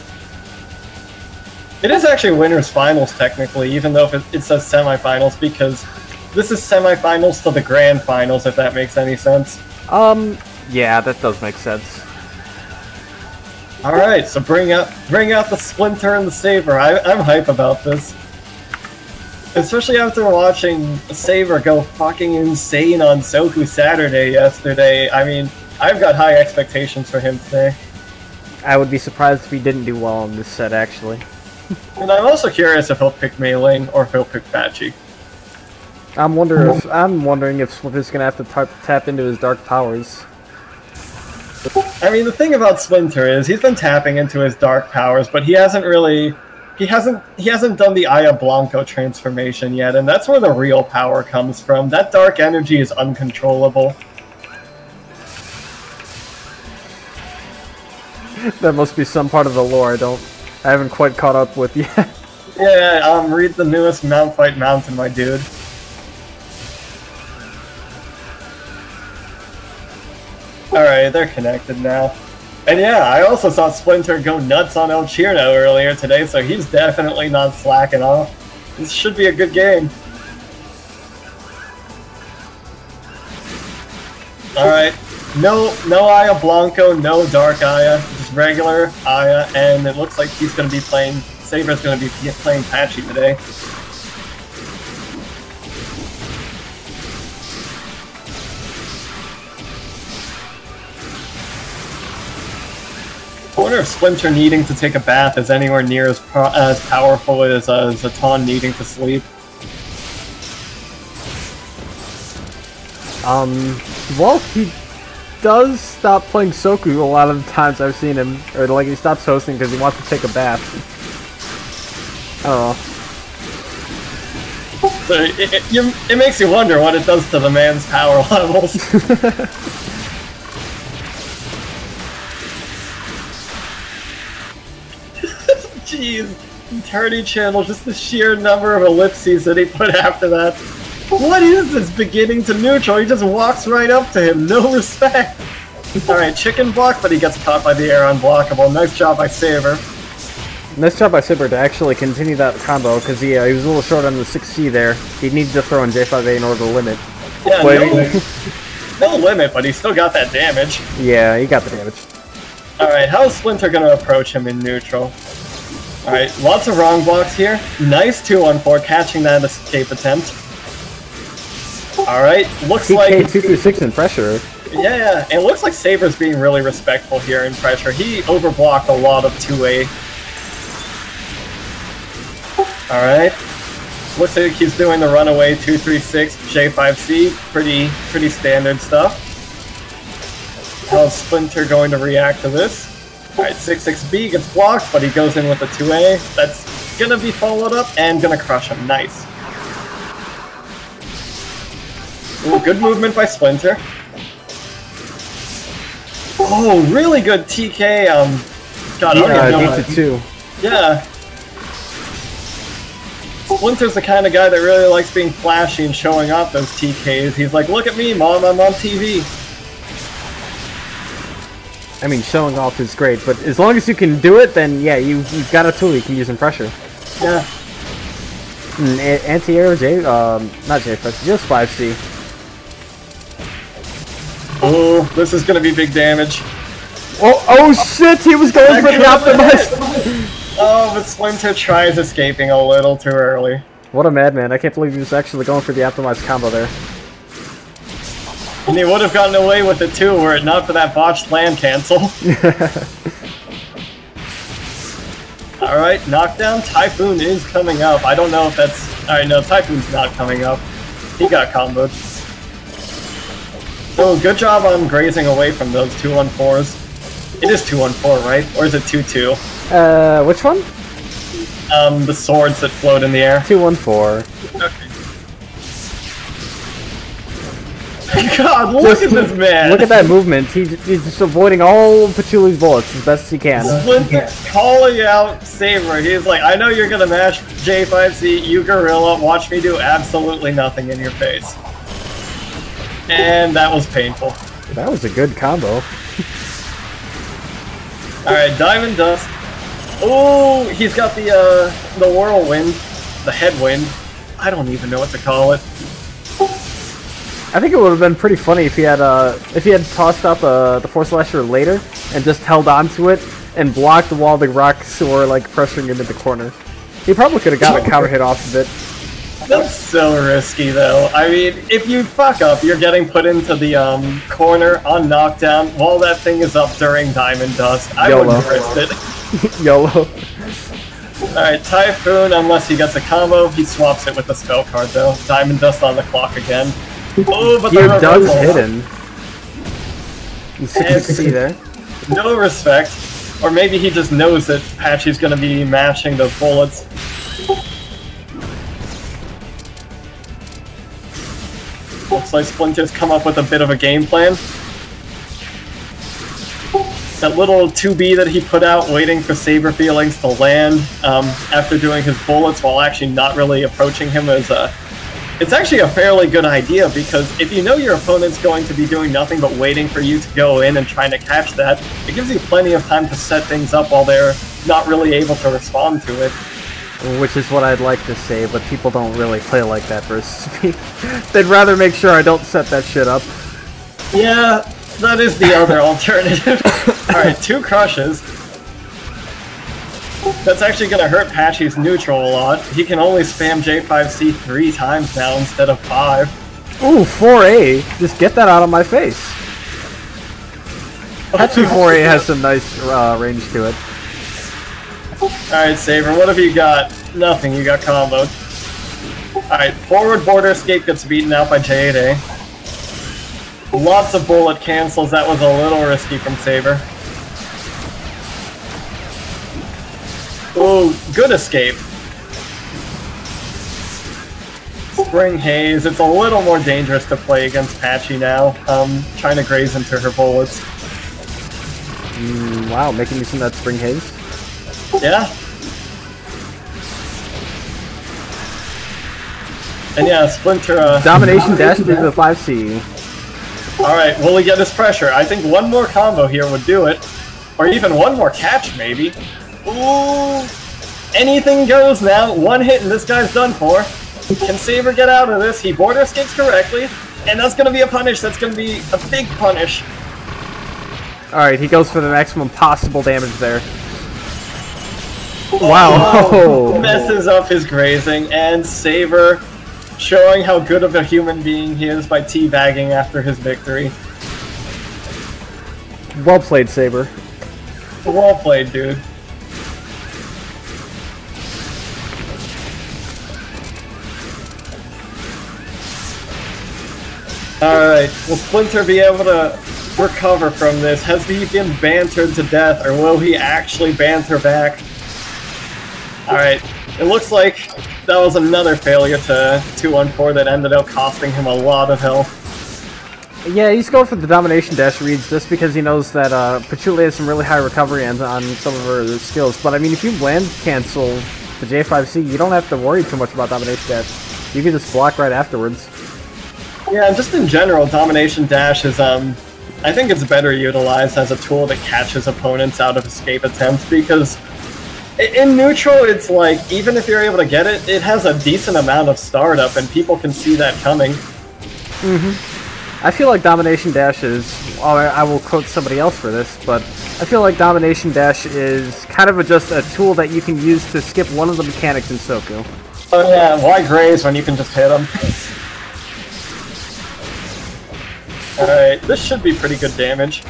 It is actually winners finals, technically, even though it says semifinals, because this is semifinals to the grand finals, if that makes any sense. Yeah, that does make sense. Alright, so bring out the Splinter and the Saber. I'm hype about this. Especially after watching Saber go fucking insane on Soku Saturday yesterday. I mean, I've got high expectations for him today. I would be surprised if he didn't do well in this set, actually. And I'm also curious if he'll pick Mei Ling or if he'll pick Bachi. I'm wondering if Splinter's gonna have to tap into his dark powers. I mean, the thing about Splinter is he's been tapping into his dark powers, but he hasn't done the Aya Blanco transformation yet, and that's where the real power comes from. That dark energy is uncontrollable. That must be some part of the lore I haven't quite caught up with yet. Yeah, read the newest Mount Fight Mountain, my dude. Alright, they're connected now. And yeah, I also saw Splinter go nuts on El Chirno earlier today, so he's definitely not slacking off. This should be a good game. Alright. No Aya Blanco, no Dark Aya, just regular Aya, and it looks like he's going to be playing, Saber's going to be playing Patchy today. I wonder if Splinter needing to take a bath is anywhere near as powerful as Zaton needing to sleep. Well, he does stop playing Soku a lot of the times I've seen him, or like he stops hosting because he wants to take a bath. I don't know. So it makes you wonder what it does to the man's power levels. Jeez, Tardy Channel, just the sheer number of ellipses that he put after that. What is this beginning to neutral? He just walks right up to him, no respect. Alright, chicken block, but he gets caught by the air unblockable. Nice job by Saber. Nice job by Saber to actually continue that combo, because he was a little short on the 6C there. He needed to throw in J5A in order to limit. Yeah, no limit, but he still got that damage. Yeah, he got the damage. Alright, how is Splinter going to approach him in neutral? Alright, lots of wrong blocks here. Nice 2-1-4, catching that escape attempt. Alright, looks PK like... 2 through 6 in pressure. Yeah, it looks like Saber's being really respectful here in pressure. He overblocked a lot of 2A. Alright. Looks like he's doing the runaway 2-3-6 J5C. Pretty standard stuff. How's Splinter going to react to this? Alright, 6-6B gets blocked, but he goes in with a 2A. That's gonna be followed up and gonna crush him. Nice. Ooh, good movement by Splinter. Oh, really good TK. God, I don't even know. D2. Yeah. Splinter's the kind of guy that really likes being flashy and showing off those TKs. He's like, look at me, Mom, I'm on TV. I mean, showing off is great, but as long as you can do it, then yeah, you've got a tool you can use in pressure. Yeah. Anti-air J, not J5, just 5C. Oh, this is gonna be big damage. Oh shit, he was going for the optimized! Oh, but Splinter tries escaping a little too early. What a madman, I can't believe he was actually going for the optimized combo there. And he would have gotten away with it too, were it not for that botched land cancel. Alright, knockdown. Typhoon is coming up. I don't know if that's... Alright, no, Typhoon's not coming up. He got comboed. So, good job on grazing away from those 2-1-4s. It is 2-1-4, right? Or is it 2-2? Which one? The swords that float in the air. 2-1-4. Okay. God, look at this man! Look at that movement. He's just avoiding all Pachuli's bullets as best as he can. Splinter calling out Saber. He's like, I know you're gonna mash J5C, you gorilla, watch me do absolutely nothing in your face. And that was painful. That was a good combo. Alright, Diamond Dust. Oh, he's got the whirlwind, the headwind. I don't even know what to call it. I think it would have been pretty funny if he had tossed up the Force Slasher later and just held onto it and blocked while the rocks were like pressuring him in the corner. He probably could have got a counter hit off of it. That's so risky though. I mean, if you fuck up, you're getting put into the corner on knockdown while that thing is up during Diamond Dust. I wouldn't risk it. YOLO. Alright, Typhoon, unless he gets a combo, he swaps it with the spell card though. Diamond Dust on the clock again. Oh, but Gear does hidden. You can see there. No respect. Or maybe he just knows that Patchy's gonna be matching those bullets. Looks like Splinter's come up with a bit of a game plan. That little 2B that he put out waiting for Saber Feelings to land after doing his bullets while actually not really approaching him is it's actually a fairly good idea, because if you know your opponent's going to be doing nothing but waiting for you to go in and trying to catch that, it gives you plenty of time to set things up while they're not really able to respond to it. Which is what I'd like to say, but people don't really play like that versus me. They'd rather make sure I don't set that shit up. Yeah, that is the other alternative. Alright, 2 crushes. That's actually gonna hurt Patchy's neutral a lot. He can only spam J5C 3 times now instead of 5. Ooh, 4A. Just get that out of my face. Patchy 4A has some nice range to it. Alright, Saber, what have you got? Nothing, you got comboed. Alright, forward border escape gets beaten out by J8A. Lots of bullet cancels, that was a little risky from Saber. Ooh, good escape. Spring Haze, it's a little more dangerous to play against Patchy now. Trying to graze into her bullets. Wow, making me some that Spring Haze. Yeah. And yeah, Splinter... Domination dash through the 5C. Alright, will he get his pressure? I think one more combo here would do it. Or even one more catch, maybe. Ooh! Anything goes now. One hit and this guy's done for. Can Saber get out of this? He border escapes correctly. And that's going to be a punish. That's going to be a big punish. Alright, he goes for the maximum possible damage there. Wow! Oh, messes up his grazing, and Saber showing how good of a human being he is by teabagging after his victory. Well played, Saber. Well played, dude. Alright, will Splinter be able to recover from this? Has he been bantered to death, or will he actually banter back? Alright, it looks like that was another failure to 2-1-4 that ended up costing him a lot of health. Yeah, he's going for the Domination Dash reads just because he knows that Patchouli has some really high recovery on some of her skills. But I mean, if you land cancel the J5C, you don't have to worry too much about Domination Dash. You can just block right afterwards. Yeah, and just in general, Domination Dash is, I think it's better utilized as a tool that catches opponents out of escape attempts, because in neutral, it's like, even if you're able to get it, it has a decent amount of startup, and people can see that coming. I feel like Domination Dash is, I will quote somebody else for this, but I feel like Domination Dash is kind of just a tool that you can use to skip one of the mechanics in Soku. Oh yeah, why graze when you can just hit them? Alright, this should be pretty good damage.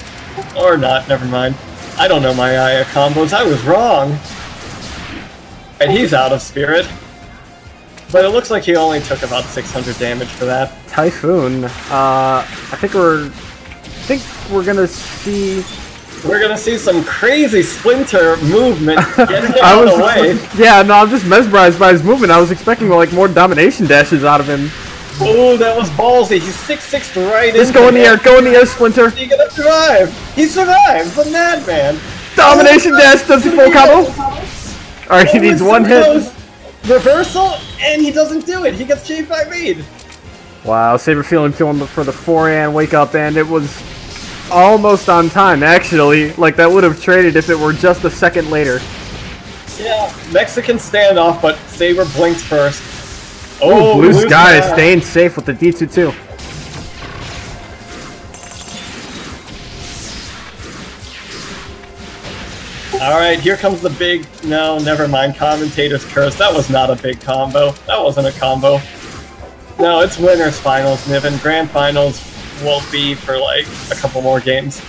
Or not, never mind. I don't know my Aya combos, I was wrong! And he's out of spirit. But it looks like he only took about 600 damage for that. Typhoon, I think we're gonna see... We're gonna see some crazy Splinter movement getting out of the way. Yeah, no, I'm just mesmerized by his movement. I was expecting like more Domination Dashes out of him. Oh, that was ballsy. He's 6'6" right in. Just go in the air, Splinter. He's gonna survive. He survives, the madman. Domination Dash does the full combo. Alright, he needs one hit. Reversal, and he doesn't do it. He gets J5 read. Wow, Saber feeling for the 4-and wake up, and it was almost on time, actually. Like, that would have traded if it were just a second later. Yeah, Mexican standoff, but Saber blinked first. Oh, Blue Sky is staying safe with the D2-2. Alright, here comes the big... No, never mind. Commentator's curse. That was not a big combo. That wasn't a combo. No, it's winners finals, Niven. Grand finals won't be for, like, a couple more games.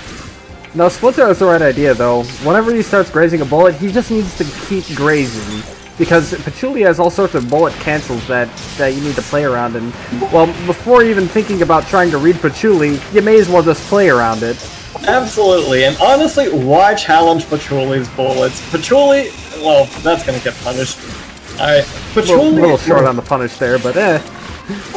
No, Splinter has the right idea, though. Whenever he starts grazing a bullet, he just needs to keep grazing. Because Patchouli has all sorts of bullet cancels that you need to play around, and, well, before even thinking about trying to read Patchouli, you may as well just play around it. Absolutely, and honestly, why challenge Patchouli's bullets? Patchouli, well, that's gonna get punished. Alright, Patchouli... A little short on the punish there, but eh.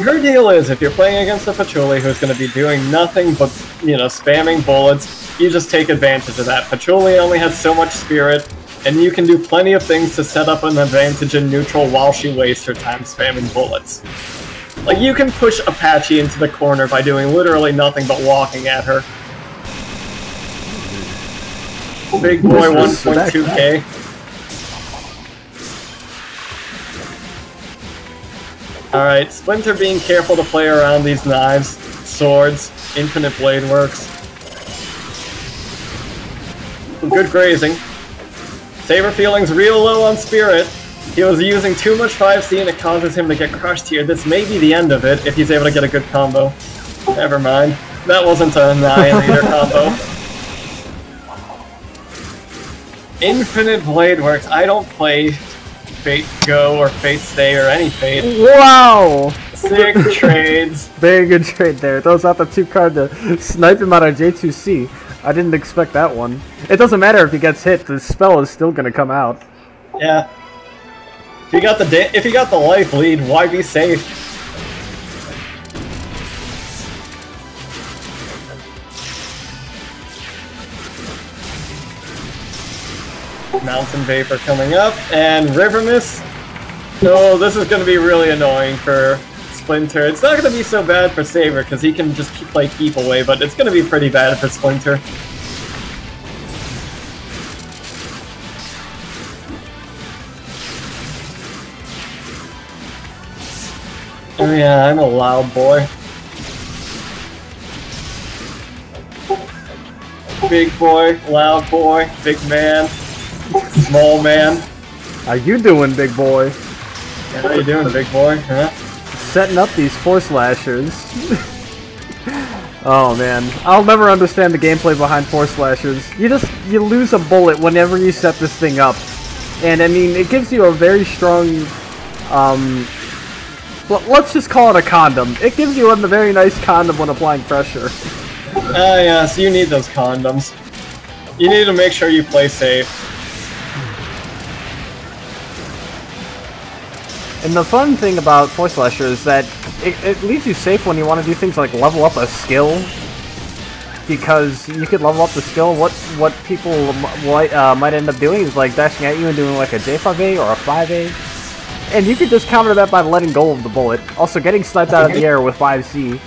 Her deal is, if you're playing against a Patchouli who's gonna be doing nothing but, you know, spamming bullets, you just take advantage of that. Patchouli only has so much spirit, and you can do plenty of things to set up an advantage in neutral while she wastes her time spamming bullets. Like, you can push Apache into the corner by doing literally nothing but walking at her. Big boy 1.2k. Alright, Splinter being careful to play around these knives, swords. Infinite Blade works. Good grazing. Saber Feelings real low on Spirit. He was using too much 5C and it causes him to get crushed here. This may be the end of it if he's able to get a good combo. Never mind. That wasn't an Annihilator combo. Infinite Blade works. I don't play Fate Go or Fate Stay or any Fate. Wow! Sick trades. Very good trade there. Throws out the 2-card to snipe him out of J2C. I didn't expect that one. It doesn't matter if he gets hit, the spell is still gonna come out. Yeah. If you got the life lead, why be safe? Mountain Vapor coming up, and River Mist. Oh, this is going to be really annoying for Splinter. It's not going to be so bad for Saber, because he can just play Keep Away, but it's going to be pretty bad for Splinter. Oh yeah, I'm a loud boy. Big boy, loud boy, big man, small man. How you doing, big boy? How you doing, big boy? Huh? Setting up these Force Slashers. Oh man, I'll never understand the gameplay behind Force Slashers. You lose a bullet whenever you set this thing up, and I mean it gives you a very strong, let's just call it a condom. It gives you a very nice condom when applying pressure. Yeah, so you need those condoms. You need to make sure you play safe. And the fun thing about Force Slasher is that it leaves you safe when you want to do things like level up a skill. Because you could level up the skill. What people might end up doing is like dashing at you and doing like a J5A or a 5A. And you could just counter that by letting go of the bullet. Also, getting sniped out of the air with 5C.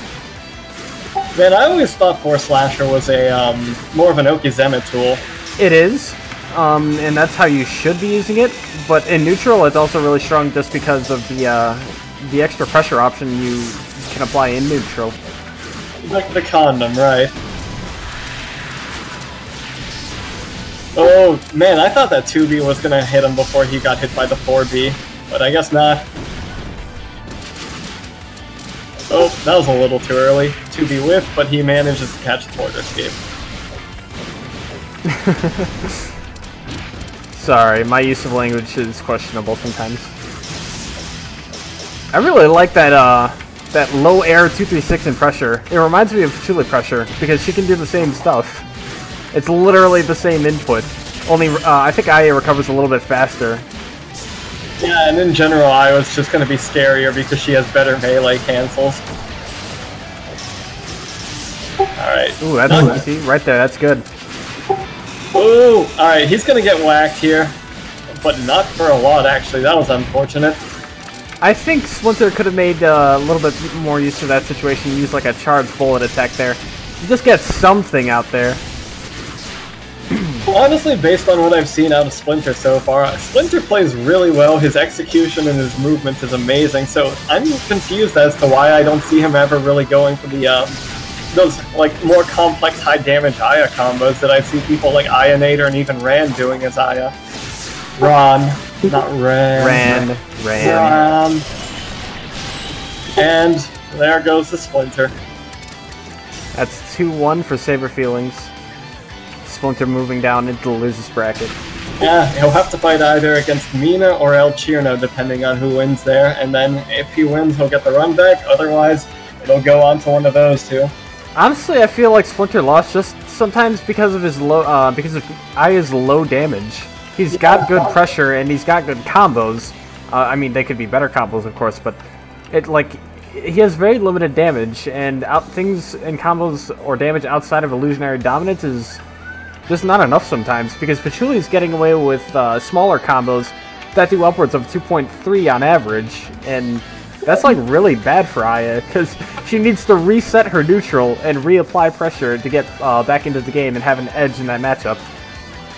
Man, I always thought Force Slasher was a more of an Okizeme tool. It is, and that's how you should be using it. But in neutral, it's also really strong just because of the extra pressure option you can apply in neutral. Like the condom, right? Oh man, I thought that 2B was gonna hit him before he got hit by the 4B, but I guess not. Oh, that was a little too early. 2B whiff, but he manages to catch the border escape. Sorry, my use of language is questionable sometimes. I really like that that low air 236 in pressure. It reminds me of Chuli pressure because she can do the same stuff. It's literally the same input. Only I think Aya recovers a little bit faster. Yeah, and in general, I was just going to be scarier because she has better melee cancels. Alright. Ooh, that's easy. Right there, that's good. Ooh, alright, he's going to get whacked here. But not for a lot, actually. That was unfortunate. I think Splinter could have made a little bit more use of that situation. Use like a charged bullet attack there. You just get something out there. Honestly, based on what I've seen out of Splinter so far, Splinter plays really well. His execution and his movement is amazing, so I'm confused as to why I don't see him ever really going for the those like more complex high damage Aya combos that I see people like Ionator and even Ran doing as Aya. Ran, not Ran. Ran. And there goes the Splinter. That's 2-1 for Saber Feelings. Splinter moving down into the losers bracket. Yeah, he'll have to fight either against Mina or El Chirno, depending on who wins there, and then if he wins, he'll get the run back, otherwise, it'll go on to one of those two. Honestly, I feel like Splinter lost just sometimes because of his low, because of Aya's low damage. He's got good pressure, and he's got good combos. I mean, they could be better combos, of course, but he has very limited damage, and things in combos or damage outside of Illusionary Dominance is just not enough sometimes, because Patchouli is getting away with smaller combos that do upwards of 2.3 on average, and that's like really bad for Aya, because she needs to reset her neutral and reapply pressure to get back into the game and have an edge in that matchup.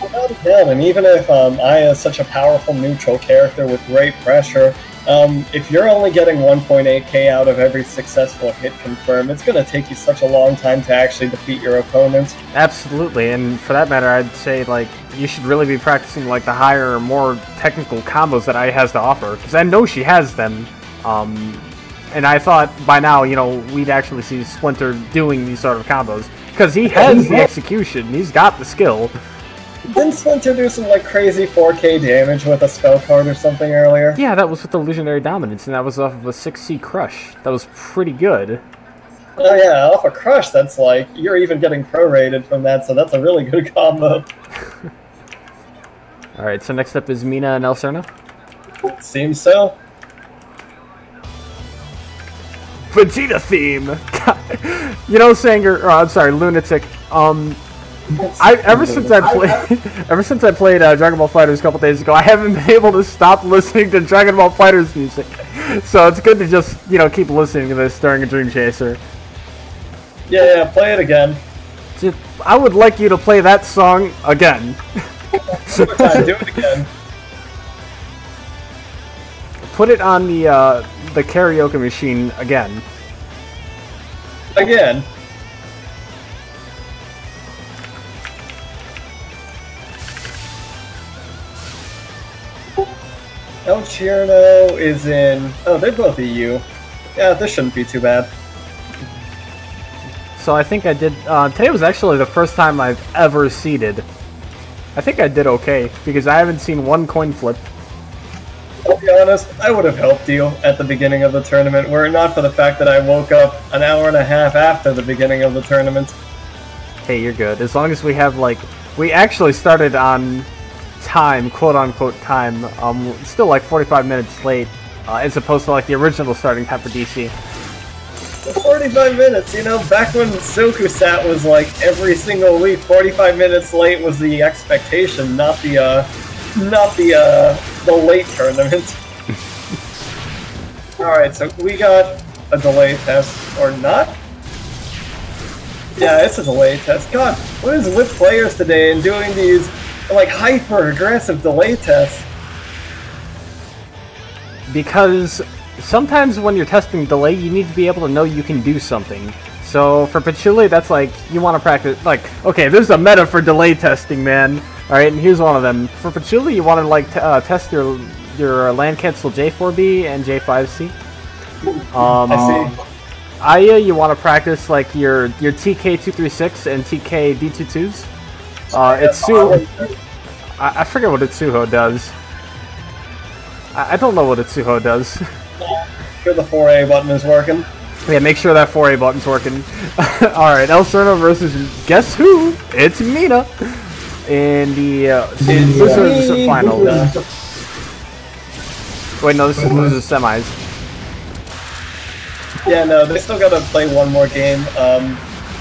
Without a doubt, and even if Aya is such a powerful neutral character with great pressure, if you're only getting 1.8k out of every successful hit confirm, it's going to take you such a long time to actually defeat your opponent. Absolutely, and for that matter, I'd say like you should really be practicing like the higher, more technical combos that Ai has to offer, because I know she has them. And I thought by now, you know, we'd actually see Splinter doing these sort of combos, because he has the execution, he's got the skill. Didn't Splinter do some like crazy 4k damage with a spell card or something earlier? Yeah, that was with the Illusionary Dominance, and that was off of a 6C Crush. That was pretty good. Oh yeah, off a Crush, that's like, you're even getting prorated from that, so that's a really good combo. Alright, so next up is Mina and El Cerno. Seems so. Vegeta theme! You know, Sanger, I'm sorry, Lunatic, ever since I played Dragon Ball FighterZ a couple days ago, I haven't been able to stop listening to Dragon Ball FighterZ music. So it's good to just, you know, keep listening to this during a Dream Chaser. Yeah, play it again. I would like you to play that song again. Do it again. Put it on the karaoke machine again. Again. El Cerno is in... Oh, they're both EU. Yeah, this shouldn't be too bad. So I think I did... today was actually the first time I've ever seeded. I think I did okay, because I haven't seen one coin flip. I'll be honest, I would have helped you at the beginning of the tournament, were it not for the fact that I woke up an hour and a half after the beginning of the tournament. Hey, you're good. As long as we have, like... We actually started on time, quote-unquote time, still like 45 minutes late, as opposed to like the original starting time for DC. 45 minutes, you know, back when Soku sat was like every single week, 45 minutes late was the expectation, not the late tournament. Alright, so we got a delay test, or not? Yeah, it's a delay test. God, what is with players today and doing these, like, hyper-aggressive delay tests? Because sometimes when you're testing delay, you need to be able to know you can do something. So for Patchouli, that's like, you want to practice, like, okay, there's a meta for delay testing, man. Alright, and here's one of them. For Patchouli, you want to, like, test your land cancel J4B and J5C. I see. Aya, you want to practice, like, your TK236 and TK D22s. I forget what Itsuho does. I don't know what Itsuho does. Sure the 4A button is working. Yeah, make sure that 4A button's working. Alright, El Cerno versus guess who? It's Mina! In the losers final. Wait, no, this is losers semis. Yeah, no, they still gotta play one more game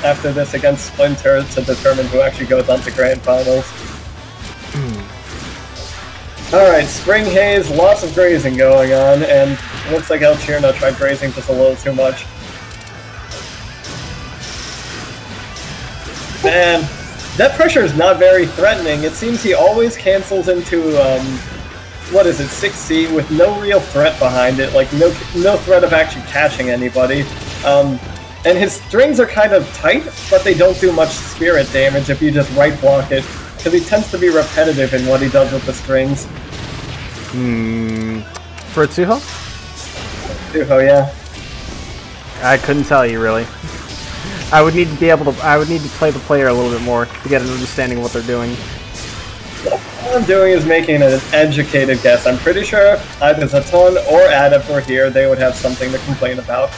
after this against Splinter to determine who actually goes on to Grand Finals. Alright, Spring Haze, lots of grazing going on, and it looks like El Cerno tried grazing just a little too much. Man, that pressure is not very threatening. It seems he always cancels into, what is it, 6C with no real threat behind it, like no threat of actually catching anybody. And his strings are kind of tight, but they don't do much spirit damage if you just right block it, because he tends to be repetitive in what he does with the strings. For Tsuho? Tsuho, yeah. I couldn't tell you, really. I would need to play the player a little bit more to get an understanding of what they're doing. All I'm doing is making an educated guess. I'm pretty sure if either Zaton or Adep were here, they would have something to complain about.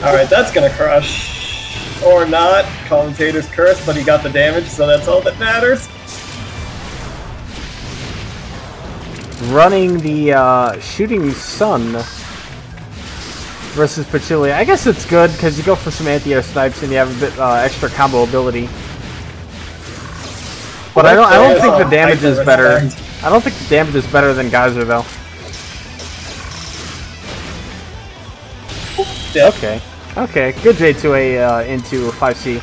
Alright, that's gonna crush. Or not. Commentator's curse, but he got the damage, so that's all that matters. Running the Shooting Sun versus Patchouli. I guess it's good because you go for some anti-air snipes and you have a bit extra combo ability. But I don't think the damage is better. I don't think the damage is better than Geyser though. Yeah. Okay. Okay. Good J2A into 5C.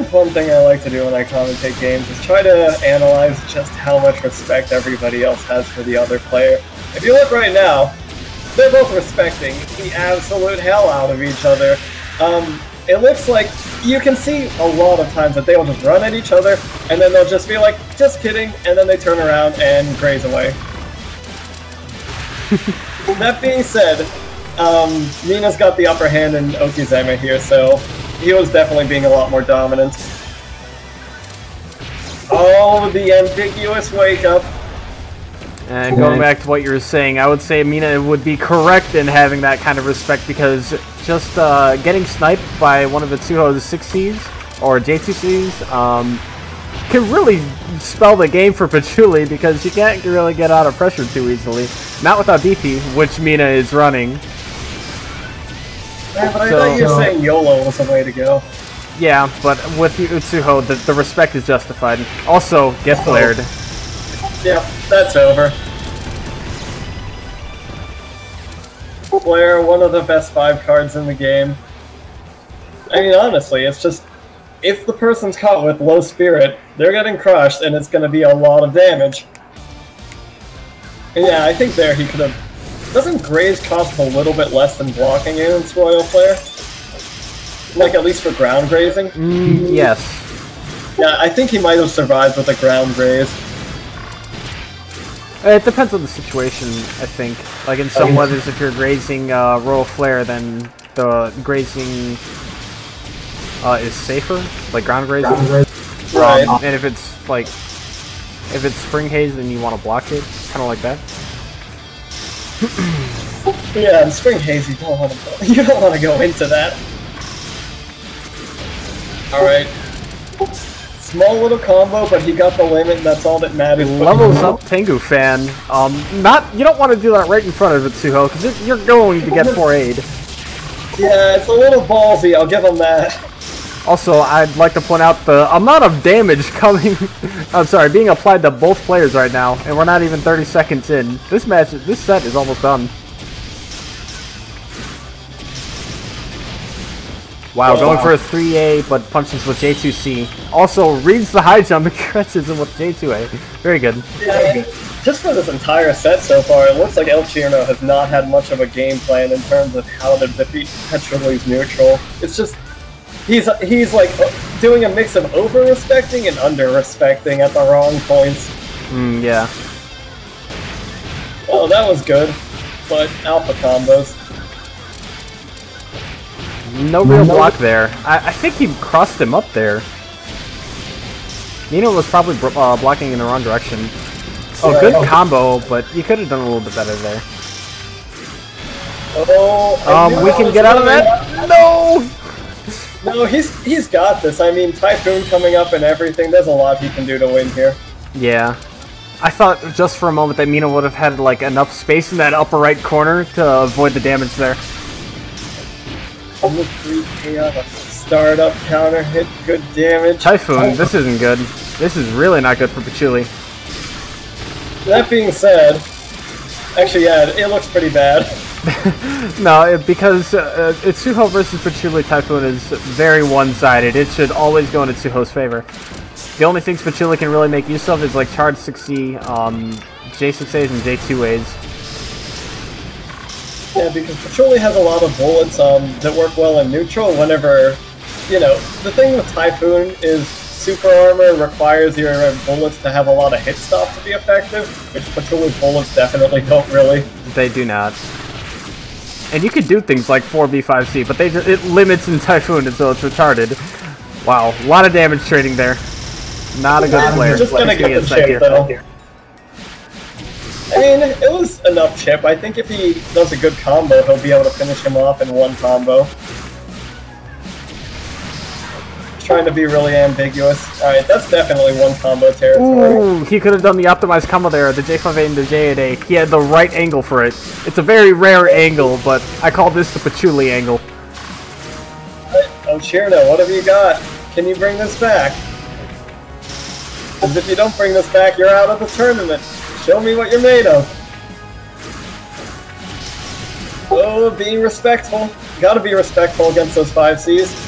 fun thing I like to do when I commentate games is try to analyze just how much respect everybody else has for the other player. If you look right now, they're both respecting the absolute hell out of each other. It looks like you can see a lot of times that they'll just run at each other, and then they'll just be like, just kidding, and then they turn around and graze away. That being said, Mina's got the upper hand in Okizeme here, so he was definitely being a lot more dominant. Oh, the ambiguous wake-up. And going back to what you were saying, I would say Mina would be correct in having that kind of respect because just getting sniped by one of the Tsuho's 6Cs or J2Cs can really spell the game for Patchouli because you can't really get out of pressure too easily. Not without DP, which Mina is running. Yeah, but I thought you were saying YOLO was the way to go. Yeah, but with Utsuho, the respect is justified. Also, get flared. Yeah, that's over. Flare, one of the best 5 cards in the game. I mean, honestly, it's just, if the person's caught with low spirit, they're getting crushed, and it's going to be a lot of damage. And yeah, I think there he could have... Doesn't Graze cost a little bit less than blocking against Royal Flare? Like, at least for ground grazing? Yes. Yeah, I think he might have survived with a ground graze. It depends on the situation, I think. Like in some weathers, if you're grazing Royal Flare, then the grazing is safer, like ground grazing. Right. And if it's like, if it's Spring Haze, then you want to block it, kind of like that. Yeah, in Spring Haze, you don't want to go into that. All right. Small little combo, but he got the limit, and that's all that matters. Levels up Tengu fan. You don't want to do that right in front of Utsuho, because you're going to get 4-aid. Yeah, it's a little ballsy, I'll give him that. Also, I'd like to point out the amount of damage being applied to both players right now, and we're not even 30 seconds in. This set is almost done. Wow, going for a 3A, but punches with J2C. Also, reads the high jump and catches him with J2A. Very good. Yeah, just for this entire set so far, it looks like El Chirno has not had much of a game plan in terms of how to defeat Patchouli's neutral. It's just, he's like doing a mix of over-respecting and under-respecting at the wrong points. Yeah. Oh, that was good, but alpha combos. No real block there. I think he crossed him up there. Nino was probably blocking in the wrong direction. Oh, good combo, but you could have done a little bit better there. Oh, we can get out of that? No! No, he's got this. I mean, Typhoon coming up and everything, there's a lot he can do to win here. Yeah. I thought just for a moment that Mina would have had like enough space in that upper right corner to avoid the damage there. Almost 3k on a startup counter hit, good damage. Typhoon, this isn't good. This is really not good for Patchouli. That being said, actually yeah, it looks pretty bad. No, because Itsuho versus Patchouli Typhoon is very one-sided. It should always go in Itsuho's favor. The only things Patchouli can really make use of is like charge 6C, J6As and J2As. Yeah, because Patchouli has a lot of bullets that work well in neutral whenever, you know, the thing with Typhoon is super armor requires your bullets to have a lot of hit stop to be effective, which Patchouli's bullets definitely don't really. They do not. And you could do things like 4B5C, but it limits in Typhoon, and so it's retarded. Wow, a lot of damage trading there. Not a good player. Just gonna get the chip, though. I mean, it was enough chip. I think if he does a good combo, he'll be able to finish him off in one combo. Trying to be really ambiguous. Alright, that's definitely one combo territory. Ooh, he could have done the optimized combo there, the J5A and the J8A. He had the right angle for it. It's a very rare angle, but I call this the Patchouli angle. Oh, Chirno, what have you got? Can you bring this back? Because if you don't bring this back, you're out of the tournament. Show me what you're made of. Oh, being respectful. Gotta be respectful against those 5Cs.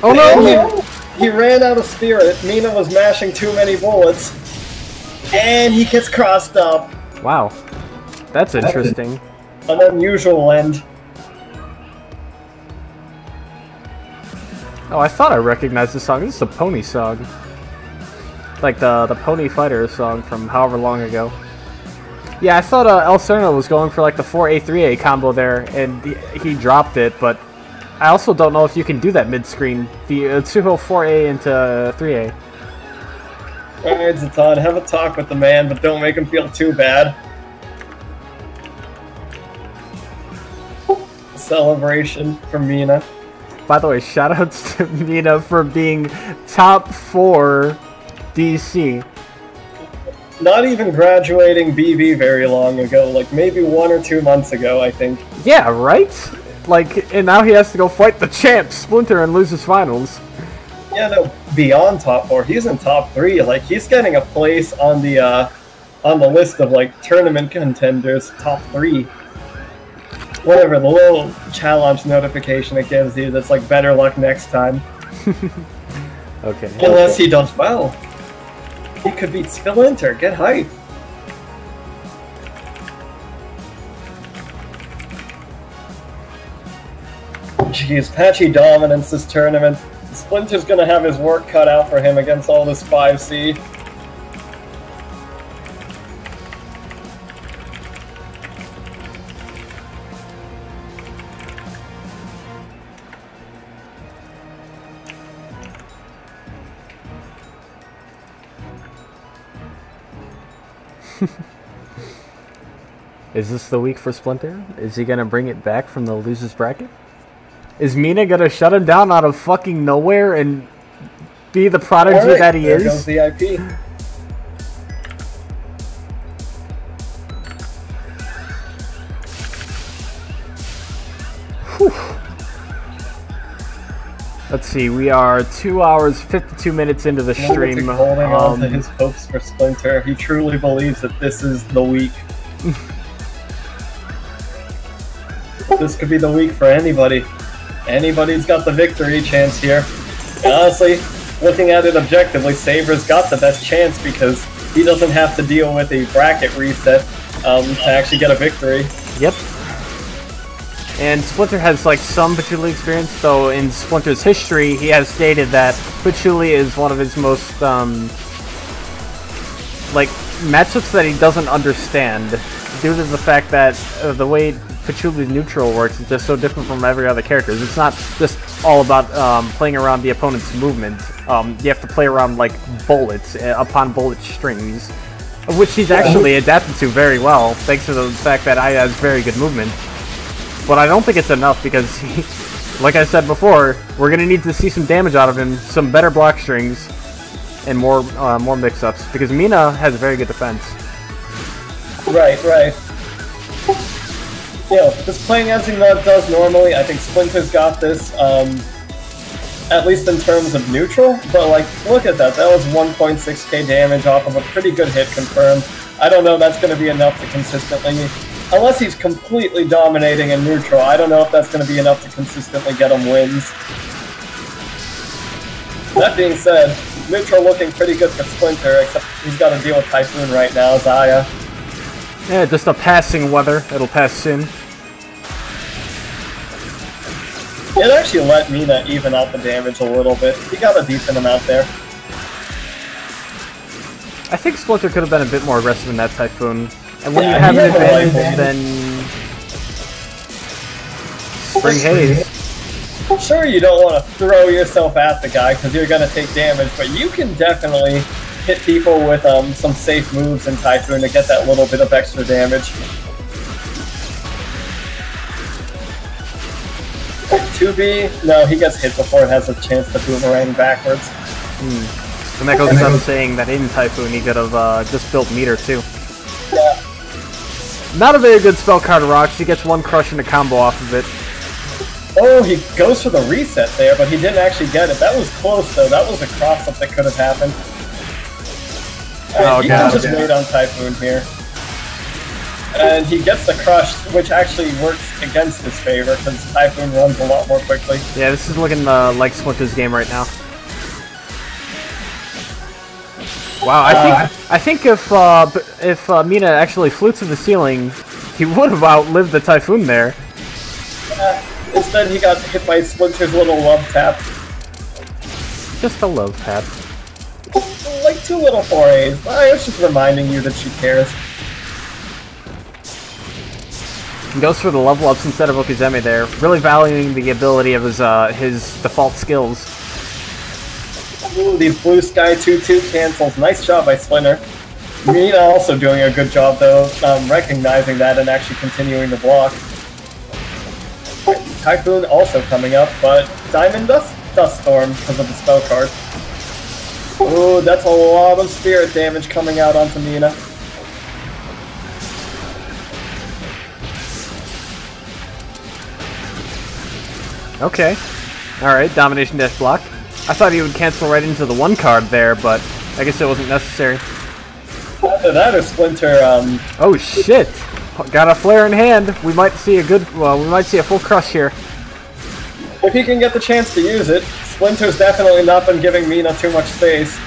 Oh no! He ran out of spirit. Mina was mashing too many bullets. And he gets crossed up. Wow. That's interesting. An unusual end. Oh, I thought I recognized this song. This is a Pony song. Like the Pony Fighter song from however long ago. Yeah, I thought El Cerno was going for like the 4A3A combo there, and he dropped it, but I also don't know if you can do that mid-screen. The Tsuho 4A into 3A. Alright, Zatan, have a talk with the man, but don't make him feel too bad. Celebration for Mina. By the way, shoutouts to Mina for being top 4 DC. Not even graduating BB very long ago, like maybe 1 or 2 months ago, I think. Yeah, right? Like, and now he has to go fight the champ, Splinter, and lose his finals. Yeah, no, beyond top 4, he's in top 3. Like, he's getting a place on the list of, like, tournament contenders, top 3. Whatever, the little challenge notification it gives you that's like, better luck next time. Okay. Unless he does well. He could beat Splinter, get hype. Jeez, patchy dominance this tournament. Splinter's gonna have his work cut out for him against all this 5C. Is this the week for Splinter? Is he gonna bring it back from the losers bracket? Is Mina gonna shut him down out of fucking nowhere and be the prodigy that he there is? Goes the IP. Whew. Let's see, we are 2 hours 52 minutes into the stream. Holding on to his hopes for Splinter. He truly believes that this is the week. This could be the week for anybody. Anybody's got the victory chance here. And honestly, looking at it objectively, Saber's got the best chance because he doesn't have to deal with a bracket reset to actually get a victory. Yep. And Splinter has like some Patchouli experience, though in Splinter's history, he has stated that Patchouli is one of his most, like, matchups that he doesn't understand, due to the fact that the way Patchouli's neutral works is just so different from every other character. It's not just all about playing around the opponent's movement. You have to play around, like, bullets, upon bullet strings, which he's actually adapted to very well, thanks to the fact that I has very good movement. But I don't think it's enough because, he, like I said before, we're going to need to see some damage out of him, some better block strings, and more mix-ups, because Mina has very good defense. Right, right. You know, just playing as he does normally, I think Splinter's got this, at least in terms of neutral, but like, look at that, that was 1.6k damage off of a pretty good hit confirmed. I don't know that's going to be enough to consistently, unless he's completely dominating in neutral, I don't know if that's going to be enough to consistently get him wins. That being said, neutral looking pretty good for Splinter, except he's got to deal with Typhoon right now, Zaya. Yeah, just a passing weather. It'll pass soon. It actually let Mina even out the damage a little bit. He got a decent amount there. I think Splinter could have been a bit more aggressive in that Typhoon. And when you have an advantage, then Spring Haze. Sure, you don't want to throw yourself at the guy because you're going to take damage, but you can definitely hit people with some safe moves in Typhoon to get that little bit of extra damage. 2B, no, he gets hit before it has a chance to boomerang backwards. And that goes without saying that in Typhoon he could have just built meter too. Yeah. Not a very good spell card rocks. He gets one crush and a combo off of it. Oh, he goes for the reset there, but he didn't actually get it. That was close though. That was a cross-up that could have happened. Oh, you God, can just wait on Typhoon here. And he gets the crush, which actually works against his favor, because Typhoon runs a lot more quickly. Yeah, this is looking like Splinter's game right now. Wow, I think if Mina actually flew to the ceiling, he would have outlived the Typhoon there. Instead, he got hit by Splinter's little love tap. Just a love tap. Like 2 little 4As. I was just reminding you that she cares. He goes for the level ups instead of Okizeme there, really valuing the ability of his default skills. Ooh, these blue sky 2-2 cancels. Nice job by Splinter. Mina also doing a good job though, recognizing that and actually continuing to block. Typhoon also coming up, but Diamond Dust Storm because of the spell card. Ooh, that's a lot of spirit damage coming out onto Mina. Okay. Alright, Domination Dash block. I thought he would cancel right into the 1 card there, but I guess it wasn't necessary. After that, a Splinter, Oh shit! Got a flare in hand. We might see we might see a full crush here. If he can get the chance to use it, Splinter's definitely not been giving Mina too much space.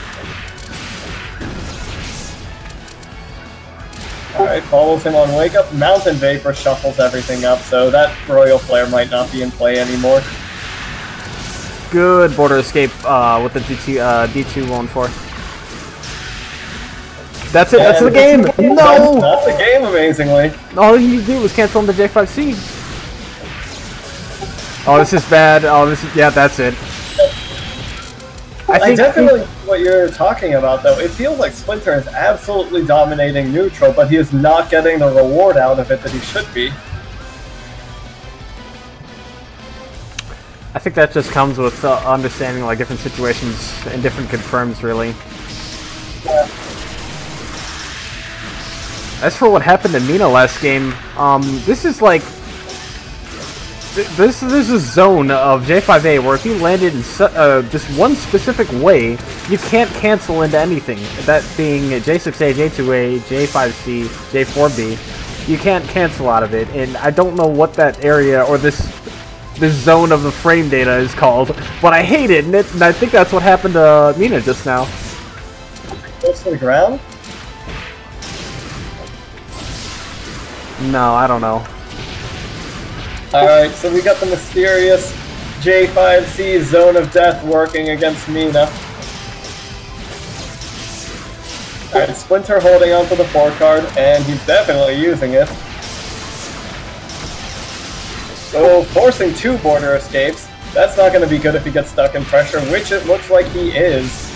Alright, follows him on Wake Up. Mountain Vapor shuffles everything up, so that Royal Flare might not be in play anymore. Good border escape with the D214. That's it, that's the game! No! That's the game, amazingly. All he needed to do was cancel on the J5C. Oh, this is bad. Oh, this is... Yeah, that's it. I definitely what you're talking about, though. It feels like Splinter is absolutely dominating neutral, but he is not getting the reward out of it that he should be. I think that just comes with understanding like different situations and different confirms, really. Yeah. As for what happened to Mina last game, this is like... This is a zone of J5A where if you landed in just one specific way, you can't cancel into anything. That being J6A, J2A, J5C, J4B. You can't cancel out of it, and I don't know what that area or this zone of the frame data is called, but I hate it, and I think that's what happened to Mina just now. Goes to the ground? No, I don't know. Alright, so we got the mysterious J5C Zone of Death working against Mina. Alright, Splinter holding onto the 4 card, and he's definitely using it. So, forcing 2 border escapes. That's not going to be good if he gets stuck in pressure, which it looks like he is.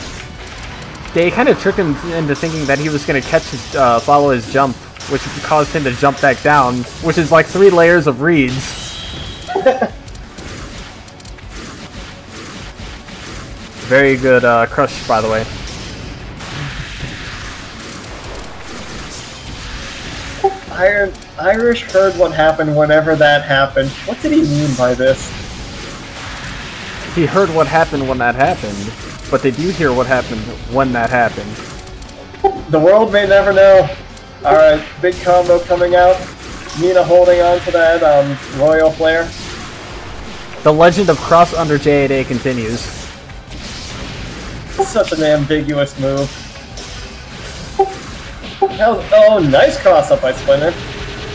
They kind of tricked him into thinking that he was going to catch his, follow his jump, which caused him to jump back down, which is like 3 layers of reeds. Very good crush, by the way. Irish heard what happened whenever that happened. What did he mean by this? He heard what happened when that happened, but did you hear what happened when that happened? The world may never know. Alright, big combo coming out. Mina holding on to that Royal Flare. The legend of cross under J8A continues. Such an ambiguous move. Oh, nice cross up by Splinter.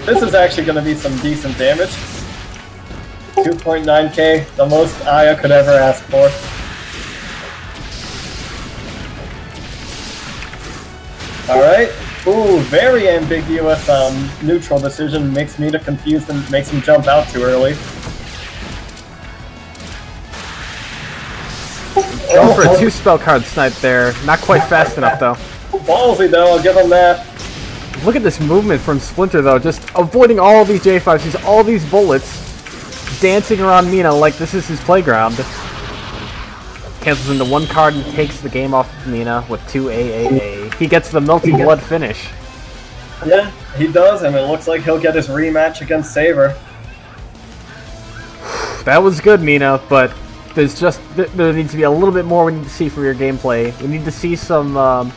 This is actually going to be some decent damage. 2.9k, the most Aya could ever ask for. Alright. Ooh, very ambiguous neutral decision. Makes Mina confused and makes him jump out too early. Going for a 2 spell card snipe there. Not quite fast enough though. Ballsy though, I'll give him that. Look at this movement from Splinter though, just avoiding all these J5Cs, all these bullets, dancing around Mina like this is his playground. Cancels into 1 card and takes the game off of Mina with 2 AAA. He gets the Melting Blood finish. Yeah, he does, and it looks like he'll get his rematch against Saber. That was good, Mina, but there needs to be a little bit more we need to see for your gameplay. We need to see some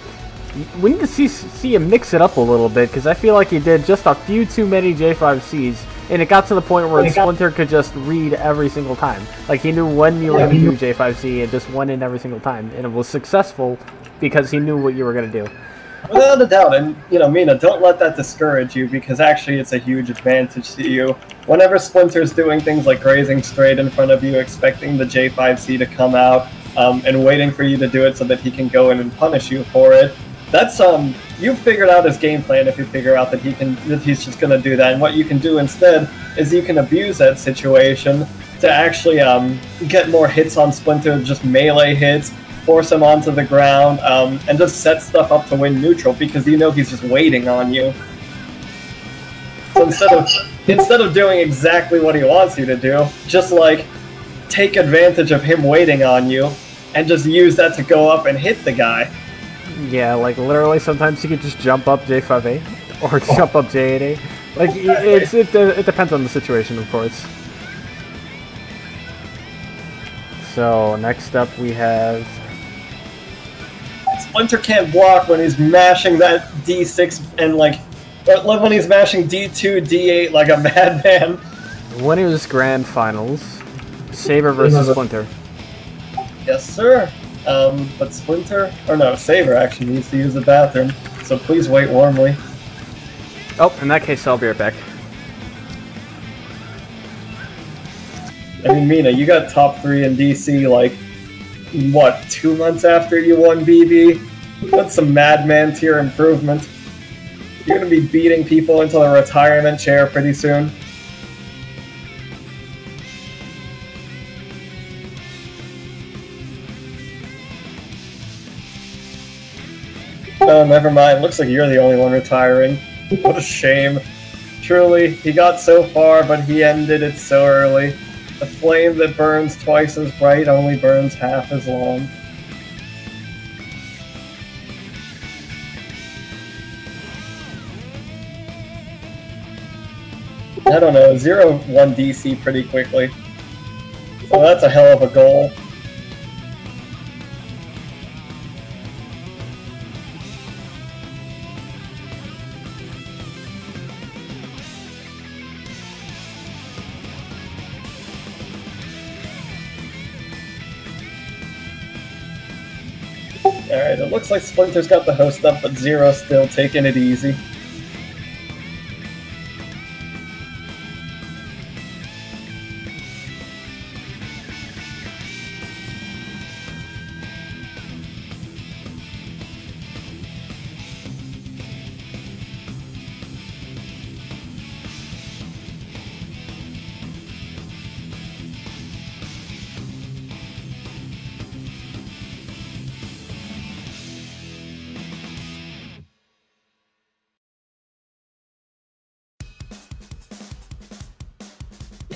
we need to see him mix it up a little bit, because I feel like he did just a few too many J5Cs, and it got to the point where Splinter could just read every single time. Like, he knew when you were going to do J5C and just went in every single time, and it was successful because he knew what you were going to do. Without a doubt, and, you know, Mina, don't let that discourage you, because actually it's a huge advantage to you. Whenever Splinter's doing things like grazing straight in front of you, expecting the J5C to come out, and waiting for you to do it so that he can go in and punish you for it, that's, you've figured out his game plan if you figure out that he's just gonna do that, and what you can do instead is you can abuse that situation to actually, get more hits on Splinter, just melee hits, force him onto the ground, and just set stuff up to win neutral, because you know he's just waiting on you. So instead of doing exactly what he wants you to do, just like take advantage of him waiting on you, and just use that to go up and hit the guy. Yeah, like literally sometimes you could just jump up J5A, or jump up J8A. Like, it depends on the situation, of course. So, next up we have... Splinter can't block when he's mashing that D6 and like when he's mashing D2, D8 like a madman. Winners Grand Finals. Saber versus Splinter. Yes, sir. But Splinter, or no, Saber actually needs to use the bathroom, so please wait warmly. Oh, in that case, I'll be right back. I mean, Mina, you got top 3 in DC, like, what, 2 months after you won BB? That's some madman tier improvement. You're gonna be beating people into the retirement chair pretty soon. Oh, never mind. Looks like you're the only one retiring. What a shame. Truly, he got so far, but he ended it so early. The flame that burns twice as bright only burns half as long. I don't know, 0-1 DC pretty quickly. So that's a hell of a goal. Alright, it looks like Splinter's got the host up, but Zero's still taking it easy.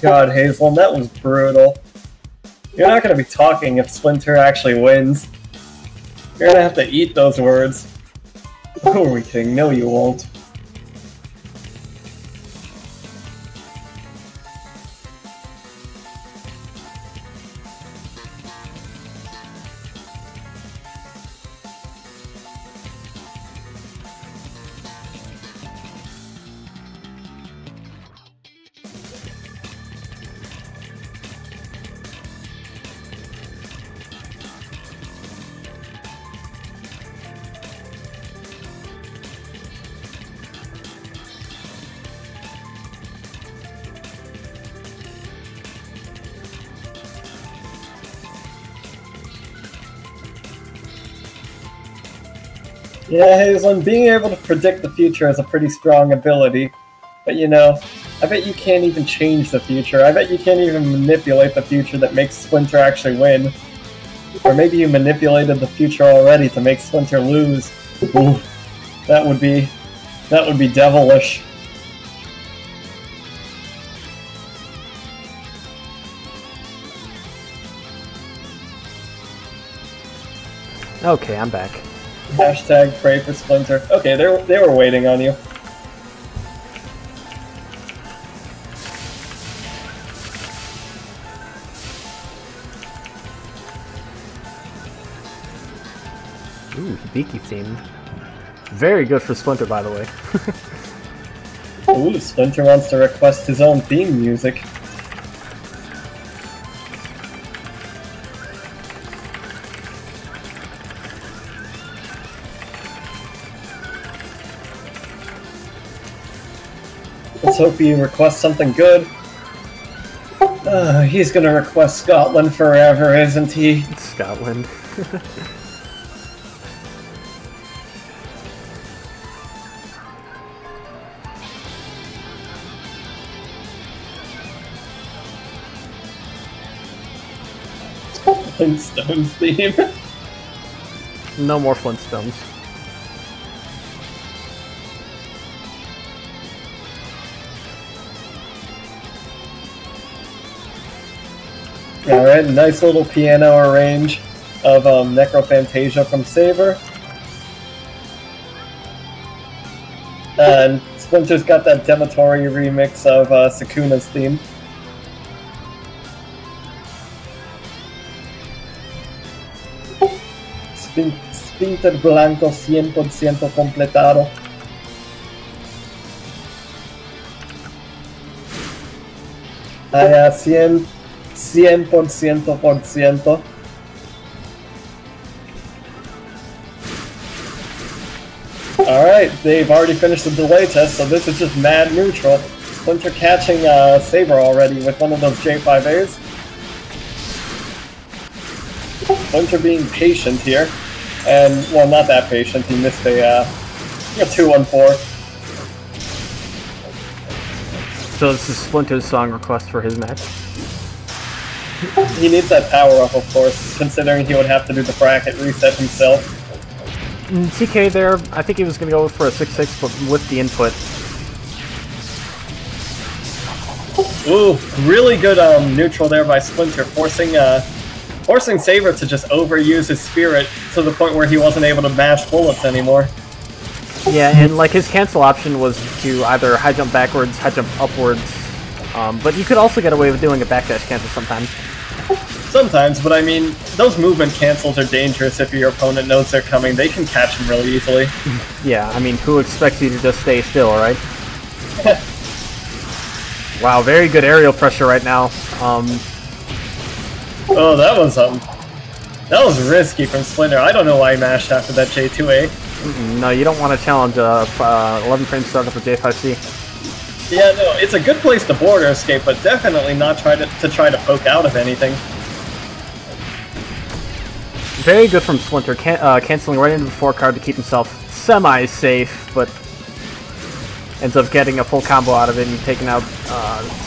God, Hazel, that was brutal. You're not going to be talking if Splinter actually wins. You're going to have to eat those words. Who are we kidding? No, you won't. Yeah, Hazelin, being able to predict the future is a pretty strong ability. But you know, I bet you can't even change the future. I bet you can't even manipulate the future that makes Splinter actually win. Or maybe you manipulated the future already to make Splinter lose. Ooh, that would be devilish. Okay, I'm back. Hashtag pray for Splinter. Okay, they were waiting on you. Ooh, Hibiki theme. Very good for Splinter, by the way. Ooh, Splinter wants to request his own theme music. Let's hope he requests something good. He's gonna request Scotland forever, isn't he? Scotland. Flintstones theme. No more Flintstones. Alright, nice little piano arrange of Necrophantasia from Saber. And Splinter's got that Demotori remix of Sukuna's theme. Splinter Blanco 100% completado. Ah, 100%. Alright, they've already finished the delay test, so this is just mad neutral. Splinter catching Saber already with one of those J5As. Splinter being patient here. And, well, not that patient, he missed a 2-1-4. So this is Splinter's song request for his match. He needs that power up, of course, considering he would have to do the bracket reset himself. TK there, I think he was going to go for a 6-6, but with the input. Ooh, really good neutral there by Splinter, forcing Saber to just overuse his spirit to the point where he wasn't able to mash bullets anymore. Yeah, and like his cancel option was to either high jump backwards, high jump upwards, but you could also get away with doing a backdash cancel sometimes. Sometimes, but I mean, those movement cancels are dangerous if your opponent knows they're coming. They can catch them really easily. Yeah, I mean, who expects you to just stay still, right? Wow, very good aerial pressure right now. Oh, that was risky from Splinter. I don't know why he mashed after that J2A. No, you don't want to challenge 11 frame startup with J5C. Yeah, no, it's a good place to border escape, but definitely not try to poke out of anything. Very good from Splinter, canceling right into the 4 card to keep himself semi-safe, but ends up getting a full combo out of it and taking out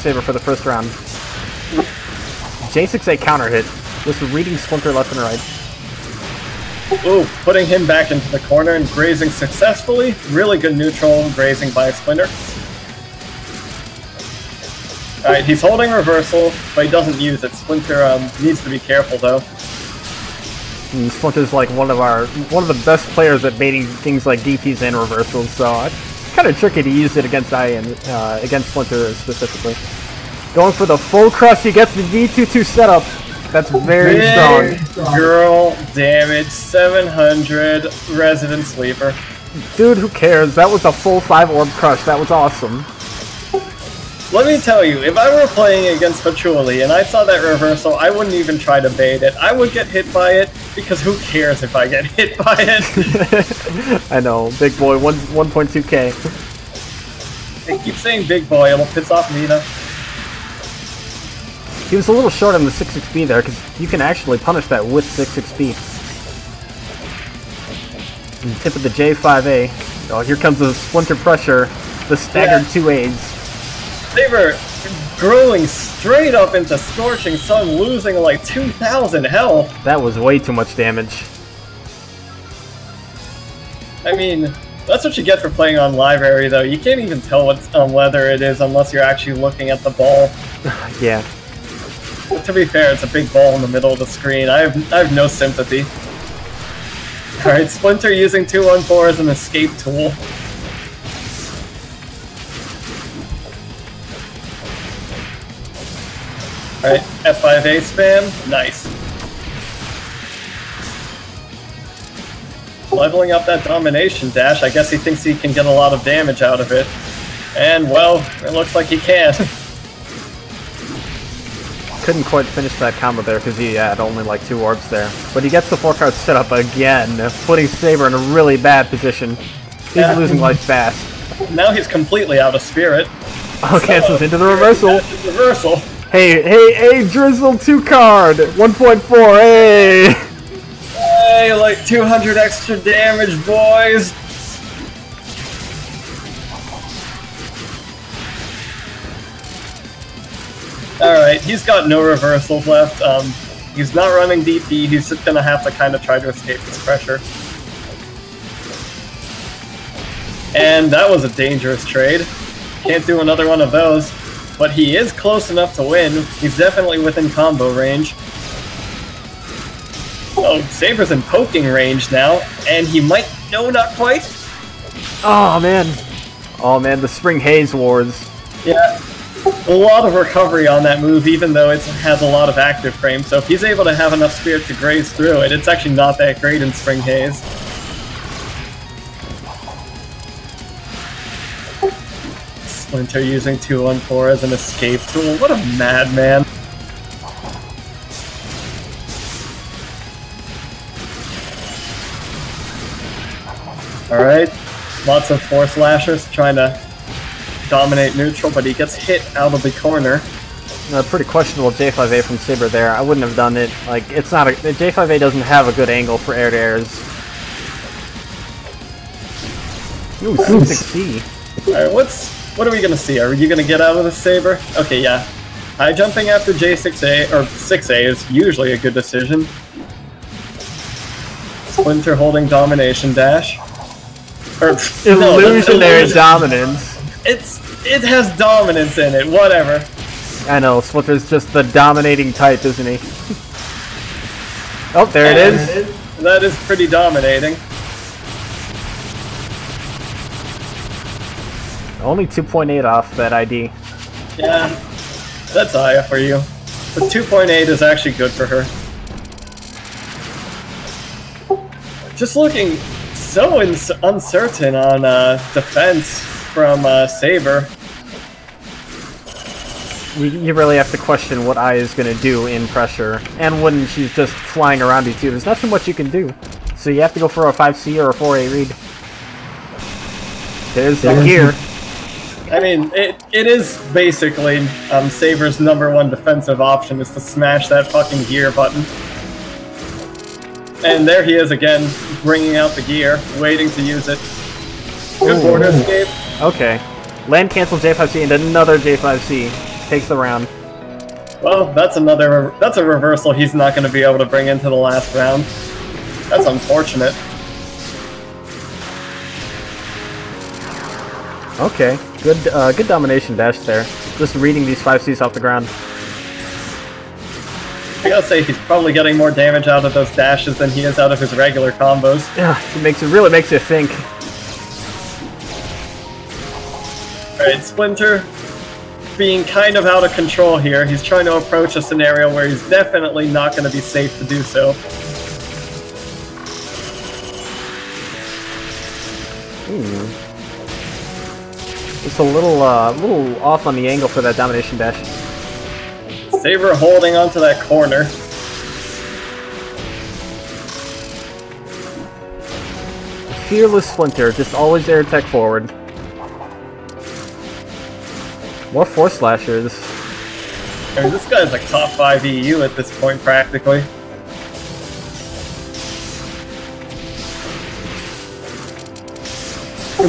Saber for the first round. J6A counter hit, just reading Splinter left and right. Ooh, putting him back into the corner and grazing successfully. Really good neutral grazing by Splinter. Alright, he's holding reversal, but he doesn't use it. Splinter needs to be careful though. And Splinter's like one of the best players at baiting things like DPs and reversals, so it's kind of tricky to use it against against Splinter specifically. Going for the full crush, he gets the D22 setup. That's very strong. Girl damage, 700 resident sleeper. Dude, who cares? That was a full 5 orb crush. That was awesome. Let me tell you, if I were playing against Patchouli and I saw that reversal, I wouldn't even try to bait it. I would get hit by it, because who cares if I get hit by it? I know, big boy, 1.2k. They keep saying big boy, it'll piss off Nina. He was a little short on the 6-6B there, because you can actually punish that with 6-6B. And tip of the J5A. Oh, here comes the Splinter pressure, the staggered 2As. They were growing straight up into Scorching Sun, losing like 2,000 health. That was way too much damage. I mean, that's what you get for playing on Library, though. You can't even tell what leather it is unless you're actually looking at the ball. Yeah. But to be fair, it's a big ball in the middle of the screen. I have no sympathy. Alright, Splinter using 2-1-4 as an escape tool. Alright, F5A spam. Nice. Leveling up that domination dash, I guess he thinks he can get a lot of damage out of it. And, well, it looks like he can't. Couldn't quite finish that combo there because he had only like 2 orbs there. But he gets the 4-card setup again, putting Saber in a really bad position. He's losing life fast. Now he's completely out of spirit. Oh, cancels into the reversal. Reversal. Hey, Drizzle 2-card! 1.4, hey! Hey, like 200 extra damage, boys! Alright, he's got no reversals left. He's not running DP, he's just gonna have to kind of try to escape this pressure. And that was a dangerous trade. Can't do another one of those. But he is close enough to win. He's definitely within combo range. Oh, Saber's in poking range now, and he might... No, not quite. Oh, man. Oh, man, the Spring Haze Wars. Yeah. A lot of recovery on that move, even though it has a lot of active frame. So if he's able to have enough spirit to graze through it, it's actually not that great in Spring Haze. Splinter using 2-1-4 as an escape tool. What a madman. Alright. Lots of Force Lashers trying to dominate neutral, but he gets hit out of the corner. Pretty questionable J5A from Saber there. I wouldn't have done it. Like, it's not a... J5A doesn't have a good angle for air-to-airs. Ooh, C6C. Alright, what are we gonna see? Are you gonna get out of the Saber? Okay, yeah. High jumping after J6A, or 6A is usually a good decision. Splinter holding domination dash. Or, illusionary dominance. It has dominance in it, whatever. I know, Splinter's just the dominating type, isn't he? Oh, there it is. That is pretty dominating. Only 2.8 off that ID. Yeah, that's Aya for you. But 2.8 is actually good for her. Just looking so uncertain on defense from Saber. You really have to question what Aya is going to do in pressure. And when she's just flying around you too, there's not so much you can do. So you have to go for a 5C or a 4A read. There's the gear. I mean, it is basically Saber's #1 defensive option is to smash that fucking gear button. And there he is again, bringing out the gear, waiting to use it. Good border escape. Okay. Land cancel J5C and another J5C. Takes the round. Well, that's a reversal he's not going to be able to bring into the last round. That's unfortunate. Okay, good domination dash there. Just reading these 5Cs off the ground. I gotta say, he's probably getting more damage out of those dashes than he is out of his regular combos. Yeah, it really makes you think. Alright, Splinter being kind of out of control here. He's trying to approach a scenario where he's definitely not going to be safe to do so. Just a little off on the angle for that domination dash. Saber holding onto that corner. Fearless Splinter, just always air tech forward. More Force Slashers. I mean, this guy's like top 5 EU at this point, practically.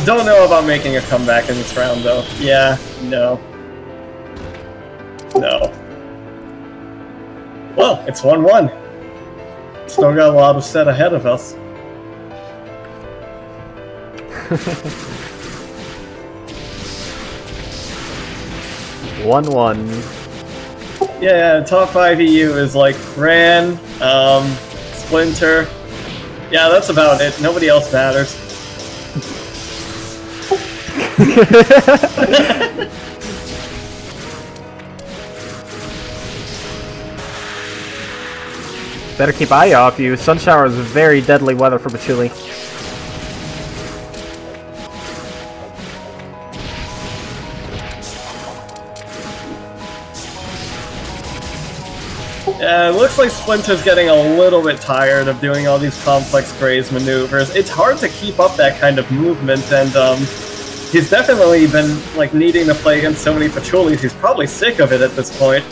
Don't know about making a comeback in this round, though. Yeah, no. No. Well, it's 1-1. Still got a lot of set ahead of us. 1-1. Yeah, top 5 EU is like Ran, Splinter. Yeah, that's about it. Nobody else matters. Better keep eye off you. Sun shower is very deadly weather for Patchouli. Yeah, it looks like Splinter's getting a little bit tired of doing all these complex graze maneuvers. It's hard to keep up that kind of movement, and he's definitely been like needing to play against so many patchoulis. He's probably sick of it at this point.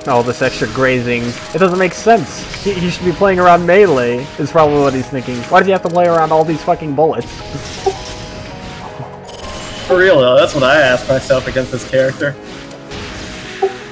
All this extra grazing. It doesn't make sense. He should be playing around melee, is probably what he's thinking. Why does he have to play around all these fucking bullets? For real though, that's what I ask myself against this character.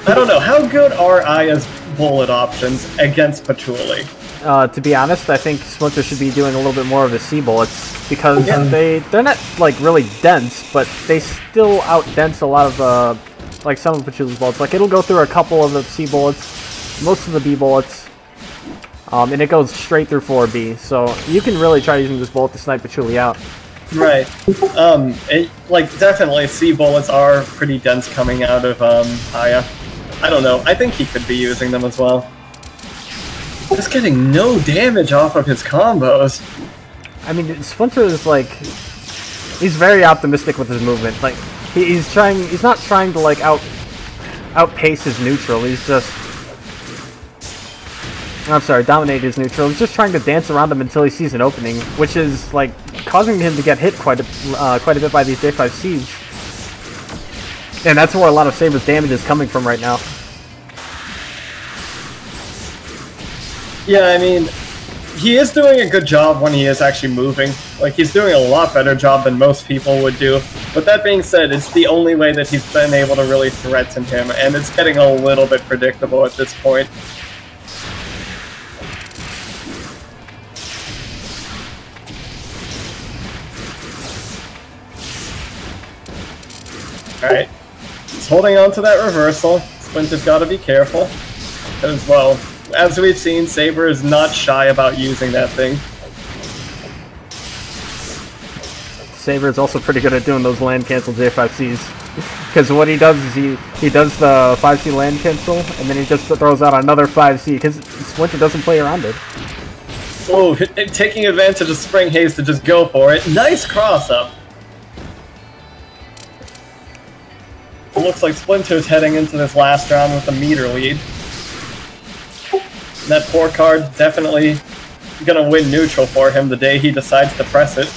I don't know, how good are I as bullet options against patchouli? To be honest, I think Splinter should be doing a little bit more of his C bullets, because they're not like really dense, but they still out-dense a lot of like some of Patchouli's bullets. Like it'll go through a couple of the C bullets, most of the B bullets, and it goes straight through 4B, so you can really try using this bullet to snipe Patchouli out. Right. Like definitely C bullets are pretty dense coming out of Aya. I don't know, I think he could be using them as well. Just getting no damage off of his combos. I mean, Splinter is like, he's very optimistic with his movement. Like, he's not trying to like outpace his neutral. He's just, I'm sorry, dominate his neutral. He's just trying to dance around him until he sees an opening, which is like causing him to get hit quite a bit by these J5Cs. And that's where a lot of Saber's damage is coming from right now. Yeah, I mean, he is doing a good job when he is actually moving. Like, he's doing a lot better job than most people would do. But that being said, it's the only way that he's been able to really threaten him, and it's getting a little bit predictable at this point. Alright. He's holding on to that reversal. Splinter's got to be careful. As well, as we've seen, Saber is not shy about using that thing. Saber is also pretty good at doing those land cancel J5Cs. Because what he does is he does the 5C land cancel, and then he just throws out another 5C, because Splinter doesn't play around it. Oh, taking advantage of Spring Haze to just go for it. Nice cross-up. Looks like Splinter's heading into this last round with a meter lead. That poor card definitely gonna win neutral for him the day he decides to press it.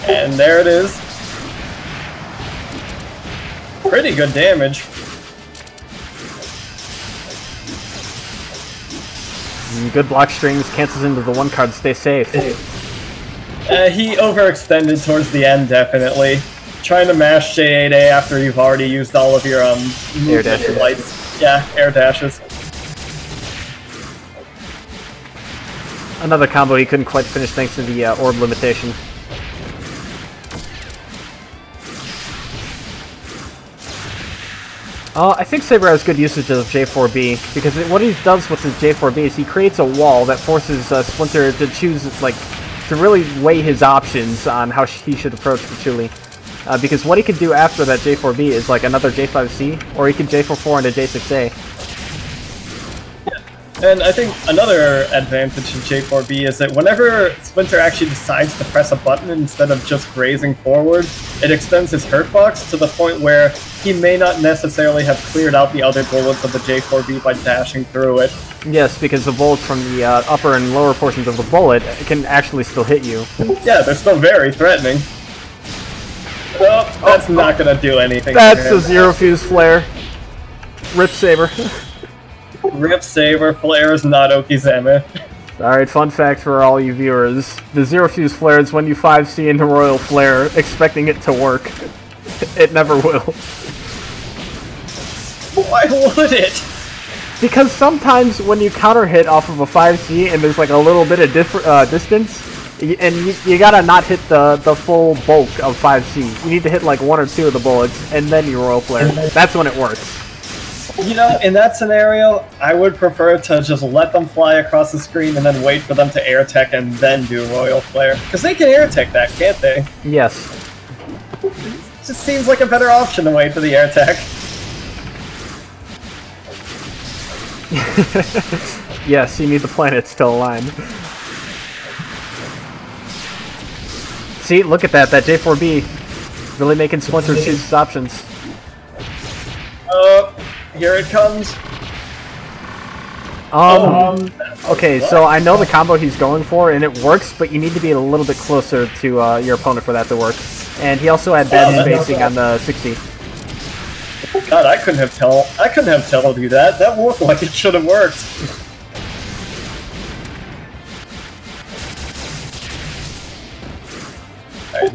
And there it is. Pretty good damage. Good block strings, cancels into the one card, stay safe. He overextended towards the end, definitely. Trying to mash J8A after you've already used all of your air dashes. lights. Yeah, air dashes. Another combo he couldn't quite finish thanks to the orb limitation. I think Saber has good usage of J4B, because what he does with his J4B is he creates a wall that forces Splinter to choose, like, to really weigh his options on how he should approach Patchouli. Because what he could do after that J4B is like another J5C, or he can J44 into J6A. And I think another advantage of J4B is that whenever Splinter actually decides to press a button instead of just grazing forward, it extends his hurt box to the point where he may not necessarily have cleared out the other bullets of the J4B by dashing through it. Yes, because the bullets from the upper and lower portions of the bullet can actually still hit you. Yeah, they're still very threatening. Well, that's not gonna do anything. That's a zero fuse flare. Rip Saber. Rip Saber, flare is not Okizeme. Alright, fun fact for all you viewers. The zero fuse flare is when you 5C into Royal Flare, expecting it to work. It never will. Why would it? Because sometimes when you counter hit off of a 5C and there's like a little bit of distance, and you gotta not hit the full bulk of 5C. You need to hit like one or two of the bullets, and then you Royal Flare. That's when it works. You know, in that scenario, I would prefer to just let them fly across the screen and then wait for them to air tech and then do Royal Flare. Because they can air tech that, can't they? Yes. It just seems like a better option to wait for the air tech. Yes, you need the planets to align. See, look at that J4B. Really making Splinter choose his options. here it comes. Okay, so I know the combo he's going for, and it works, but you need to be a little bit closer to your opponent for that to work. And he also had bad spacing on the 60. God, I couldn't have told you that. That looked like it should have worked.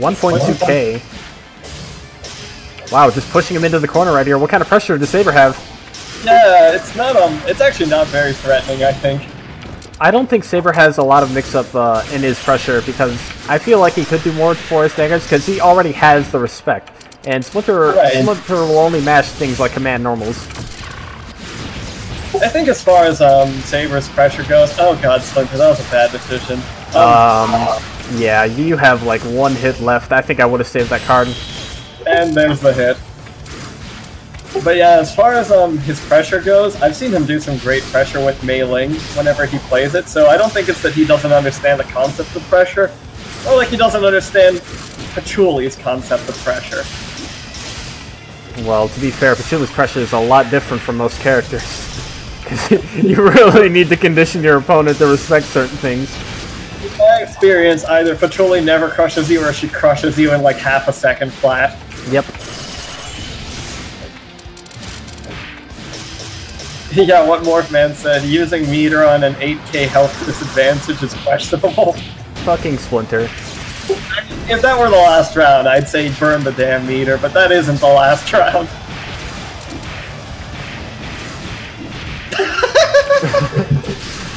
1.2k. Wow, just pushing him into the corner right here. What kind of pressure does Saber have? Yeah, it's not it's actually not very threatening, I think. I don't think Saber has a lot of mix-up in his pressure, because I feel like he could do more for his daggers, because he already has the respect. And Splinter will only mash things like command normals. I think as far as Saber's pressure goes, oh god, Splinter, that was a bad decision. Yeah, you have like one hit left. I think I would have saved that card. And there's the hit. But yeah, as far as his pressure goes, I've seen him do some great pressure with Mei Ling whenever he plays it, so I don't think it's that he doesn't understand the concept of pressure, or like he doesn't understand Pachuli's concept of pressure. Well, to be fair, Pachuli's pressure is a lot different from most characters. Because you really need to condition your opponent to respect certain things. In my experience, either Pachuli never crushes you or she crushes you in like half a second flat. Yep. Yeah, what Morphman said, using meter on an 8k health disadvantage is questionable. Fucking Splinter. If that were the last round, I'd say burn the damn meter, but that isn't the last round.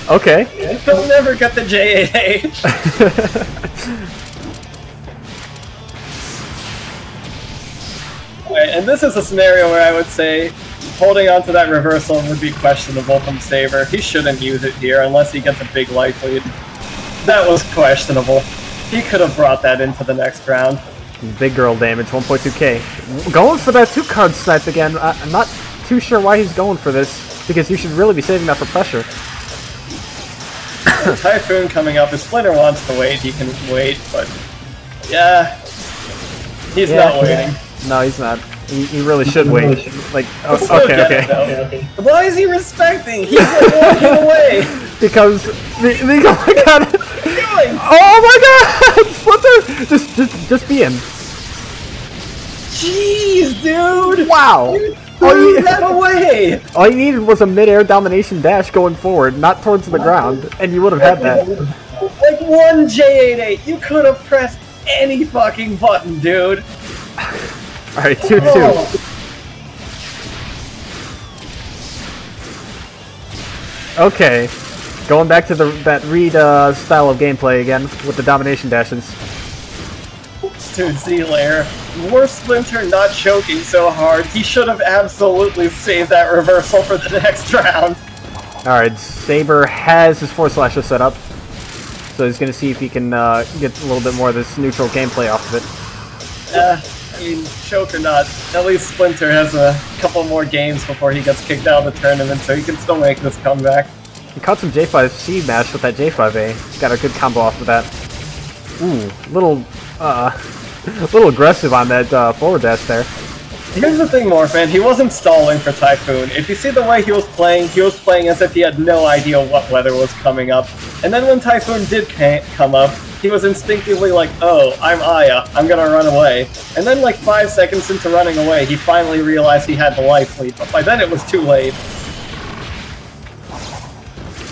Okay. He'll never get the J8H. Right, and this is a scenario where I would say holding on to that reversal would be questionable from Saber. He shouldn't use it here unless he gets a big life lead. That was questionable. He could have brought that into the next round. Big girl damage, 1.2k. Going for that 2-card snipe again. I'm not too sure why he's going for this, because you should really be saving that for pressure. Typhoon coming up. If Splinter wants to wait, he can wait, but yeah, he's not waiting. No, he's not. He really should wait. Like, okay. Why is he respecting? He's like walking away. Because oh my god! Oh my god! Splinter, just be in. Jeez, dude! Wow! You threw that away. All you needed was a mid-air domination dash going forward, not towards the ground, and you would have had that. Like one J88, you could have pressed any fucking button, dude. Alright, 2-2. Okay. Going back to that Reed style of gameplay again, with the domination dashes. Dude, Z-Layer. More Splinter not choking so hard. He should have absolutely saved that reversal for the next round. Alright, Saber has his 4-slasher set up. So he's going to see if he can get a little bit more of this neutral gameplay off of it. I mean, choke or not, at least Splinter has a couple more games before he gets kicked out of the tournament, so he can still make this comeback. He caught some J5C mash with that J5A. He's got a good combo off of that. Ooh, little aggressive on that forward dash there. Here's the thing, Morphan, he wasn't stalling for Typhoon. If you see the way he was playing as if he had no idea what weather was coming up. And then when Typhoon did come up, he was instinctively like, oh, I'm Aya, I'm gonna run away. And then like 5 seconds into running away, he finally realized he had the life lead, but by then it was too late.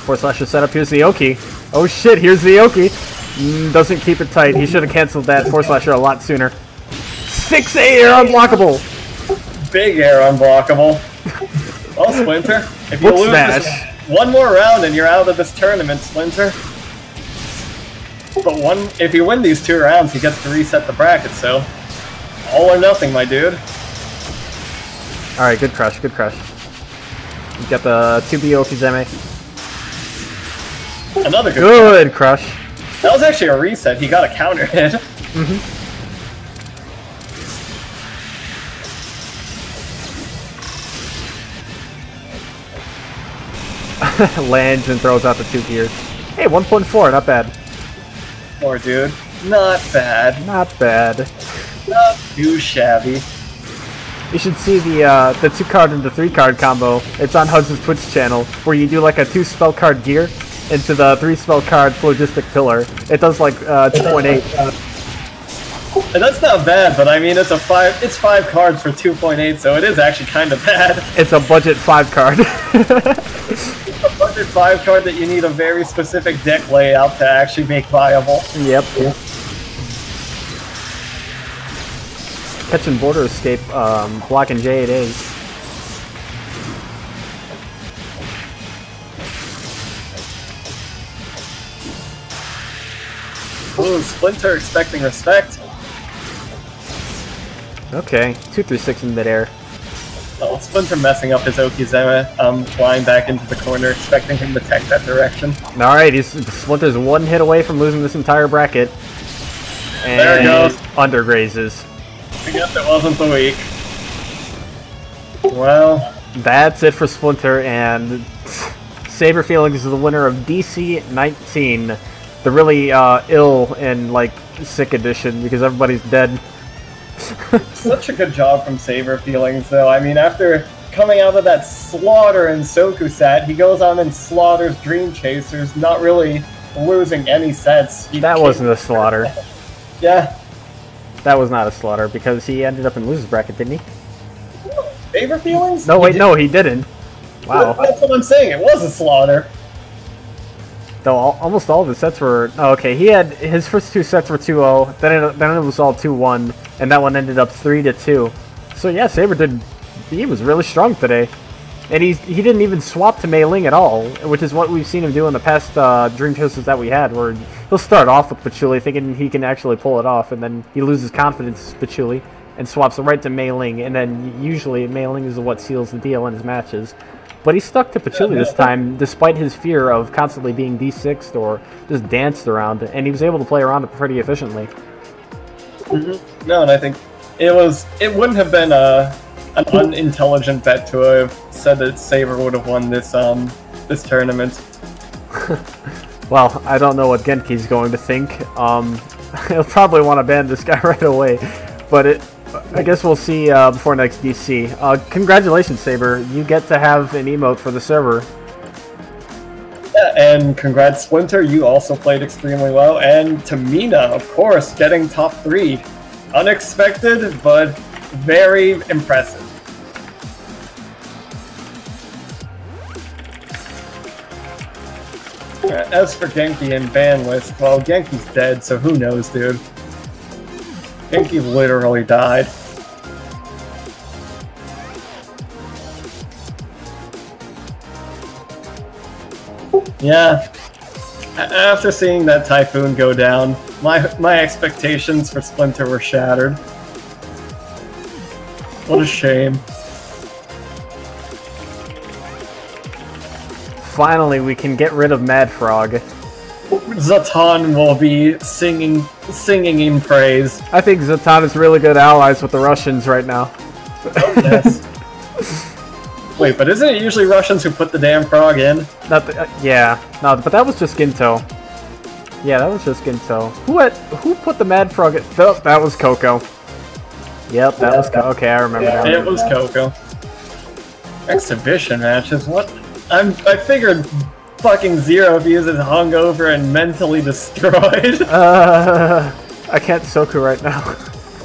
4-slasher setup, here's the Oki. Oh shit, here's the Oki. Doesn't keep it tight, he should have cancelled that 4-slasher a lot sooner. 6A air unblockable! Big air unblockable. Well, Splinter, if you lose this one more round and you're out of this tournament, Splinter. But if you win these 2 rounds, he gets to reset the bracket, so all or nothing, my dude. Alright, good crush, good crush. You got the 2B Okizeme. Another good crush. That was actually a reset, he got a counter hit. Lands and throws out the 2 gears. Hey, 1.4, not bad. Poor dude. Not bad. Not bad. Not too shabby. You should see the 2-card and the 3-card combo. It's on Hugs' Twitch channel, where you do like a 2-spell card gear into the 3-spell card Phlogistic Pillar. It does like 2.8. And that's not bad, but I mean it's 5 cards for 2.8, so it is actually kind of bad. It's a budget 5 card. A budget 5 card that you need a very specific deck layout to actually make viable. Yep. Catching Border Escape, blocking J8A. Ooh, Splinter expecting respect. Okay, 2-3-6 in midair. Oh, Splinter messing up his Okizeme, flying back into the corner, expecting him to tech that direction. Alright, Splinter's 1 hit away from losing this entire bracket. And there it goes. Undergrazes. I guess it wasn't the week. Well, that's it for Splinter, and Saber Feelings is the winner of DC 19. The really ill and like sick edition because everybody's dead. Such a good job from Saber Feelings, though. I mean, after coming out of that slaughter in Soku set, he goes on and slaughters Dream Chasers, not really losing any sets. That wasn't a slaughter. Yeah. That was not a slaughter because he ended up in loser's bracket, didn't he? Saber Feelings? No, wait, no, he didn't. Wow. That's what I'm saying. It was a slaughter. Though almost all of his sets were... Oh, okay, he had... His first 2 sets were 2-0, then it was all 2-1, and that one ended up 3-2. So yeah, Saber did... He was really strong today. And he didn't even swap to Mei Ling at all, which is what we've seen him do in the past Dream Chasers that we had, where he'll start off with Patchouli thinking he can actually pull it off, and then he loses confidence with Patchouli and swaps it right to Mei Ling, and then usually Mei Ling is what seals the deal in his matches. But he stuck to Patchouli this time, despite his fear of constantly being D6'd or just danced around, and he was able to play around it pretty efficiently. No, and I think it wouldn't have been an unintelligent bet to have said that Saber would have won this this tournament. Well, I don't know what Genki's going to think. He'll probably want to ban this guy right away, but I guess we'll see before next DC. Congratulations, Saber. You get to have an emote for the server. Yeah, and congrats, Splinter. You also played extremely well. And Tamina, of course, getting top 3. Unexpected, but very impressive. As for Genki and ban list, well, Genki's dead, so who knows, dude. Genki literally died. Yeah. After seeing that Typhoon go down, my expectations for Splinter were shattered. What a shame. Finally, we can get rid of Mad Frog. Zatan will be singing in praise. I think Zatan is really good allies with the Russians right now. Oh, yes. Wait, but isn't it usually Russians who put the damn frog in? Yeah. No, but that was just Ginto. Yeah, that was just Ginto. Who put the Mad Frog in? Oh, that was Coco. Yep, that was Coco. Okay, I remember now. It was Coco. Exhibition matches? What? I figured fucking Zero Views is hungover and mentally destroyed. I can't Soku right now.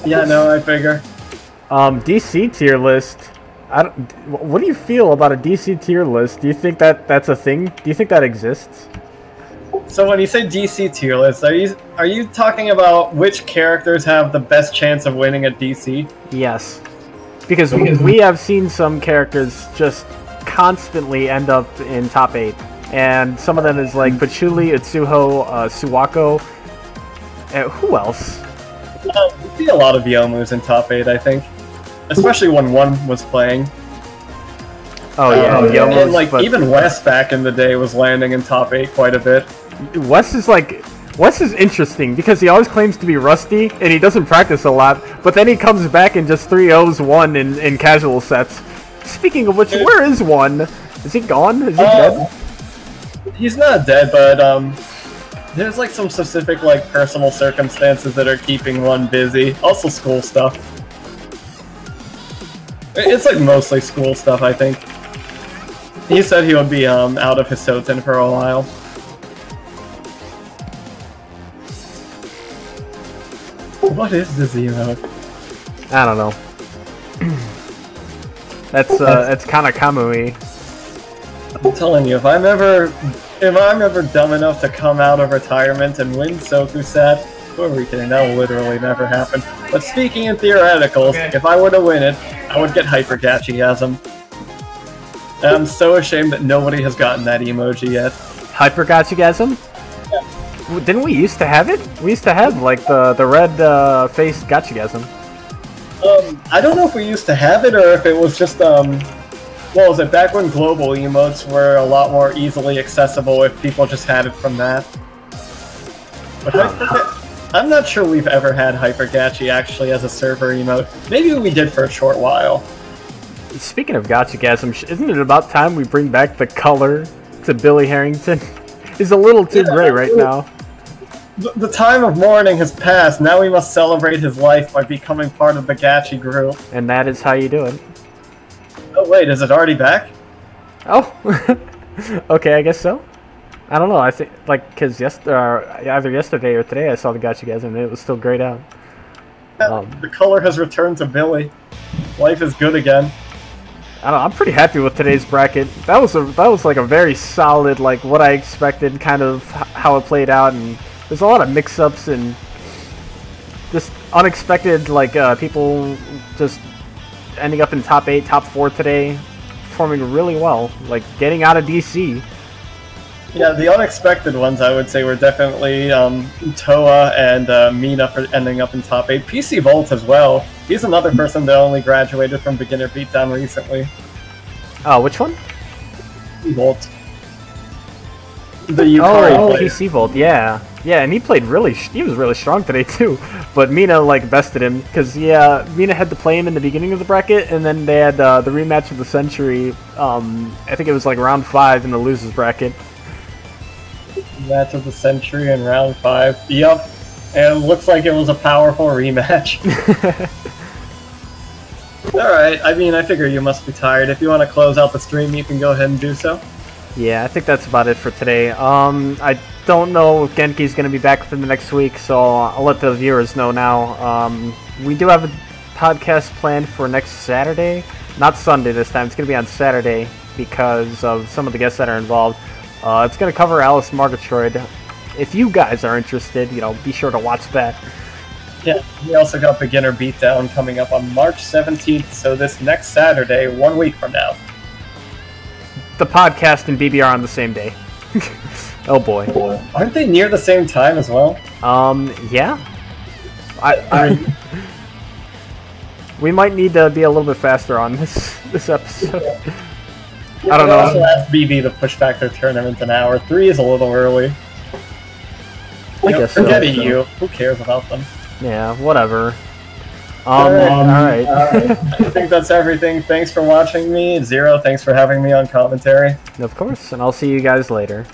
Yeah, no, I figure. DC tier list. What do you feel about a DC tier list? Do you think that's a thing? Do you think that exists? So when you say DC tier list, are you talking about which characters have the best chance of winning at DC? Yes. Because we have seen some characters just constantly end up in top 8. And some of them is like Patchouli, Itsuho, Suwako. Who else? We see a lot of Yomus in top 8, I think. Especially when one was playing. Oh yeah, Yomus, and like even West back in the day was landing in top 8 quite a bit. West is interesting because he always claims to be rusty and he doesn't practice a lot, but then he comes back and just 3-0s 1 in casual sets. Speaking of which, where is one? Is he gone? Is he dead? He's not dead, but there's like some specific like personal circumstances that are keeping one busy. Also school stuff. It's like mostly school stuff, I think. He said he would be out of Hisouten for a while. What is this emote? I don't know. That's kind of Kamui. I'm telling you, if I'm ever dumb enough to come out of retirement and win Soku set, who are we kidding? That will literally never happen. But speaking in theoreticals, if I were to win it, I would get Hyper Gachigasm. And I'm so ashamed that nobody has gotten that emoji yet. Hyper Gachigasm? Yeah. Didn't we used to have it? We used to have like the red faced Gachigasm. I don't know if we used to have it or if it was just what was it, back when global emotes were a lot more easily accessible if people just had it from that. But I'm not sure we've ever had Hyper Gachi actually as a server emote. Maybe we did for a short while. Speaking of Gachigasm, isn't it about time we bring back the color to Billy Harrington? He's a little too gray right now. The time of mourning has passed. Now we must celebrate his life by becoming part of the Gachi group. And that is how you do it. Oh wait, is it already back? Oh, okay, I guess so. I don't know. I think because either yesterday or today I saw the Gachigasm and it was still grayed out. The color has returned to Billy. Life is good again. I don't know, I'm pretty happy with today's bracket. That was like a very solid, like what I expected, kind of how it played out, and there's a lot of mix-ups and just unexpected, like people just ending up in top 8, top 4 today, performing really well, like getting out of DC. Yeah, the unexpected ones I would say were definitely Toa and Mina for ending up in top 8. PC Volt as well. He's another person that only graduated from Beginner Beatdown recently. Oh, which one? PC Volt. The Yukari player. PC Volt, yeah. Yeah, and he was really strong today too. But Mina like bested him because Mina had to play him in the beginning of the bracket, and then they had the rematch of the century. I think it was like round 5 in the losers bracket. Match of the century in round 5. Yup. And it looks like it was a powerful rematch. Alright, I mean, I figure you must be tired. If you want to close out the stream, you can go ahead and do so. Yeah, I think that's about it for today. I don't know if Genki's going to be back within the next week, so I'll let the viewers know now. We do have a podcast planned for next Saturday. Not Sunday this time. It's going to be on Saturday because of some of the guests that are involved. It's going to cover Alice Murgatroyd. If you guys are interested, be sure to watch that. Yeah, we also got Beginner Beatdown coming up on March 17th, so this next Saturday, 1 week from now. The podcast and BB are on the same day. Oh boy. Aren't they near the same time as well? Yeah. We might need to be a little bit faster on this episode. I don't know. I also asked BB to push back their tournament an hour. 3 is a little early. I guess forget you. Who cares about them? Yeah, whatever. Alright. I think that's everything. Thanks for watching me. Zero, thanks for having me on commentary. Of course, and I'll see you guys later.